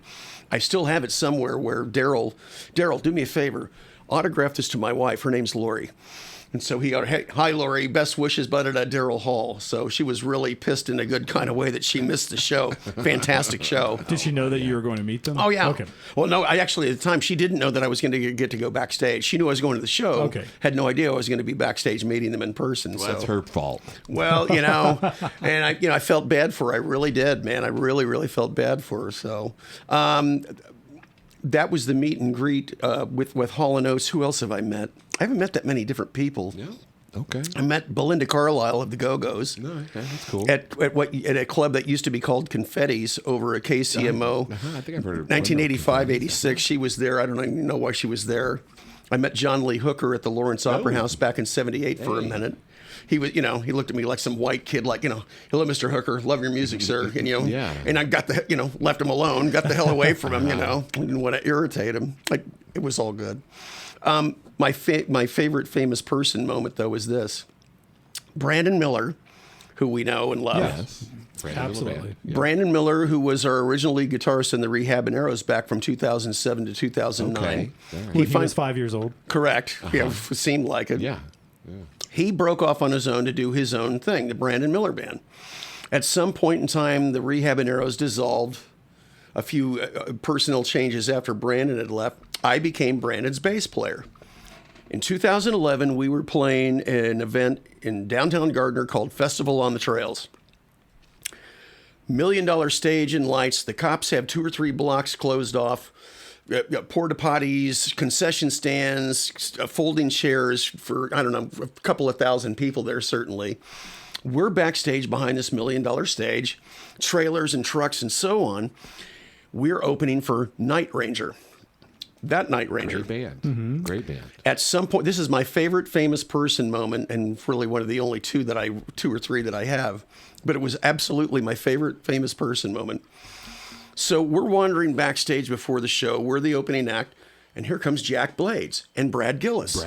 [SPEAKER 1] I still have it somewhere where Daryl, do me a favor, autograph this to my wife. Her name's Lori. And so he got, hey, hi, Lori, best wishes, buddy, to Daryl Hall. So she was really pissed in a good kind of way that she missed the show. Fantastic show.
[SPEAKER 3] Did she know that you were going to meet them?
[SPEAKER 1] Oh, yeah.
[SPEAKER 3] Okay.
[SPEAKER 1] Well, no, I actually, at the time, she didn't know that I was going to get to go backstage. She knew I was going to the show.
[SPEAKER 3] Okay.
[SPEAKER 1] Had no idea I was going to be backstage meeting them in person.
[SPEAKER 2] Well,
[SPEAKER 1] so.
[SPEAKER 2] that's her fault.
[SPEAKER 1] Well, and I felt bad for her. I really did, man. I really, really felt bad for her. So that was the meet and greet with Hall and Oates. Who else have I met? I haven't met that many different people.
[SPEAKER 2] Yeah. Okay.
[SPEAKER 1] I met Belinda Carlisle of the Go-Go's
[SPEAKER 2] No, okay, that's cool.
[SPEAKER 1] at a club that used to be called Confetti's over at KCMO.
[SPEAKER 2] I think I've heard of
[SPEAKER 1] 1985, 86. She was there. I don't even know why she was there. I met John Lee Hooker at the Lawrence Opera House back in '78 for a minute. He was, he looked at me like some white kid, like, hello, Mr. Hooker, love your music, sir. And,
[SPEAKER 2] Yeah.
[SPEAKER 1] and I got left him alone, got the hell away from him, didn't want to irritate him. Like, it was all good. My favorite famous person moment, though, is this. Brandon Miller, who we know and love.
[SPEAKER 3] Yes.
[SPEAKER 2] Brandon
[SPEAKER 3] Absolutely.
[SPEAKER 2] Miller. Yeah.
[SPEAKER 1] Brandon Miller, who was our original lead guitarist in the Rehab and Arrows back from 2007 to 2009.
[SPEAKER 2] Okay. All right.
[SPEAKER 3] He was 5 years old.
[SPEAKER 1] Correct. Yeah, it seemed like it.
[SPEAKER 2] Yeah.
[SPEAKER 1] He broke off on his own to do his own thing, the Brandon Miller Band. At some point in time, the Rehab and Arrows dissolved. A few personnel changes after Brandon had left. I became Brandon's bass player. In 2011, we were playing an event in downtown Gardner called Festival on the Trails. $1 million stage and lights. The cops have 2 or 3 blocks closed off. Porta potties, concession stands, folding chairs for, I don't know, a couple of thousand people there, certainly. We're backstage behind this $1 million stage, trailers and trucks and so on. We're opening for Night Ranger. that Night Ranger.
[SPEAKER 2] Great band. Great band.
[SPEAKER 1] At some point, this is my favorite famous person moment, and really one of the only two or three that I have. But it was absolutely my favorite famous person moment. So we're wandering backstage before the show. We're the opening act, and here comes Jack Blades and Brad Gillis.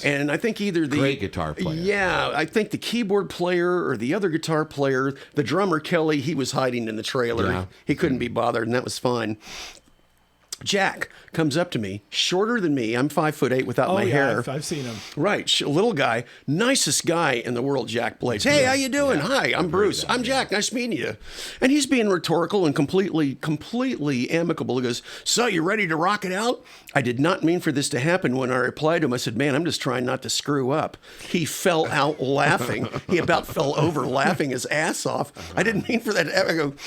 [SPEAKER 1] And I think either the
[SPEAKER 2] great guitar player.
[SPEAKER 1] Yeah, I think the keyboard player or the other guitar player, the drummer Kelly, he was hiding in the trailer.
[SPEAKER 2] Yeah.
[SPEAKER 1] He couldn't be bothered, and that was fine. Jack comes up to me, shorter than me. I'm 5'8" without my hair.
[SPEAKER 3] I've seen him.
[SPEAKER 1] Right, little guy, nicest guy in the world, Jack Blades. Hey, how you doing? Hi, I'm Bruce. I'm Jack. Nice meeting you. And he's being rhetorical and completely amicable. He goes, so you ready to rock it out? I did not mean for this to happen. When I replied to him, I said, man, I'm just trying not to screw up. He fell out laughing. He about fell over laughing his ass off. I didn't mean for that to happen.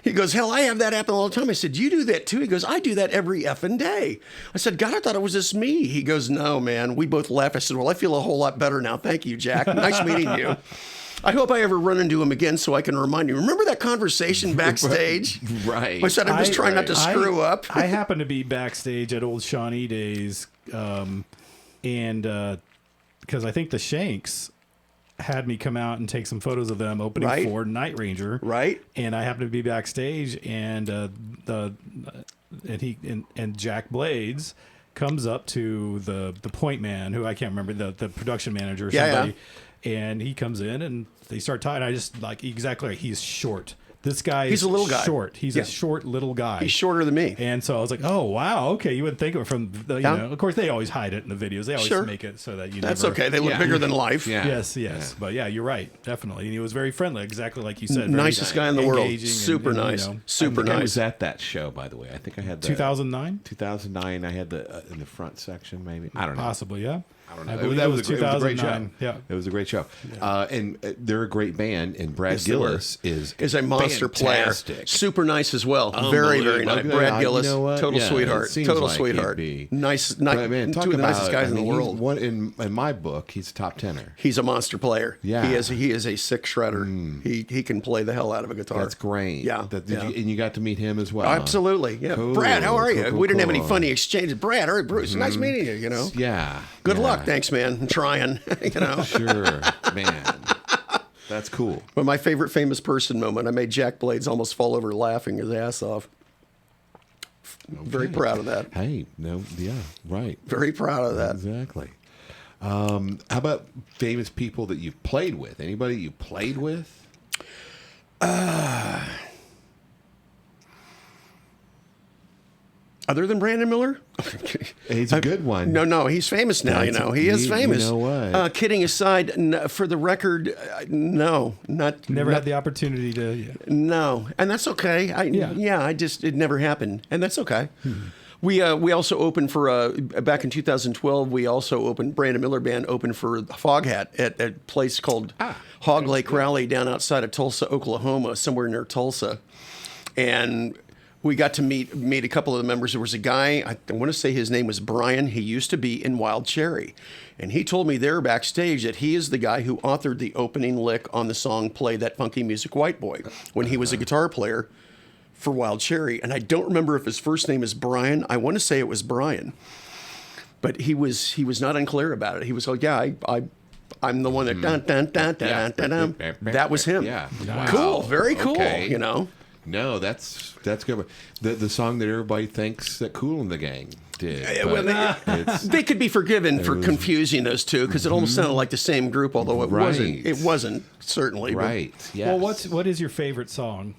[SPEAKER 1] He goes, hell, I have that happen all the time. I said, you do that too? He goes, I do that every effing day. I said, God, I thought it was just me. He goes, no, man. We both laughed. I said, well, I feel a whole lot better now. Thank you, Jack. Nice meeting you. I hope I ever run into him again so I can remind you. Remember that conversation backstage?
[SPEAKER 2] Right.
[SPEAKER 1] I said, I'm just trying not to screw up.
[SPEAKER 3] I happened to be backstage at old Shawnee days, and because I think the Shanks had me come out and take some photos of them opening for Night Ranger.
[SPEAKER 1] Right.
[SPEAKER 3] And I happened to be backstage, and and Jack Blades comes up to the point man, who I can't remember, the production manager or somebody. And he comes in and they start talking. I just exactly like, he's short. This guy
[SPEAKER 1] he's a little guy.
[SPEAKER 3] Short. He's a short little guy.
[SPEAKER 1] He's shorter than me.
[SPEAKER 3] And so I was like, oh, wow. Okay. You wouldn't think of it from the, you know, of course they always hide it in the videos. They always make it so that you
[SPEAKER 1] That's
[SPEAKER 3] never,
[SPEAKER 1] okay. They look bigger than life.
[SPEAKER 3] Yeah. Yes. But yeah, you're right. Definitely. And he was very friendly. Exactly like you said.
[SPEAKER 1] Nicest guy in the world. Super nice.
[SPEAKER 3] You know,
[SPEAKER 1] Super nice.
[SPEAKER 2] I was at that show, by the way. I think I had the
[SPEAKER 3] 2009?
[SPEAKER 2] 2009. I had the in the front section, maybe. I don't know.
[SPEAKER 3] Possibly, yeah.
[SPEAKER 2] I don't know.
[SPEAKER 3] I believe
[SPEAKER 2] That
[SPEAKER 3] it
[SPEAKER 2] was a great show.
[SPEAKER 3] 2009. Yeah.
[SPEAKER 2] It was a great show. And they're a great band. And Brad Gillis is
[SPEAKER 1] a monster
[SPEAKER 2] fantastic.
[SPEAKER 1] player. Super nice as well. Very, very nice. Brad Gillis,
[SPEAKER 2] you know what?
[SPEAKER 1] total sweetheart. Total
[SPEAKER 2] like
[SPEAKER 1] sweetheart. Nice,
[SPEAKER 2] But, man,
[SPEAKER 1] two of the nicest guys in the world.
[SPEAKER 2] In my book, he's a top tenor.
[SPEAKER 1] He's a monster player.
[SPEAKER 2] Yeah.
[SPEAKER 1] He is a sick shredder. He can play the hell out of a guitar.
[SPEAKER 2] That's great.
[SPEAKER 1] Yeah.
[SPEAKER 2] And you got to meet him as well.
[SPEAKER 1] Absolutely. Yeah.
[SPEAKER 2] Cool.
[SPEAKER 1] Brad, how are you?
[SPEAKER 2] Cool,
[SPEAKER 1] We didn't have any
[SPEAKER 2] cool.
[SPEAKER 1] funny exchanges. Brad, all right, Bruce, nice meeting you, you know.
[SPEAKER 2] Yeah.
[SPEAKER 1] Good luck. Thanks, man. I'm trying, you know.
[SPEAKER 2] Sure, man. That's cool.
[SPEAKER 1] But my favorite famous person moment, I made Jack Blades almost fall over laughing his ass off. Very proud of that.
[SPEAKER 2] Hey, right.
[SPEAKER 1] Very proud of that.
[SPEAKER 2] Exactly. How about famous people that you've played with? Anybody you played with?
[SPEAKER 1] Other than Brandon Miller?
[SPEAKER 2] He's a good one.
[SPEAKER 1] No, he's famous now, you know. He is famous.
[SPEAKER 2] You know what?
[SPEAKER 1] Kidding aside, for the record, no.
[SPEAKER 3] Never had the opportunity to... Yeah.
[SPEAKER 1] No, and that's okay. It never happened, and that's okay. We also opened for, back in 2012, we also opened, Brandon Miller Band opened for Foghat at a place called Hog Lake Rally down outside of Tulsa, Oklahoma, somewhere near Tulsa. And we got to meet a couple of the members. There was a guy, I want to say his name was Brian. He used to be in Wild Cherry. And he told me there backstage that he is the guy who authored the opening lick on the song Play That Funky Music White Boy when he was a guitar player for Wild Cherry. And I don't remember if his first name is Brian. I want to say it was Brian. But he was not unclear about it. He was like, yeah, I'm the one that dun dun dun dun dun dun. That was him.
[SPEAKER 2] Yeah.
[SPEAKER 1] Wow. Cool. Very cool.
[SPEAKER 2] Okay.
[SPEAKER 1] You know.
[SPEAKER 2] No, that's good. The song that everybody thinks that Kool and the Gang did.
[SPEAKER 1] Well, they could be forgiven for confusing those two because it almost sounded like the same group, although it wasn't. It wasn't certainly.
[SPEAKER 2] Right. Yes.
[SPEAKER 3] Well, what is your favorite song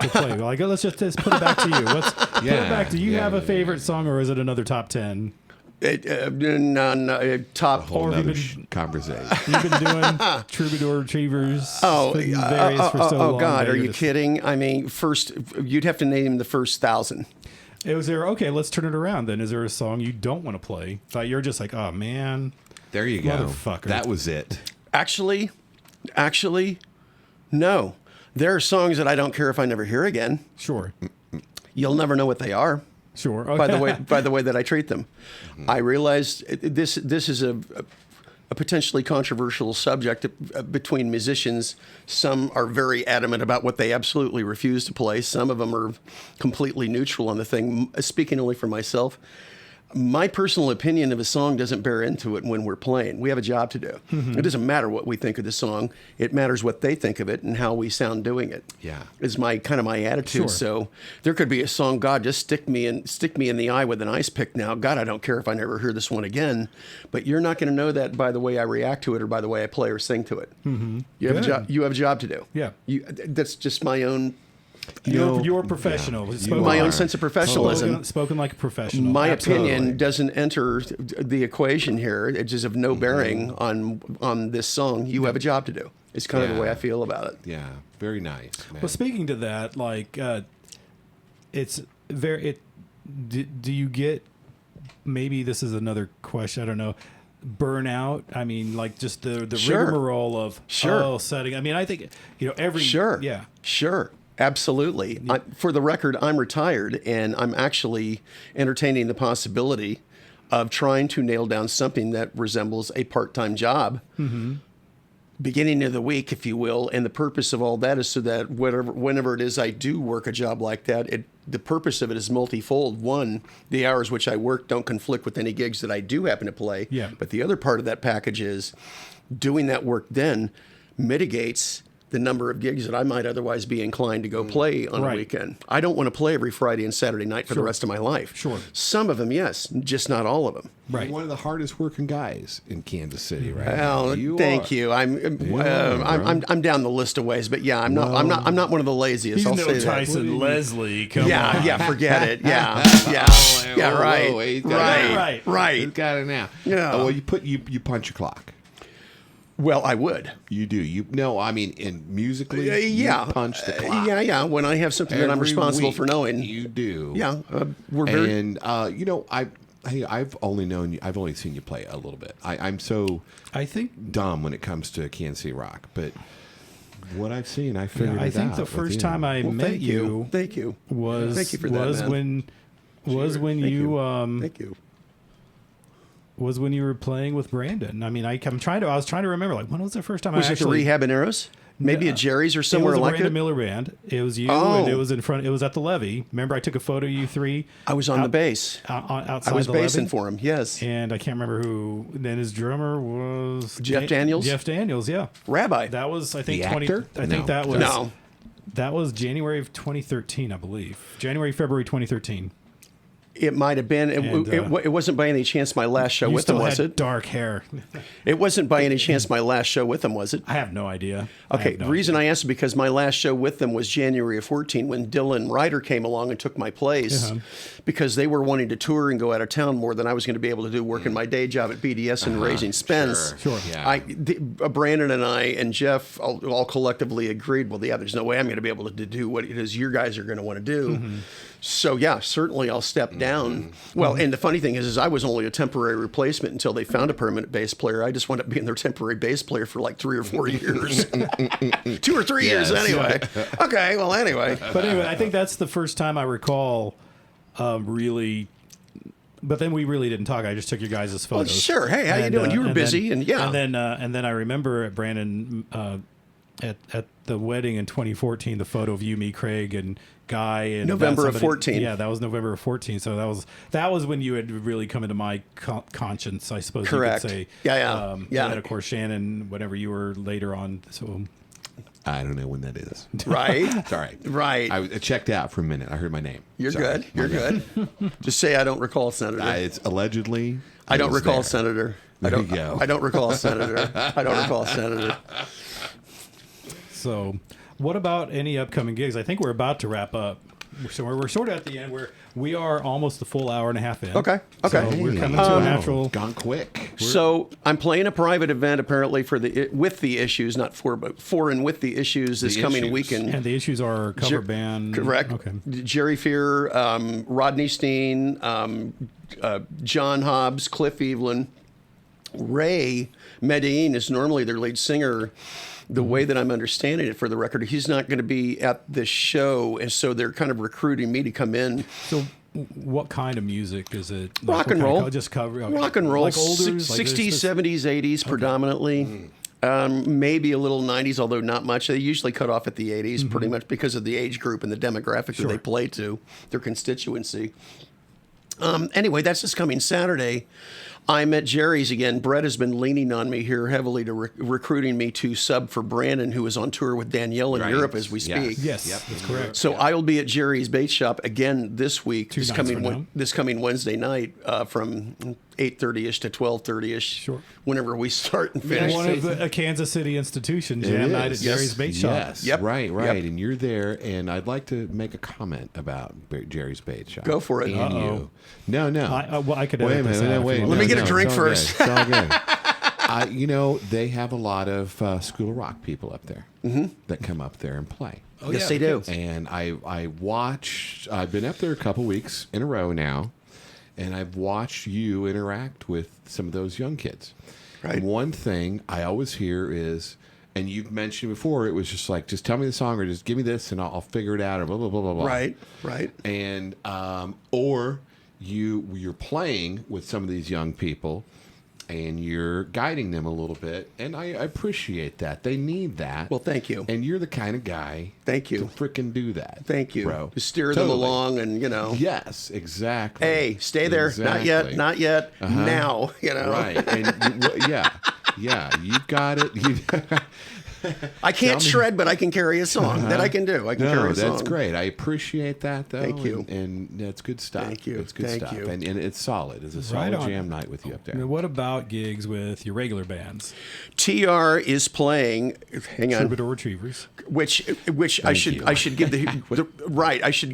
[SPEAKER 3] to play? Like, let's just put it back to you. Put it back. Do you have a favorite song, or is it another top 10?
[SPEAKER 1] Top.
[SPEAKER 2] Whole nother conversation.
[SPEAKER 3] You've been doing Troubadour Retrievers.
[SPEAKER 1] God, are you kidding? I mean, first, you'd have to name the first 1,000.
[SPEAKER 3] Okay, let's turn it around then. Is there a song you don't want to play that you're just like, oh man,
[SPEAKER 2] there you go,
[SPEAKER 3] motherfucker?
[SPEAKER 2] That was it.
[SPEAKER 1] Actually, no. There are songs that I don't care if I never hear again.
[SPEAKER 3] Sure.
[SPEAKER 1] You'll never know what they are.
[SPEAKER 3] Sure. Okay.
[SPEAKER 1] By the way that I treat them, I realized this is a a potentially controversial subject between musicians. Some are very adamant about what they absolutely refuse to play. Some of them are completely neutral on the thing. Speaking only for myself, my personal opinion of a song doesn't bear into it when we're playing. We have a job to do. It doesn't matter what we think of the song. It matters what they think of it and how we sound doing it.
[SPEAKER 2] Yeah.
[SPEAKER 1] Is my attitude.
[SPEAKER 3] Sure.
[SPEAKER 1] So there could be a song, God, just stick me in the eye with an ice pick now. God, I don't care if I never hear this one again. But you're not going to know that by the way I react to it or by the way I play or sing to it. You have a job. You have a job to do.
[SPEAKER 3] Yeah.
[SPEAKER 1] That's just my own.
[SPEAKER 3] You're a professional.
[SPEAKER 2] Yeah,
[SPEAKER 3] Spoken-
[SPEAKER 1] My own sense of professionalism.
[SPEAKER 3] Spoken like a professional.
[SPEAKER 1] My
[SPEAKER 3] Absolutely.
[SPEAKER 1] opinion doesn't enter the equation here. It's just of no bearing on this song. You have a job to do. It's kind of the way I feel about it.
[SPEAKER 2] Yeah, very nice, man.
[SPEAKER 3] Well, speaking to that, like, it's very. Do you get? Maybe this is another question. I don't know. Burnout. I mean, like just the
[SPEAKER 1] Sure.
[SPEAKER 3] rigmarole of setting. I mean, I think every
[SPEAKER 1] Sure. Absolutely. For the record, I'm retired, and I'm actually entertaining the possibility of trying to nail down something that resembles a part-time job, beginning of the week, if you will. And the purpose of all that is so that whenever it is I do work a job like that, the purpose of it is multifold. One, the hours which I work don't conflict with any gigs that I do happen to play.
[SPEAKER 3] Yeah.
[SPEAKER 1] But the other part of that package is doing that work then mitigates the number of gigs that I might otherwise be inclined to go play on a weekend. I don't want to play every Friday and Saturday night for the rest of my life.
[SPEAKER 3] Sure.
[SPEAKER 1] Some of them, yes, just not all of them.
[SPEAKER 3] Right.
[SPEAKER 2] You're one of the hardest working guys in Kansas City, right?
[SPEAKER 1] Well, thank you. I'm down the list of ways, but yeah, I'm not one of the laziest.
[SPEAKER 3] He's
[SPEAKER 1] I'll
[SPEAKER 3] no
[SPEAKER 1] say that.
[SPEAKER 3] Tyson Leslie. Come on.
[SPEAKER 1] Yeah, forget it. Yeah, right.
[SPEAKER 2] He's got it now.
[SPEAKER 1] Yeah.
[SPEAKER 2] Well, you punch your clock.
[SPEAKER 1] Well, I would.
[SPEAKER 2] You do. I mean, in musically,
[SPEAKER 1] Yeah.
[SPEAKER 2] you punch the clock.
[SPEAKER 1] Yeah. When I have something that I'm
[SPEAKER 2] Every
[SPEAKER 1] responsible
[SPEAKER 2] week
[SPEAKER 1] for knowing.
[SPEAKER 2] You do.
[SPEAKER 1] Yeah. We're very.
[SPEAKER 2] And I've only known you. I've only seen you play a little bit. I'm so
[SPEAKER 3] I think
[SPEAKER 2] dumb when it comes to Kansas City rock, but what I've seen, I figured it out.
[SPEAKER 3] I think the first time I met you,
[SPEAKER 1] Thank you.
[SPEAKER 3] was
[SPEAKER 1] Thank you for that, man.
[SPEAKER 3] when
[SPEAKER 1] Thank
[SPEAKER 3] you
[SPEAKER 1] Thank you.
[SPEAKER 3] was when you were playing with Brandon. I mean, I was trying to remember, like, when was the first time
[SPEAKER 1] Was
[SPEAKER 3] I
[SPEAKER 1] it
[SPEAKER 3] actually...
[SPEAKER 1] the Rehab and Arrows? Maybe at Jerry's or somewhere
[SPEAKER 3] it was
[SPEAKER 1] like
[SPEAKER 3] a Brandon
[SPEAKER 1] it?
[SPEAKER 3] Miller band. It was you,
[SPEAKER 1] Oh.
[SPEAKER 3] and it was it was at the Levee. Remember, I took a photo of you three.
[SPEAKER 1] I was on the bass.
[SPEAKER 3] Outside
[SPEAKER 1] I was
[SPEAKER 3] the
[SPEAKER 1] basing
[SPEAKER 3] Levee.
[SPEAKER 1] for him, yes.
[SPEAKER 3] And I can't remember who. Then his drummer was
[SPEAKER 1] Jeff Daniels?
[SPEAKER 3] Jeff Daniels, yeah.
[SPEAKER 1] Rabbi.
[SPEAKER 3] That was, I think,
[SPEAKER 2] The
[SPEAKER 3] 20.
[SPEAKER 2] actor?
[SPEAKER 3] I think
[SPEAKER 2] No.
[SPEAKER 3] that was
[SPEAKER 1] No.
[SPEAKER 3] That was January of 2013, I believe. February 2013.
[SPEAKER 1] It might have been. It wasn't by any chance my last show
[SPEAKER 3] You
[SPEAKER 1] with them,
[SPEAKER 3] still
[SPEAKER 1] was
[SPEAKER 3] had
[SPEAKER 1] it?
[SPEAKER 3] dark hair.
[SPEAKER 1] It wasn't by any chance my last show with them, was it?
[SPEAKER 3] I have no idea.
[SPEAKER 1] Okay, the reason I asked is because my last show with them was January of 14 when Dylan Ryder came along and took my place because they were wanting to tour and go out of town more than I was going to be able to do working my day job at BDS and raising Spence.
[SPEAKER 2] Sure. Yeah.
[SPEAKER 1] Brandon and I and Jeff all collectively agreed, well, yeah, there's no way I'm going to be able to do what it is you guys are going to want to do. So, yeah, certainly I'll step down. Well, and the funny thing is I was only a temporary replacement until they found a permanent bass player. I just wound up being their temporary bass player for like 3 or 4 years. 2 or 3 years anyway. Okay, well, anyway.
[SPEAKER 3] But anyway, I think that's the first time I recall really. But then we really didn't talk. I just took your guys' photos.
[SPEAKER 1] Well, sure. Hey, how you doing? You were busy, and yeah.
[SPEAKER 3] And then I remember at Brandon at the wedding in 2014, the photo of you, me, Craig, and Guy. And
[SPEAKER 1] November of 14.
[SPEAKER 3] Yeah, that was November of 14. So that was when you had really come into my conscience, I suppose.
[SPEAKER 1] Correct.
[SPEAKER 3] You could say.
[SPEAKER 1] Yeah.
[SPEAKER 3] And of course, Shannon, whenever you were later on. So.
[SPEAKER 2] I don't know when that is.
[SPEAKER 1] Right.
[SPEAKER 2] It's all right.
[SPEAKER 1] Right.
[SPEAKER 2] I checked out for a minute. I heard my name.
[SPEAKER 1] You're
[SPEAKER 2] Sorry.
[SPEAKER 1] good. You're good. Just say I don't recall, Senator.
[SPEAKER 2] It's allegedly.
[SPEAKER 1] I don't
[SPEAKER 2] was
[SPEAKER 1] recall,
[SPEAKER 2] there.
[SPEAKER 1] Senator.
[SPEAKER 2] There you go.
[SPEAKER 1] I don't recall, Senator. I don't recall, Senator.
[SPEAKER 3] So, what about any upcoming gigs? I think we're about to wrap up. So we're sort of at the end where we are almost the full hour and a half in.
[SPEAKER 1] Okay.
[SPEAKER 3] So we're coming to a natural.
[SPEAKER 2] Gone quick.
[SPEAKER 1] So I'm playing a private event apparently with the issues, not for, but for and with the issues this coming
[SPEAKER 2] Issues.
[SPEAKER 1] weekend.
[SPEAKER 3] And the issues are cover band.
[SPEAKER 1] Correct.
[SPEAKER 3] Okay.
[SPEAKER 1] Jerry Fear, Rodney Steen, John Hobbs, Cliff Evelyn, Ray Medellin is normally their lead singer. The way that I'm understanding it, for the record, he's not going to be at this show, and so they're kind of recruiting me to come in.
[SPEAKER 3] So what kind of music is it?
[SPEAKER 1] Rock and roll.
[SPEAKER 3] Just cover
[SPEAKER 1] Rock and roll.
[SPEAKER 3] like older, like
[SPEAKER 1] 60s,
[SPEAKER 3] this-
[SPEAKER 1] 70s, 80s predominantly. Maybe a little 90s, although not much. They usually cut off at the 80s pretty much because of the age group and the demographic that they play to, their constituency. Anyway, that's this coming Saturday. I'm at Jerry's again. Brett has been leaning on me here heavily to recruiting me to sub for Brandon, who is on tour with Danielle in Europe as we speak.
[SPEAKER 3] Yes, that's correct.
[SPEAKER 1] So I will be at Jerry's Bait Shop again this week,
[SPEAKER 3] Two nights from now.
[SPEAKER 1] this coming Wednesday night from 8:30ish to 12:30ish,
[SPEAKER 3] Sure.
[SPEAKER 1] whenever we start and finish.
[SPEAKER 3] One of a Kansas City institution jam night at Jerry's Bait Shop.
[SPEAKER 2] Yes,
[SPEAKER 1] Yep.
[SPEAKER 2] right.
[SPEAKER 1] Yep.
[SPEAKER 2] And you're there, and I'd like to make a comment about Jerry's Bait Shop.
[SPEAKER 1] Go for it.
[SPEAKER 2] And you. No.
[SPEAKER 3] I could
[SPEAKER 2] Wait a
[SPEAKER 3] edit this
[SPEAKER 2] minute.
[SPEAKER 3] out if
[SPEAKER 2] Wait.
[SPEAKER 3] you want.
[SPEAKER 1] Let me get a
[SPEAKER 2] no,
[SPEAKER 1] drink
[SPEAKER 2] it's all good.
[SPEAKER 1] first.
[SPEAKER 2] It's all good. They have a lot of School of Rock people up there that come up there and play.
[SPEAKER 1] Yes, they do.
[SPEAKER 2] And I watched. I've been up there a couple weeks in a row now, and I've watched you interact with some of those young kids.
[SPEAKER 1] Right.
[SPEAKER 2] And one thing I always hear is, and you've mentioned before, it was just like, just tell me the song or just give me this and I'll figure it out or blah blah blah blah blah.
[SPEAKER 1] Right.
[SPEAKER 2] And or you're playing with some of these young people and you're guiding them a little bit, and I appreciate that. They need that.
[SPEAKER 1] Well, thank you.
[SPEAKER 2] And you're the kind of guy
[SPEAKER 1] Thank you.
[SPEAKER 2] to frickin' do that.
[SPEAKER 1] Thank you.
[SPEAKER 2] Bro.
[SPEAKER 1] To steer them along and,
[SPEAKER 2] Yes, exactly.
[SPEAKER 1] hey, stay there.
[SPEAKER 2] Exactly.
[SPEAKER 1] Not yet. Now,
[SPEAKER 2] Right. And yeah, you got it.
[SPEAKER 1] I can't
[SPEAKER 2] Tell me.
[SPEAKER 1] shred, but I can carry a song. That I can do. I can carry a song.
[SPEAKER 2] That's great. I appreciate that, though.
[SPEAKER 1] Thank you.
[SPEAKER 2] And that's good stuff.
[SPEAKER 1] Thank you.
[SPEAKER 2] It's good
[SPEAKER 1] Thank
[SPEAKER 2] stuff.
[SPEAKER 1] you.
[SPEAKER 2] And it's solid. It's a solid
[SPEAKER 3] Right on.
[SPEAKER 2] jam night with you up there.
[SPEAKER 3] Now, what about gigs with your regular bands?
[SPEAKER 1] TR is playing. Hang on.
[SPEAKER 3] Troubadour Retrievers.
[SPEAKER 1] Which I should give I should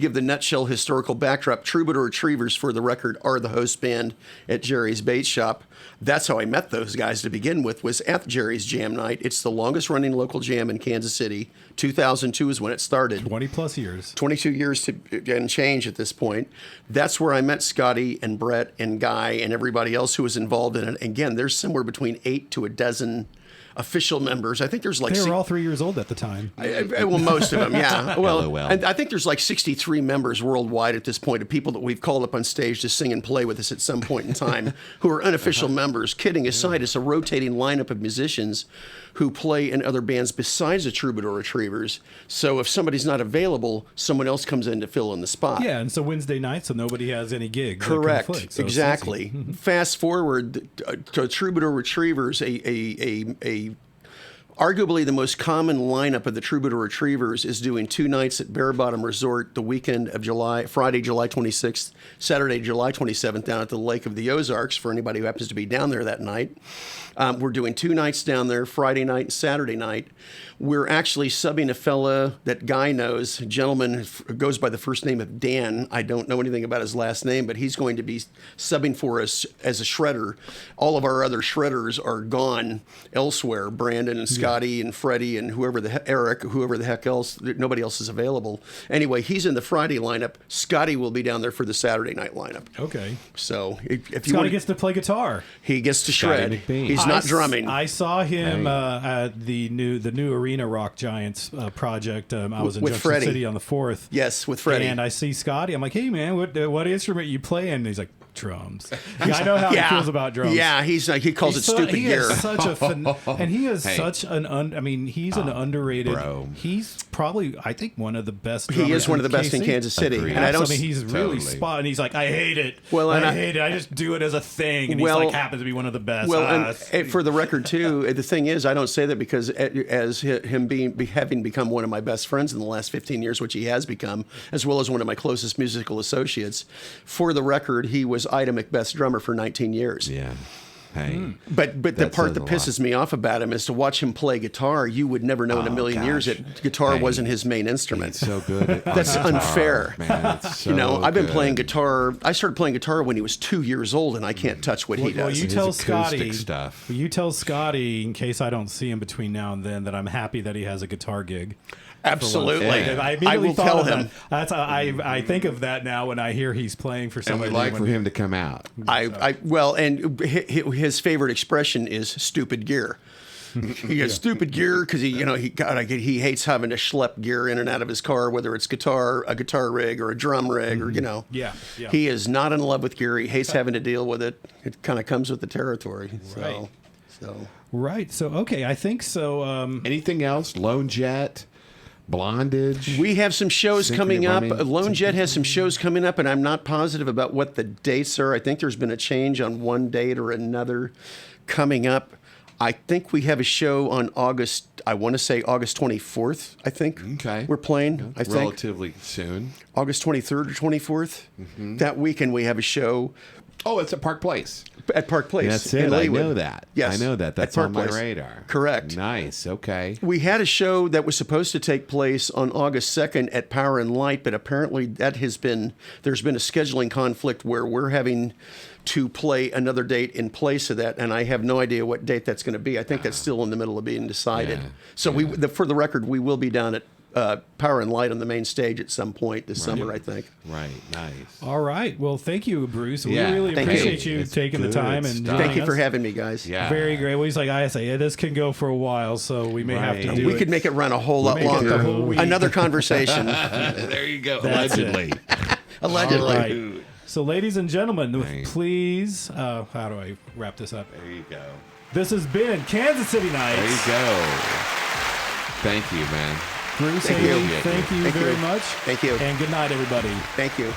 [SPEAKER 1] give the nutshell historical backdrop. Troubadour Retrievers, for the record, are the host band at Jerry's Bait Shop. That's how I met those guys to begin with, was at Jerry's Jam Night. It's the longest running local jam in Kansas City. 2002 is when it started.
[SPEAKER 3] 20 plus years.
[SPEAKER 1] 22 years and change at this point. That's where I met Scotty and Brett and Guy and everybody else who was involved in it. Again, there's somewhere between 8 to a dozen official members. I think there's like
[SPEAKER 3] They were all 3 years old at the time.
[SPEAKER 1] well, most of them, yeah. Well,
[SPEAKER 2] LOL.
[SPEAKER 1] and I think there's like 63 members worldwide at this point of people that we've called up on stage to sing and play with us at some point in time who are unofficial members. Kidding aside, it's a rotating lineup of musicians who play in other bands besides the Troubadour Retrievers. So if somebody's not available, someone else comes in to fill in the spot.
[SPEAKER 3] Yeah, and so Wednesday night, so nobody has any gigs. that
[SPEAKER 1] Correct.
[SPEAKER 3] conflict, so it's
[SPEAKER 1] Exactly.
[SPEAKER 3] easy.
[SPEAKER 1] Fast forward to Troubadour Retrievers, arguably the most common lineup of the Troubadour Retrievers is doing 2 nights at Bear Bottom Resort the weekend of Friday, July 26th, Saturday, July 27th, down at the Lake of the Ozarks for anybody who happens to be down there that night. We're doing 2 nights down there, Friday night and Saturday night. We're actually subbing a fella that Guy knows, a gentleman who goes by the first name of Dan. I don't know anything about his last name, but he's going to be subbing for us as a shredder. All of our other shredders are gone elsewhere. Brandon and Scotty and Freddie and Eric, whoever the heck else, nobody else is available. Anyway, he's in the Friday lineup. Scotty will be down there for the Saturday night lineup.
[SPEAKER 3] Okay.
[SPEAKER 1] So if you
[SPEAKER 3] Scotty
[SPEAKER 1] want,
[SPEAKER 3] gets to play guitar.
[SPEAKER 1] he gets to
[SPEAKER 2] Scotty
[SPEAKER 1] shred.
[SPEAKER 2] McBean.
[SPEAKER 1] He's not drumming.
[SPEAKER 3] I saw him
[SPEAKER 2] Hey.
[SPEAKER 3] at the new Arena Rock Giants project. I was in
[SPEAKER 1] With
[SPEAKER 3] Junction
[SPEAKER 1] Freddie.
[SPEAKER 3] City on the 4th.
[SPEAKER 1] Yes, with Freddie.
[SPEAKER 3] And I see Scotty. I'm like, hey, man, what instrument you playing? And he's like, drums. Yeah, I know how he feels about drums.
[SPEAKER 1] Yeah, he calls it stupid
[SPEAKER 3] he
[SPEAKER 1] gear.
[SPEAKER 3] Is such a and he is
[SPEAKER 2] Hey.
[SPEAKER 3] such an he's an underrated.
[SPEAKER 2] bro.
[SPEAKER 3] He's probably, I think, one of the best.
[SPEAKER 1] He is
[SPEAKER 3] drummers
[SPEAKER 1] one of the best in
[SPEAKER 3] KC.
[SPEAKER 1] Kansas City.
[SPEAKER 2] Agreed.
[SPEAKER 1] And I don't
[SPEAKER 3] He's really
[SPEAKER 2] Totally.
[SPEAKER 3] spot, and he's like, I hate it.
[SPEAKER 1] Well, and
[SPEAKER 3] I
[SPEAKER 1] I-
[SPEAKER 3] hate it. I just do it as a thing, and
[SPEAKER 1] Well-
[SPEAKER 3] he's like happens to be one of the best.
[SPEAKER 1] Well, and for the record, too, the thing is, I don't say that because as him having become one of my best friends in the last 15 years, which he has become, as well as one of my closest musical associates. For the record, he was Ida Macbeth's drummer for 19 years.
[SPEAKER 2] Yeah. Hey.
[SPEAKER 1] But the
[SPEAKER 2] That
[SPEAKER 1] part
[SPEAKER 2] says
[SPEAKER 1] that
[SPEAKER 2] a
[SPEAKER 1] pisses
[SPEAKER 2] lot.
[SPEAKER 1] me off about him is to watch him play guitar. You would never know in a million years
[SPEAKER 2] gosh.
[SPEAKER 1] that guitar
[SPEAKER 2] Hey.
[SPEAKER 1] wasn't his main instrument.
[SPEAKER 2] He's so good at
[SPEAKER 1] That's
[SPEAKER 2] guitar,
[SPEAKER 1] unfair.
[SPEAKER 2] Man, it's so
[SPEAKER 1] I've been
[SPEAKER 2] good.
[SPEAKER 1] playing guitar. I started playing guitar when he was 2 years old, and I can't touch what he
[SPEAKER 3] Well,
[SPEAKER 1] does.
[SPEAKER 3] you
[SPEAKER 2] His
[SPEAKER 3] tell
[SPEAKER 2] acoustic
[SPEAKER 3] Scotty
[SPEAKER 2] stuff.
[SPEAKER 3] You tell Scotty, in case I don't see him between now and then, that I'm happy that he has a guitar gig.
[SPEAKER 1] Absolutely.
[SPEAKER 2] Yeah.
[SPEAKER 3] I immediately
[SPEAKER 1] will
[SPEAKER 3] thought
[SPEAKER 1] tell
[SPEAKER 3] of
[SPEAKER 1] him.
[SPEAKER 3] that. That's I think of that now when I hear he's playing for
[SPEAKER 2] And
[SPEAKER 3] somebody.
[SPEAKER 2] we'd like
[SPEAKER 3] when-
[SPEAKER 2] for him to come out.
[SPEAKER 1] And his favorite expression is stupid gear. He has stupid gear because he hates having to schlep gear in and out of his car, whether it's a guitar rig or a drum rig or
[SPEAKER 3] Yeah.
[SPEAKER 1] He is not in love with gear. He hates having to deal with it. It kind of comes with the territory.
[SPEAKER 3] Right.
[SPEAKER 1] So.
[SPEAKER 3] Right. So, okay, I think so.
[SPEAKER 2] Anything else? Lone Jett, Blondage.
[SPEAKER 1] We have some shows coming up.
[SPEAKER 2] Running.
[SPEAKER 1] Lone Jett has some shows coming up, and I'm not positive about what the dates are. I think there's been a change on one date or another coming up. I think we have a show on August 24th, I think.
[SPEAKER 2] Okay.
[SPEAKER 1] We're playing, I think.
[SPEAKER 2] Relatively soon.
[SPEAKER 1] August 23rd or 24th. That weekend we have a show.
[SPEAKER 2] Oh, it's at Park Place.
[SPEAKER 1] At Park Place.
[SPEAKER 2] That's it.
[SPEAKER 1] in
[SPEAKER 2] I
[SPEAKER 1] Leawood.
[SPEAKER 2] know that.
[SPEAKER 1] Yes.
[SPEAKER 2] I know that. That's
[SPEAKER 1] Park
[SPEAKER 2] on my
[SPEAKER 1] Place.
[SPEAKER 2] radar.
[SPEAKER 1] Correct.
[SPEAKER 2] Nice. Okay.
[SPEAKER 1] We had a show that was supposed to take place on August 2nd at Power and Light, but apparently there's been a scheduling conflict where we're having to play another date in place of that, and I have no idea what date that's going to be. I think that's still in the middle of being decided.
[SPEAKER 2] Yeah.
[SPEAKER 1] So for the record, we will be down at Power and Light on the main stage at some point this summer, I think.
[SPEAKER 2] Right. Nice.
[SPEAKER 3] All right. Well, thank you, Bruce.
[SPEAKER 2] Yeah,
[SPEAKER 3] We really
[SPEAKER 1] thank
[SPEAKER 3] appreciate
[SPEAKER 1] you.
[SPEAKER 3] you
[SPEAKER 2] It's
[SPEAKER 3] taking the
[SPEAKER 2] good
[SPEAKER 3] time and
[SPEAKER 2] stuff.
[SPEAKER 1] Thank you for
[SPEAKER 3] us.
[SPEAKER 1] having me, guys.
[SPEAKER 2] Yeah.
[SPEAKER 3] Very great. Well, he's like, I say, this can go for a while, so we may have to
[SPEAKER 2] Right.
[SPEAKER 3] do
[SPEAKER 1] We
[SPEAKER 3] it.
[SPEAKER 1] could make it run a whole lot
[SPEAKER 3] make it the
[SPEAKER 1] longer.
[SPEAKER 3] whole week.
[SPEAKER 1] Another conversation.
[SPEAKER 2] There you go.
[SPEAKER 3] That's it.
[SPEAKER 2] Allegedly.
[SPEAKER 1] Allegedly.
[SPEAKER 3] All right. So, ladies and gentlemen,
[SPEAKER 2] Nice.
[SPEAKER 3] please, how do I wrap this up?
[SPEAKER 2] There you go.
[SPEAKER 3] This has been Kansas City Nights.
[SPEAKER 2] There you go. Thank you, man.
[SPEAKER 3] Bruce
[SPEAKER 1] Thank
[SPEAKER 3] Haley,
[SPEAKER 1] you.
[SPEAKER 3] thank you
[SPEAKER 1] Thank
[SPEAKER 3] very
[SPEAKER 1] you.
[SPEAKER 3] much.
[SPEAKER 1] Thank you.
[SPEAKER 3] And good night, everybody.
[SPEAKER 1] Thank you.